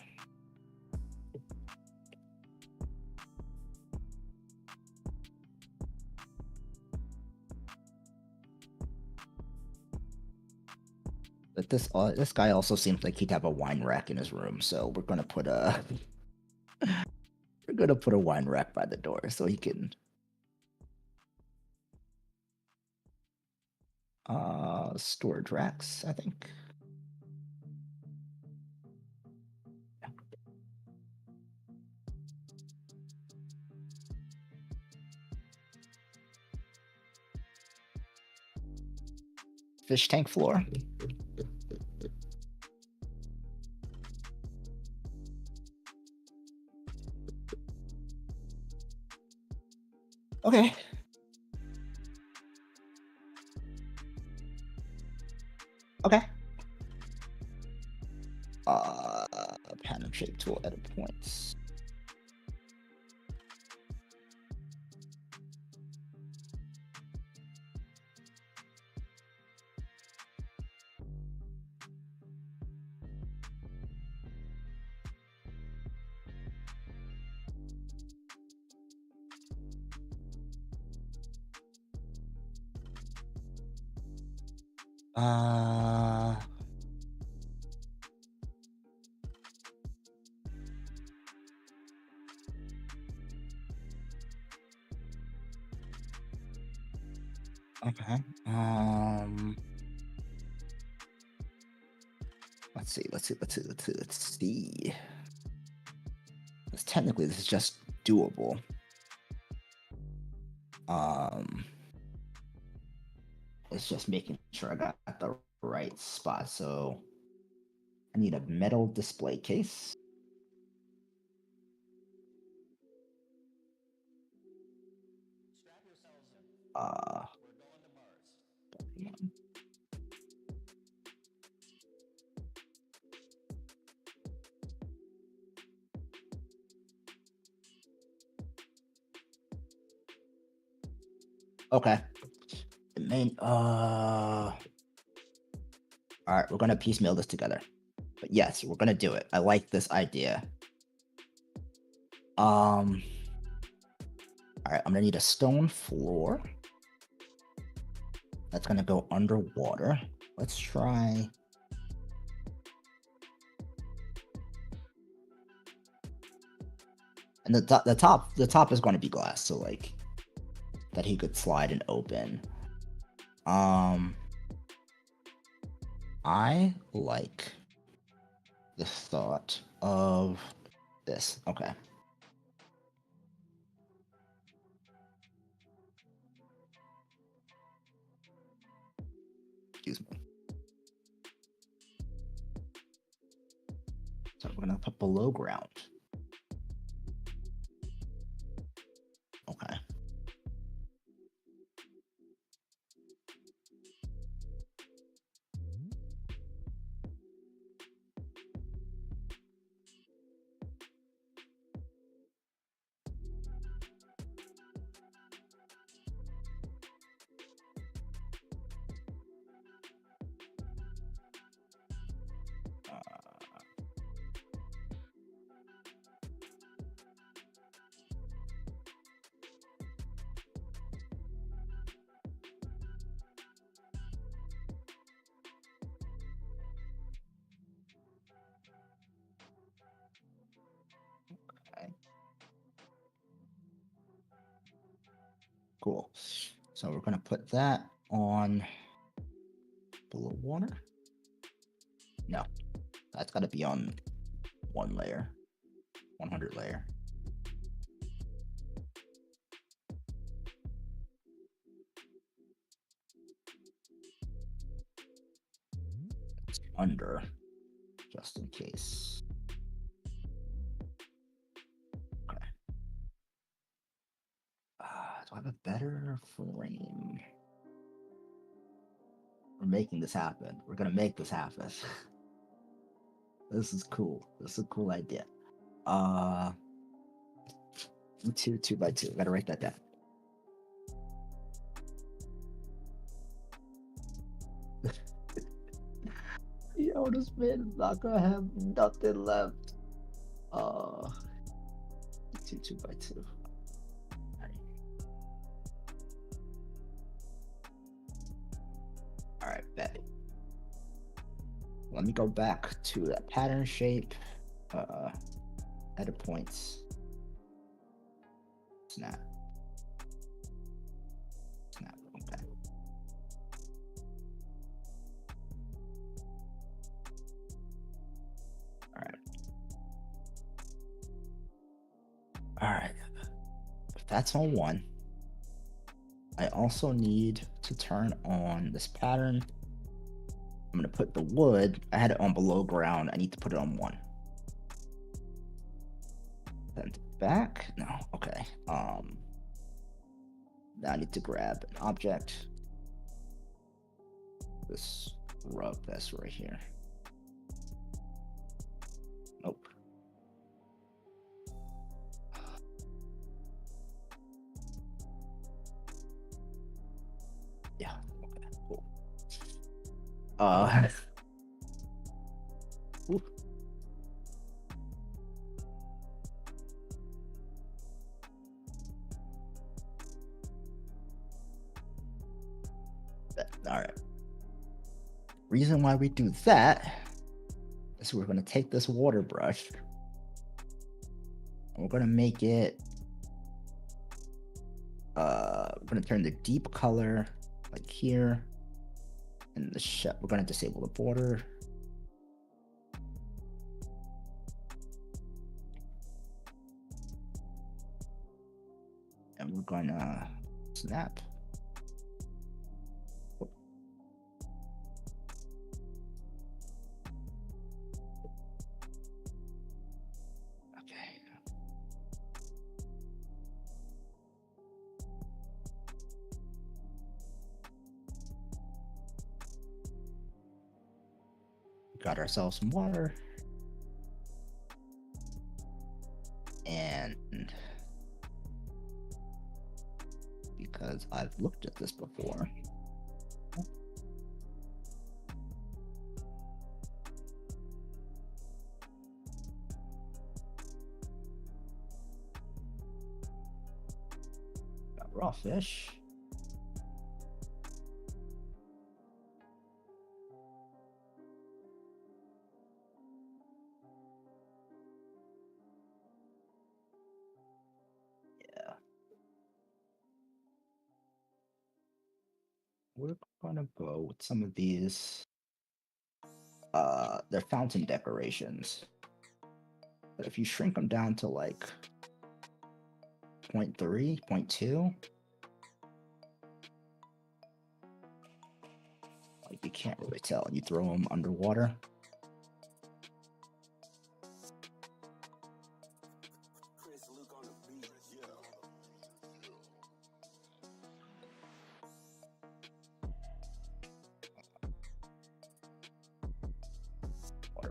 But this guy also seems like he'd have a wine rack in his room, so we're gonna put a wine rack by the door so he can storage racks, I think. Fish tank floor. Okay. Okay. Pattern shape tool edit points. Okay. Let's see. Because technically this is just doable. It's just making sure I got the right spot. So I need a metal display case. Okay. The main all right, we're gonna piecemeal this together. But yes, we're gonna do it. I like this idea. All right, I'm gonna need a stone floor. That's gonna go underwater. Let's try. And the top is going to be glass, so like that he could slide and open. I like the thought of this. Okay. Excuse me. So we're gonna put below ground. Okay. Okay. Cool. So we're gonna put that on below water. No, that's got to be on one layer, 100 layer. It's under, just in case. Okay. Do I have a better frame? We're making this happen. We're gonna make this happen. This is cool. This is a cool idea. 2 by 2. Gotta write that down. Yo, this man is not gonna have nothing left. 2 by 2. All right, bet. Let me go back to that pattern shape. Edit points. Snap. Snap. Okay. All right. All right. If that's on 1, I also need to turn on this pattern. I'm gonna put the wood. I had it on below ground. I need to put it on 1. Then back. No. Okay. Now I need to grab an object. This rub that's right here. Nope. Yeah. Okay. Cool. Ooh. All right. Reason why we do that is we're going to take this water brush and we're going to make it. We're going to turn the deep color like here, and the we're going to disable the border. And we're going to snap. Got ourselves some water. And because I've looked at this before, got raw fish. We're gonna go with some of these. They're fountain decorations, but if you shrink them down to like 0.3, 0.2, like you can't really tell. You throw them underwater.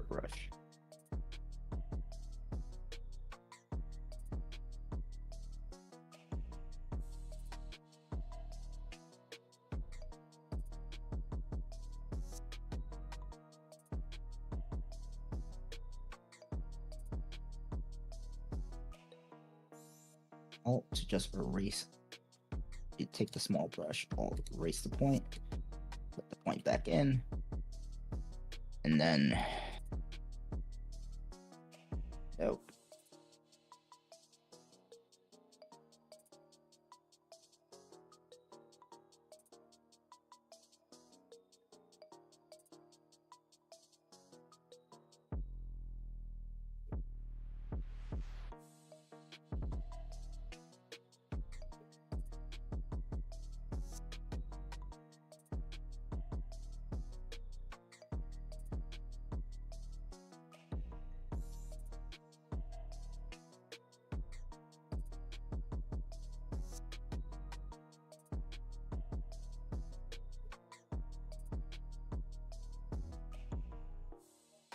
brush. To just erase. You take the small brush, I'll erase the point, put the point back in, and then nope.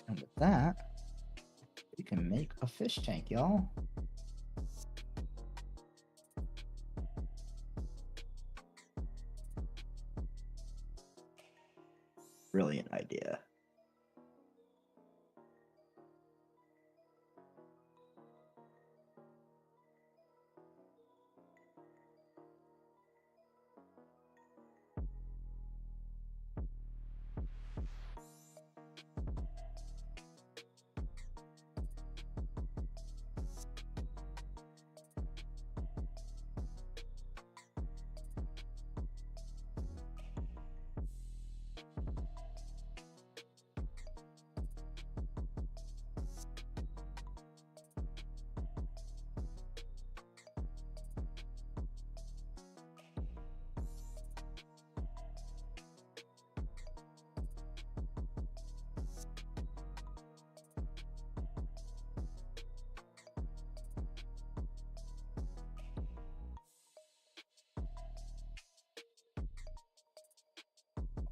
And with that, we can make a fish tank, y'all. Brilliant idea.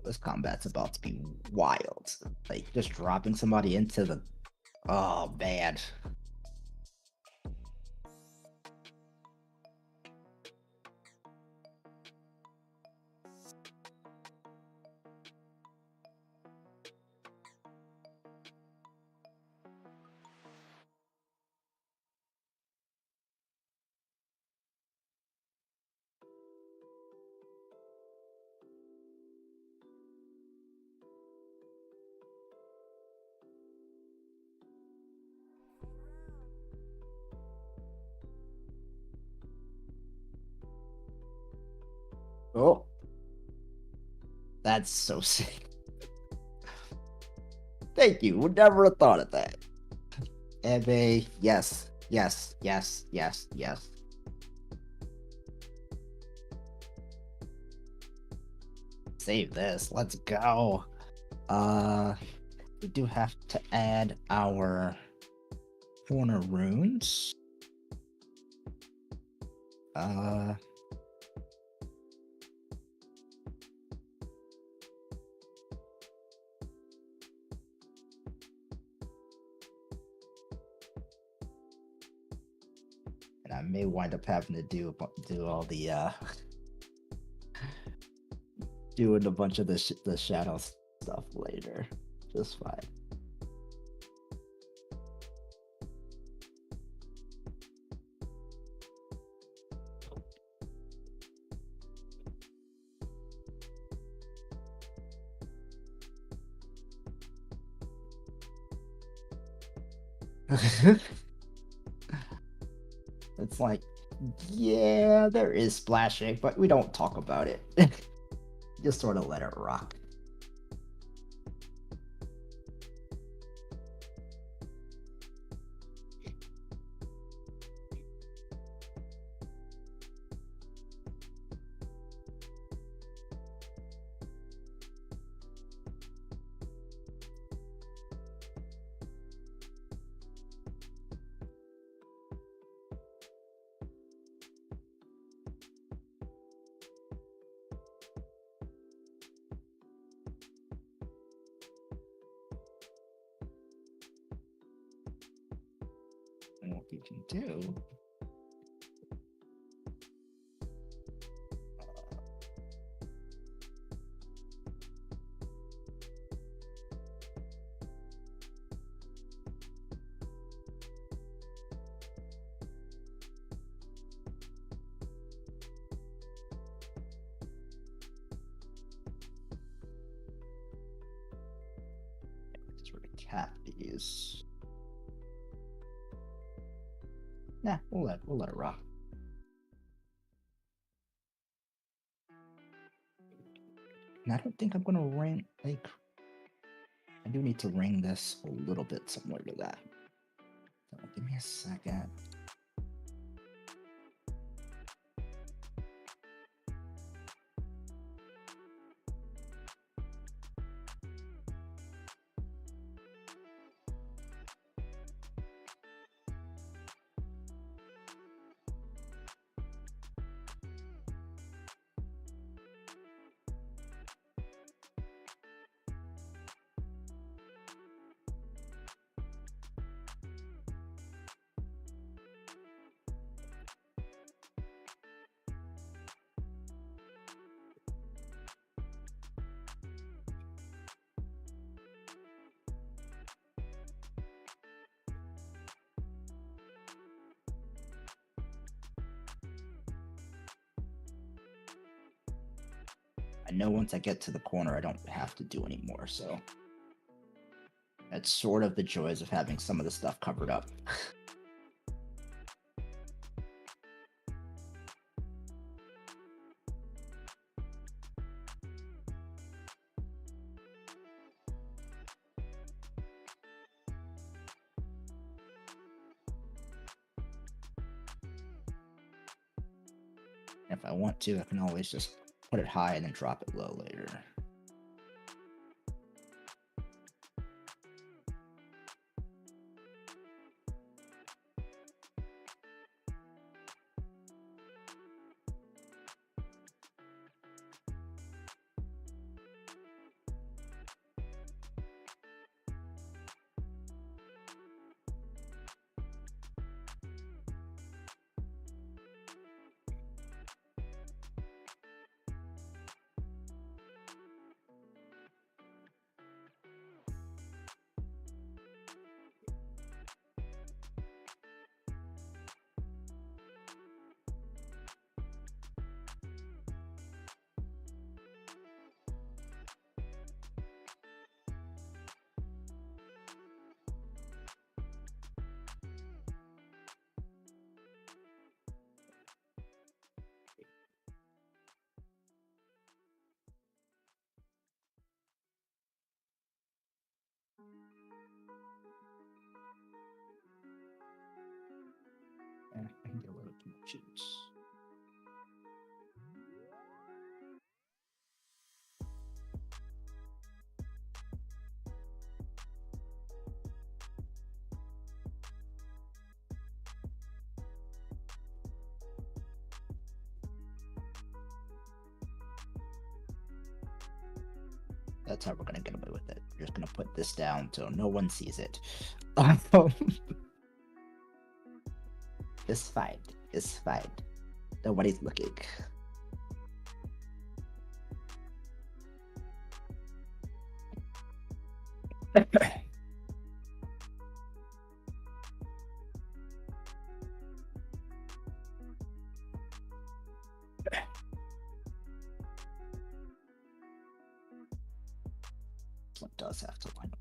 This combat's about to be wild. Like, just dropping somebody into the... Oh, man. Oh. That's so sick. Thank you. Would never have thought of that. Ebe, yes, yes, yes, yes, yes. Save this. Let's go. We do have to add our corner runes. And I may wind up having to do all the doing a bunch of the shadow stuff later. Just fine. It's like, yeah, there is splashing, but we don't talk about it. Just sort of let it rock. And what we can do. Sort of cap these. Nah, we'll let it rock. And I don't think I'm gonna ring, like, I do need to ring this a little bit similar to that. So give me a second. I know once I get to the corner, I don't have to do anymore, so that's sort of the joys of having some of the stuff covered up. If I want to, I can always just put it high and then drop it low later. And I can get a little too much juice. That's how we're gonna get away with it. We're just gonna put this down so no one sees it. It's fine. It's fine. Nobody's looking. This one does have to line up.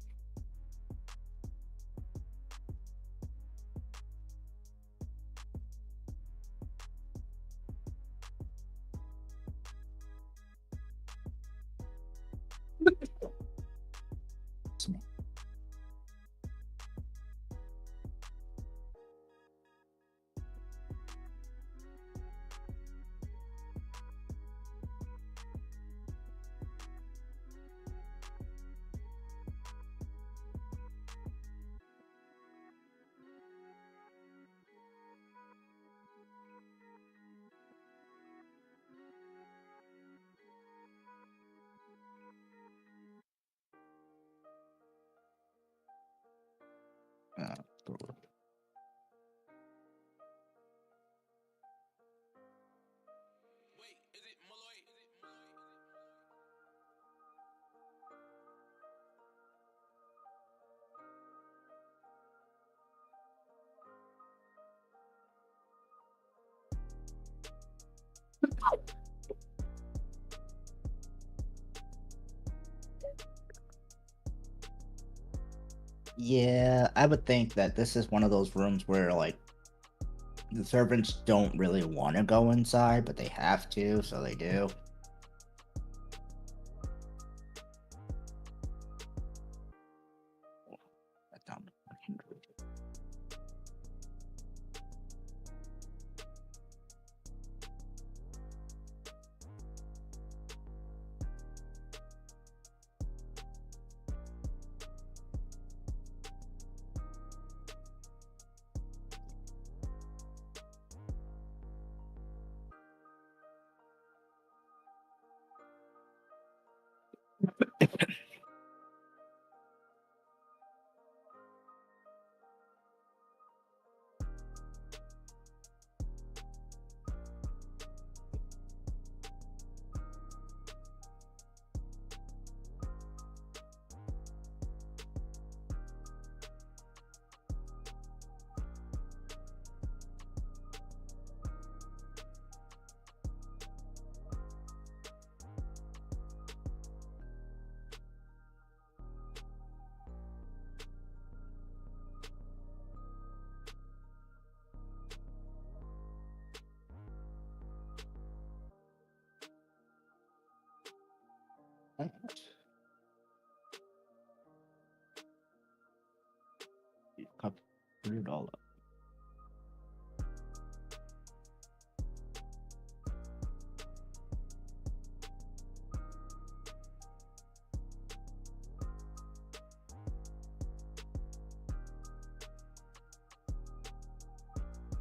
It's me. Uh, Yeah, I would think that this is one of those rooms where, like, the servants don't really want to go inside, but they have to, so they do. That's down to 100. Cover it all up.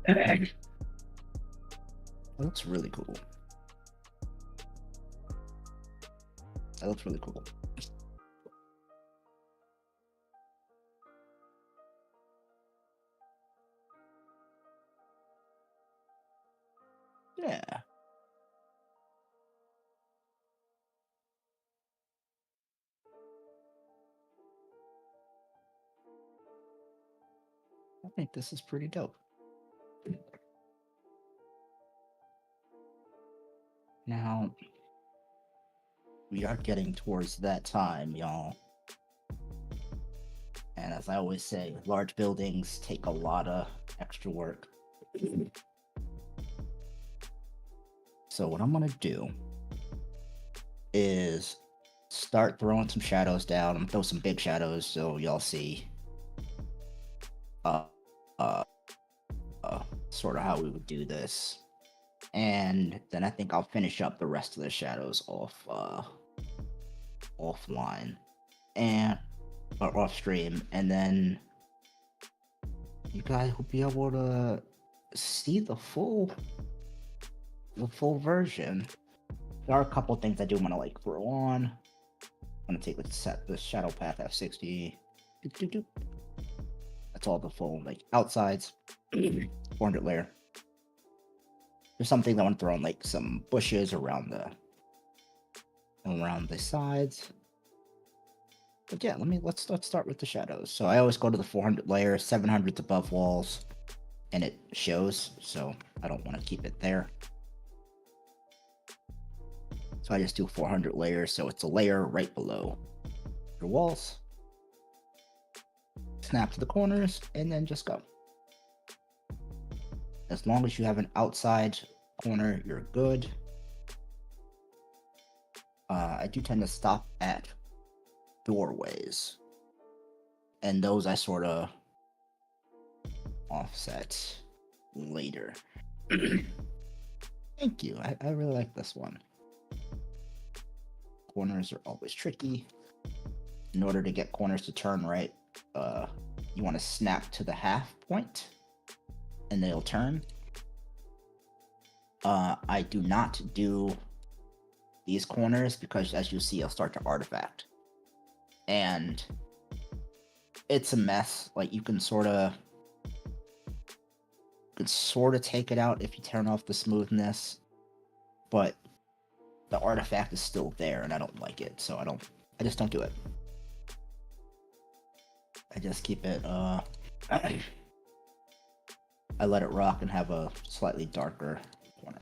That looks really cool. That looks really cool. Yeah. I think this is pretty dope. Now, we are getting towards that time, y'all. And as I always say, large buildings take a lot of extra work. So what I'm gonna do is start throwing some shadows down. I'm gonna throw some big shadows so y'all see uh uh sort of how we would do this. And then I think I'll finish up the rest of the shadows offline and or off stream, and then you guys will be able to see the full version. There are a couple things I do want to like throw on. I'm gonna take the shadow path F60. That's all the full like outsides. 400 layer. There's some things I want to throw on, like some bushes around the sides. But yeah, let's start with the shadows. So I always go to the 400 layer, 700's above walls, and it shows. So I don't want to keep it there. So I just do 400 layers, so it's a layer right below your walls. Snap to the corners, and then just go. As long as you have an outside corner, you're good. I do tend to stop at doorways, and those I sort of offset later. Thank you. I really like this one. Corners are always tricky. In order to get corners to turn right, you want to snap to the half point, and they'll turn. I do not do these corners because, as you see, I'll start to artifact, and it's a mess. Like you can sort of take it out if you turn off the smoothness, but the artifact is still there, and I don't like it, so I just don't do it. I just keep it. I let it rock and have a slightly darker corner.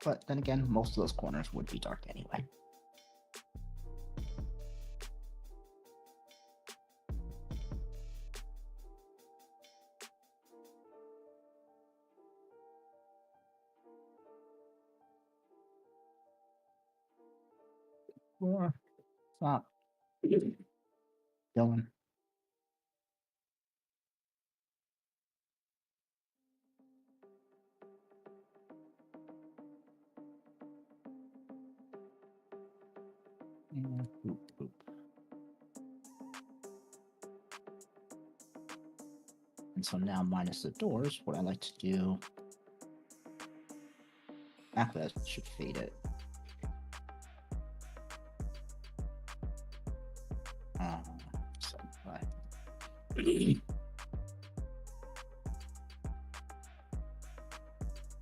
But then again, most of those corners would be dark anyway. Four. Stop. Dylan. And boop, boop. And so now, minus the doors, what I like to do. Actually, I should fade it. So,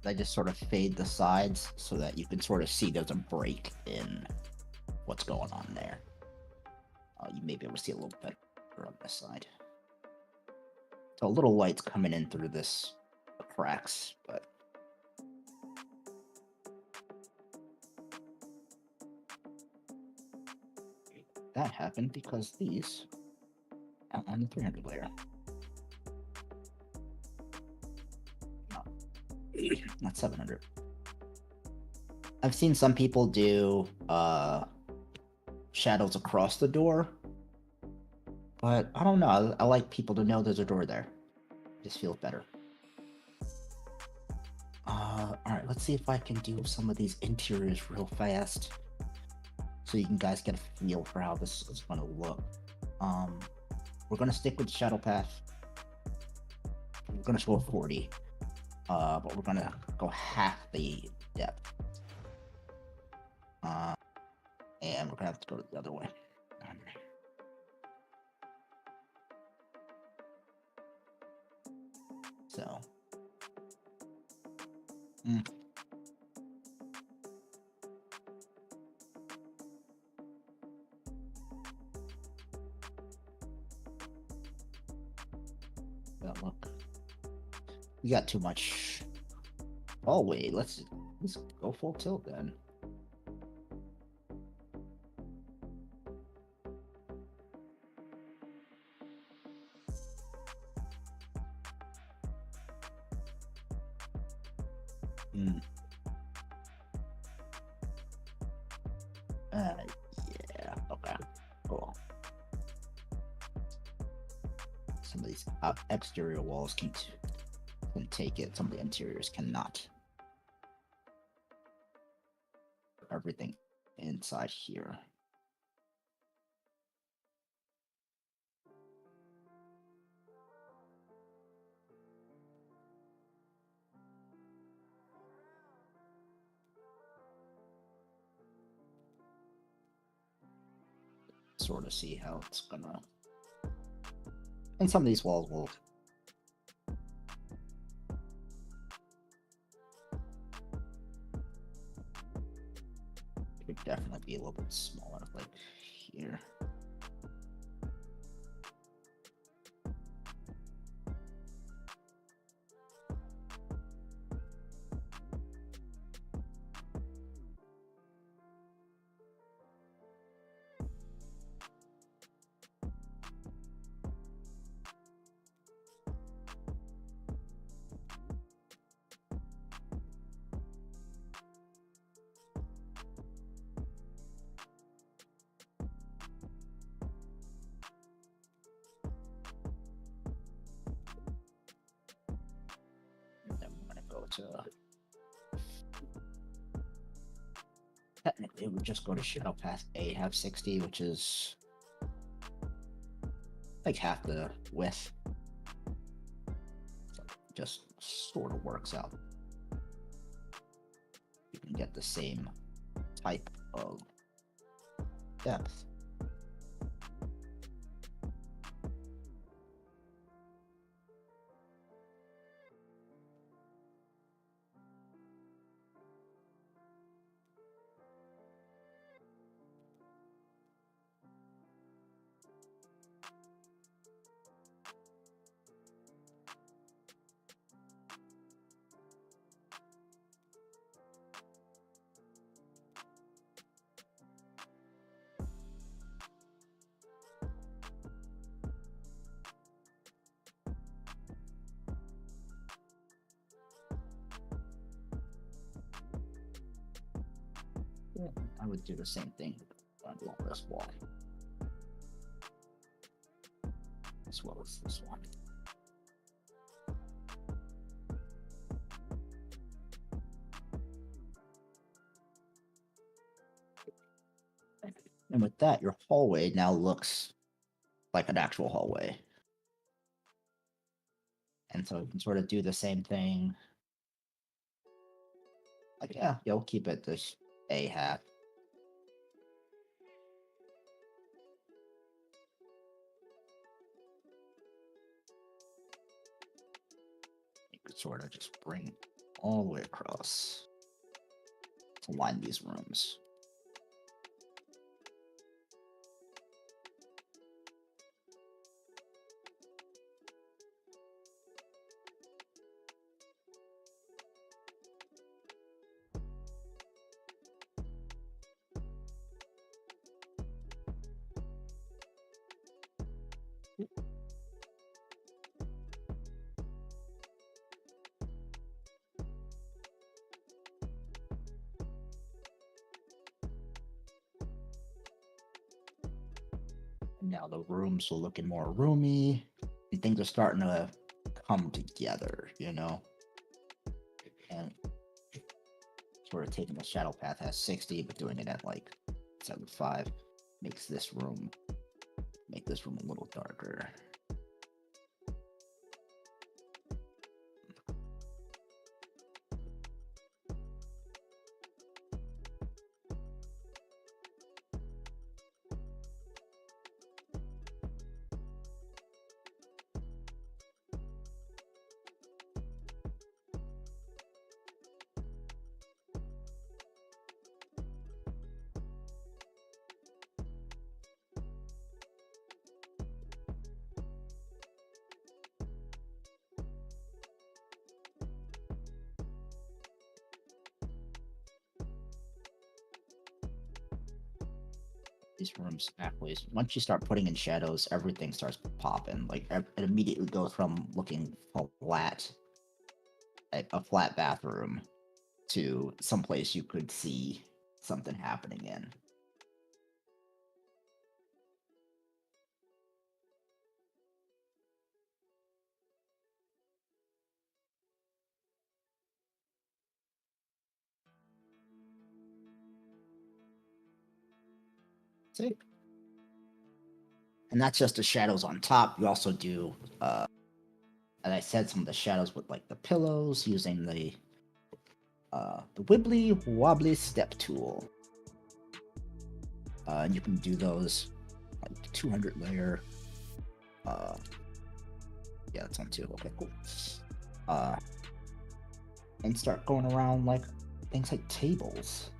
I just sort of fade the sides so that you can sort of see there's a break in what's going on there. You may be able to see a little better on this side. So a little light's coming in through this cracks, but that happened because these outline the 300 layer. Not 700. I've seen some people do shadows across the door, but I don't know. I like people to know there's a door there. It just feels better. Alright, let's see if I can do some of these interiors real fast so you can guys get a feel for how this is going to look. We're going to stick with shadow path. We're going to go 40. But we're gonna go half the depth. And we're gonna have to go the other way. So. Yeah, look. We got too much. Oh wait, let's go full tilt then. Yeah, okay, cool. Some of these exterior walls can take it, some of the interiors cannot. Everything inside here. Sort of see how it's gonna. And some of these walls will. Could definitely be a little bit smaller, like here. Technically, it would just go to shadow path A, have 60, which is like half the width. So just sort of works out. You can get the same type of depth. I would do the same thing on this wall, as well as this one. And with that, your hallway now looks like an actual hallway. And so you can sort of do the same thing. Like, yeah, you'll keep it this A half. You could sort of just bring all the way across to line these rooms. Now the rooms are looking more roomy, and things are starting to come together, you know? And sort of taking the shadow path at 60, but doing it at like 75 makes this room a little darker. These rooms actually, once you start putting in shadows, everything starts popping. Like it immediately goes from looking flat, like a flat bathroom, to someplace you could see something happening in. See? And that's just the shadows on top. You also do, as I said, some of the shadows with like the pillows using the wibbly wobbly step tool. And you can do those like 200 layer. Yeah, that's on 2. Okay, cool. And start going around like things like tables.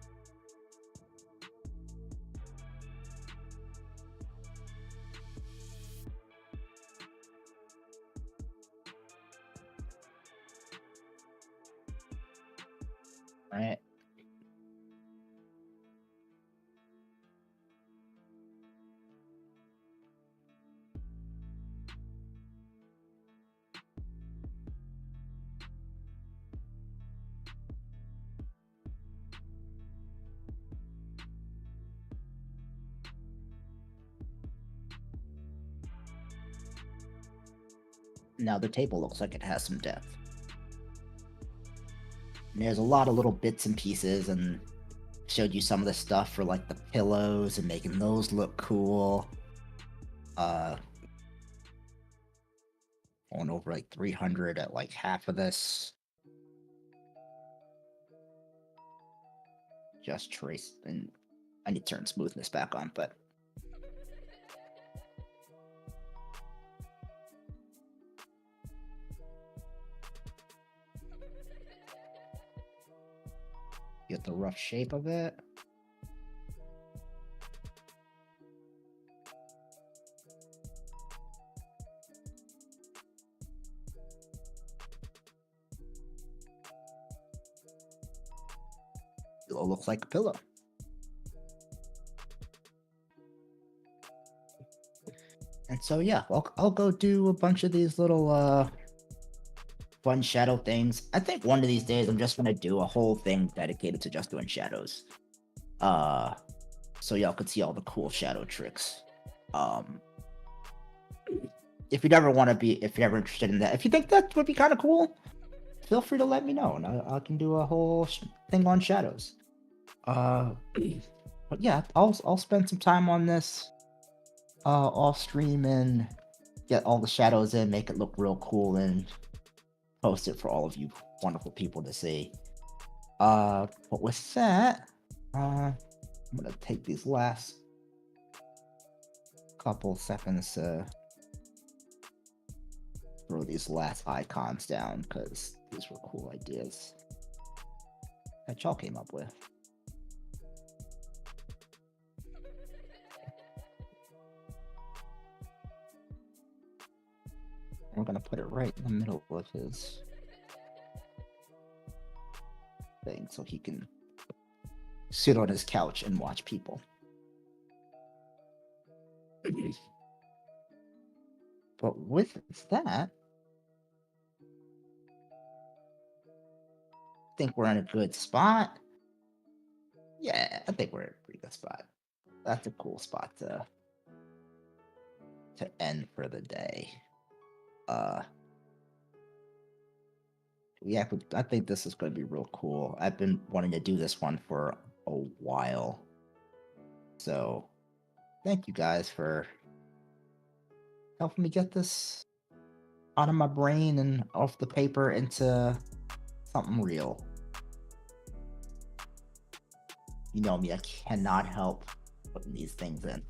Right. Now the table looks like it has some depth. And there's a lot of little bits and pieces, and showed you some of the stuff for like the pillows and making those look cool. Going over like 300 at like half of this. Just trace, and I need to turn smoothness back on, but get the rough shape of it. It'll look like a pillow. And so yeah, I'll go do a bunch of these little fun shadow things. I think one of these days I'm just gonna do a whole thing dedicated to just doing shadows. so y'all could see all the cool shadow tricks. If you're ever interested in that, if you think that would be kind of cool, feel free to let me know, and I can do a whole thing on shadows. But yeah, I'll spend some time on this off stream and get all the shadows in, make it look real cool, and post it for all of you wonderful people to see. But with that, I'm gonna take these last couple seconds to throw these last icons down, because these were cool ideas that y'all came up with. We're gonna put it right in the middle of his thing so he can sit on his couch and watch people. But with that, I think we're in a good spot. Yeah, I think we're in a pretty good spot. That's a cool spot to end for the day. Yeah, I think this is going to be real cool. I've been wanting to do this one for a while. So, thank you guys for helping me get this out of my brain and off the paper into something real. You know me, I cannot help putting these things in.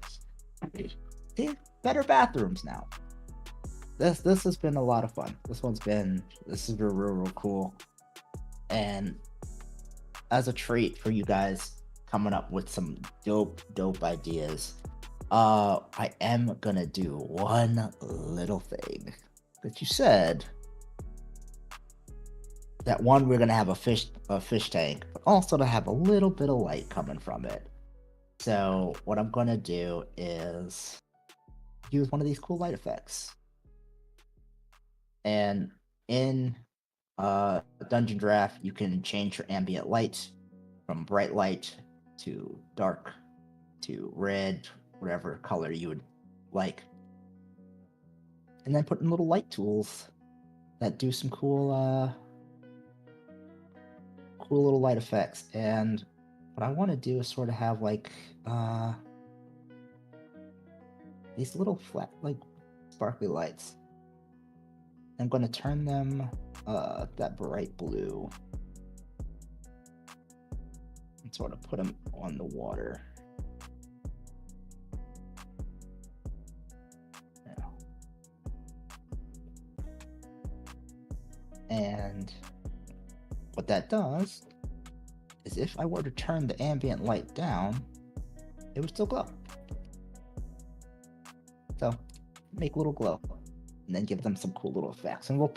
See, better bathrooms now. This has been a lot of fun. This has been real cool. And as a treat for you guys coming up with some dope ideas, I am gonna do one little thing that you said. That one, we're gonna have a fish tank, but also to have a little bit of light coming from it. So what I'm gonna do is use one of these cool light effects. And in Dungeon Draft, you can change your ambient light from bright light to dark to red, whatever color you would like. And then put in little light tools that do some cool little light effects. And what I want to do is sort of have like these little flat, like sparkly lights. I'm going to turn them that bright blue and sort of put them on the water. Yeah. And what that does is if I were to turn the ambient light down, it would still glow. So make a little glow. And then give them some cool little effects. And we're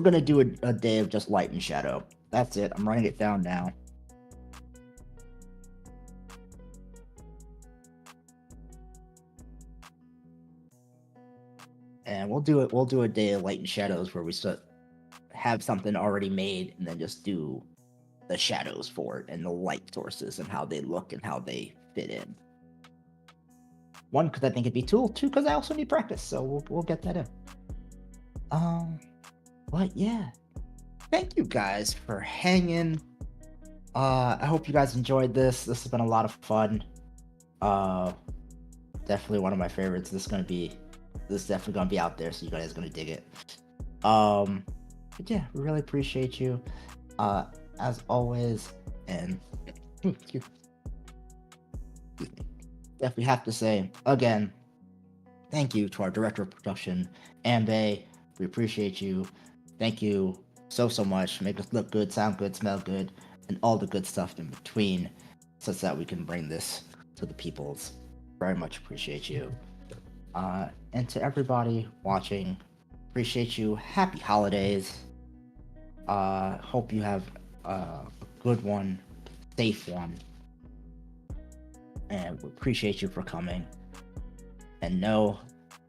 gonna do a day of just light and shadow. That's it. I'm writing it down now. And we'll do a day of light and shadows where we have something already made and then just do the shadows for it and the light sources and how they look and how they fit in. One, because I think it'd be cool. Two, because I also need practice, so we'll get that in. But yeah, thank you guys for hanging. I hope you guys enjoyed this. This has been a lot of fun. Definitely one of my favorites. This is definitely gonna be out there, so you guys are gonna dig it. But yeah, we really appreciate you. As always, and definitely have to say again, thank you to our director of production, Ambe. We appreciate you. Thank you so much. Make us look good, sound good, smell good, and all the good stuff in between, such that we can bring this to the peoples. Very much appreciate you. And to everybody watching, appreciate you. Happy holidays. Hope you have a good one, safe one. And we appreciate you for coming. And know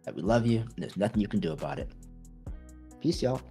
that we love you, and there's nothing you can do about it. Peace, y'all.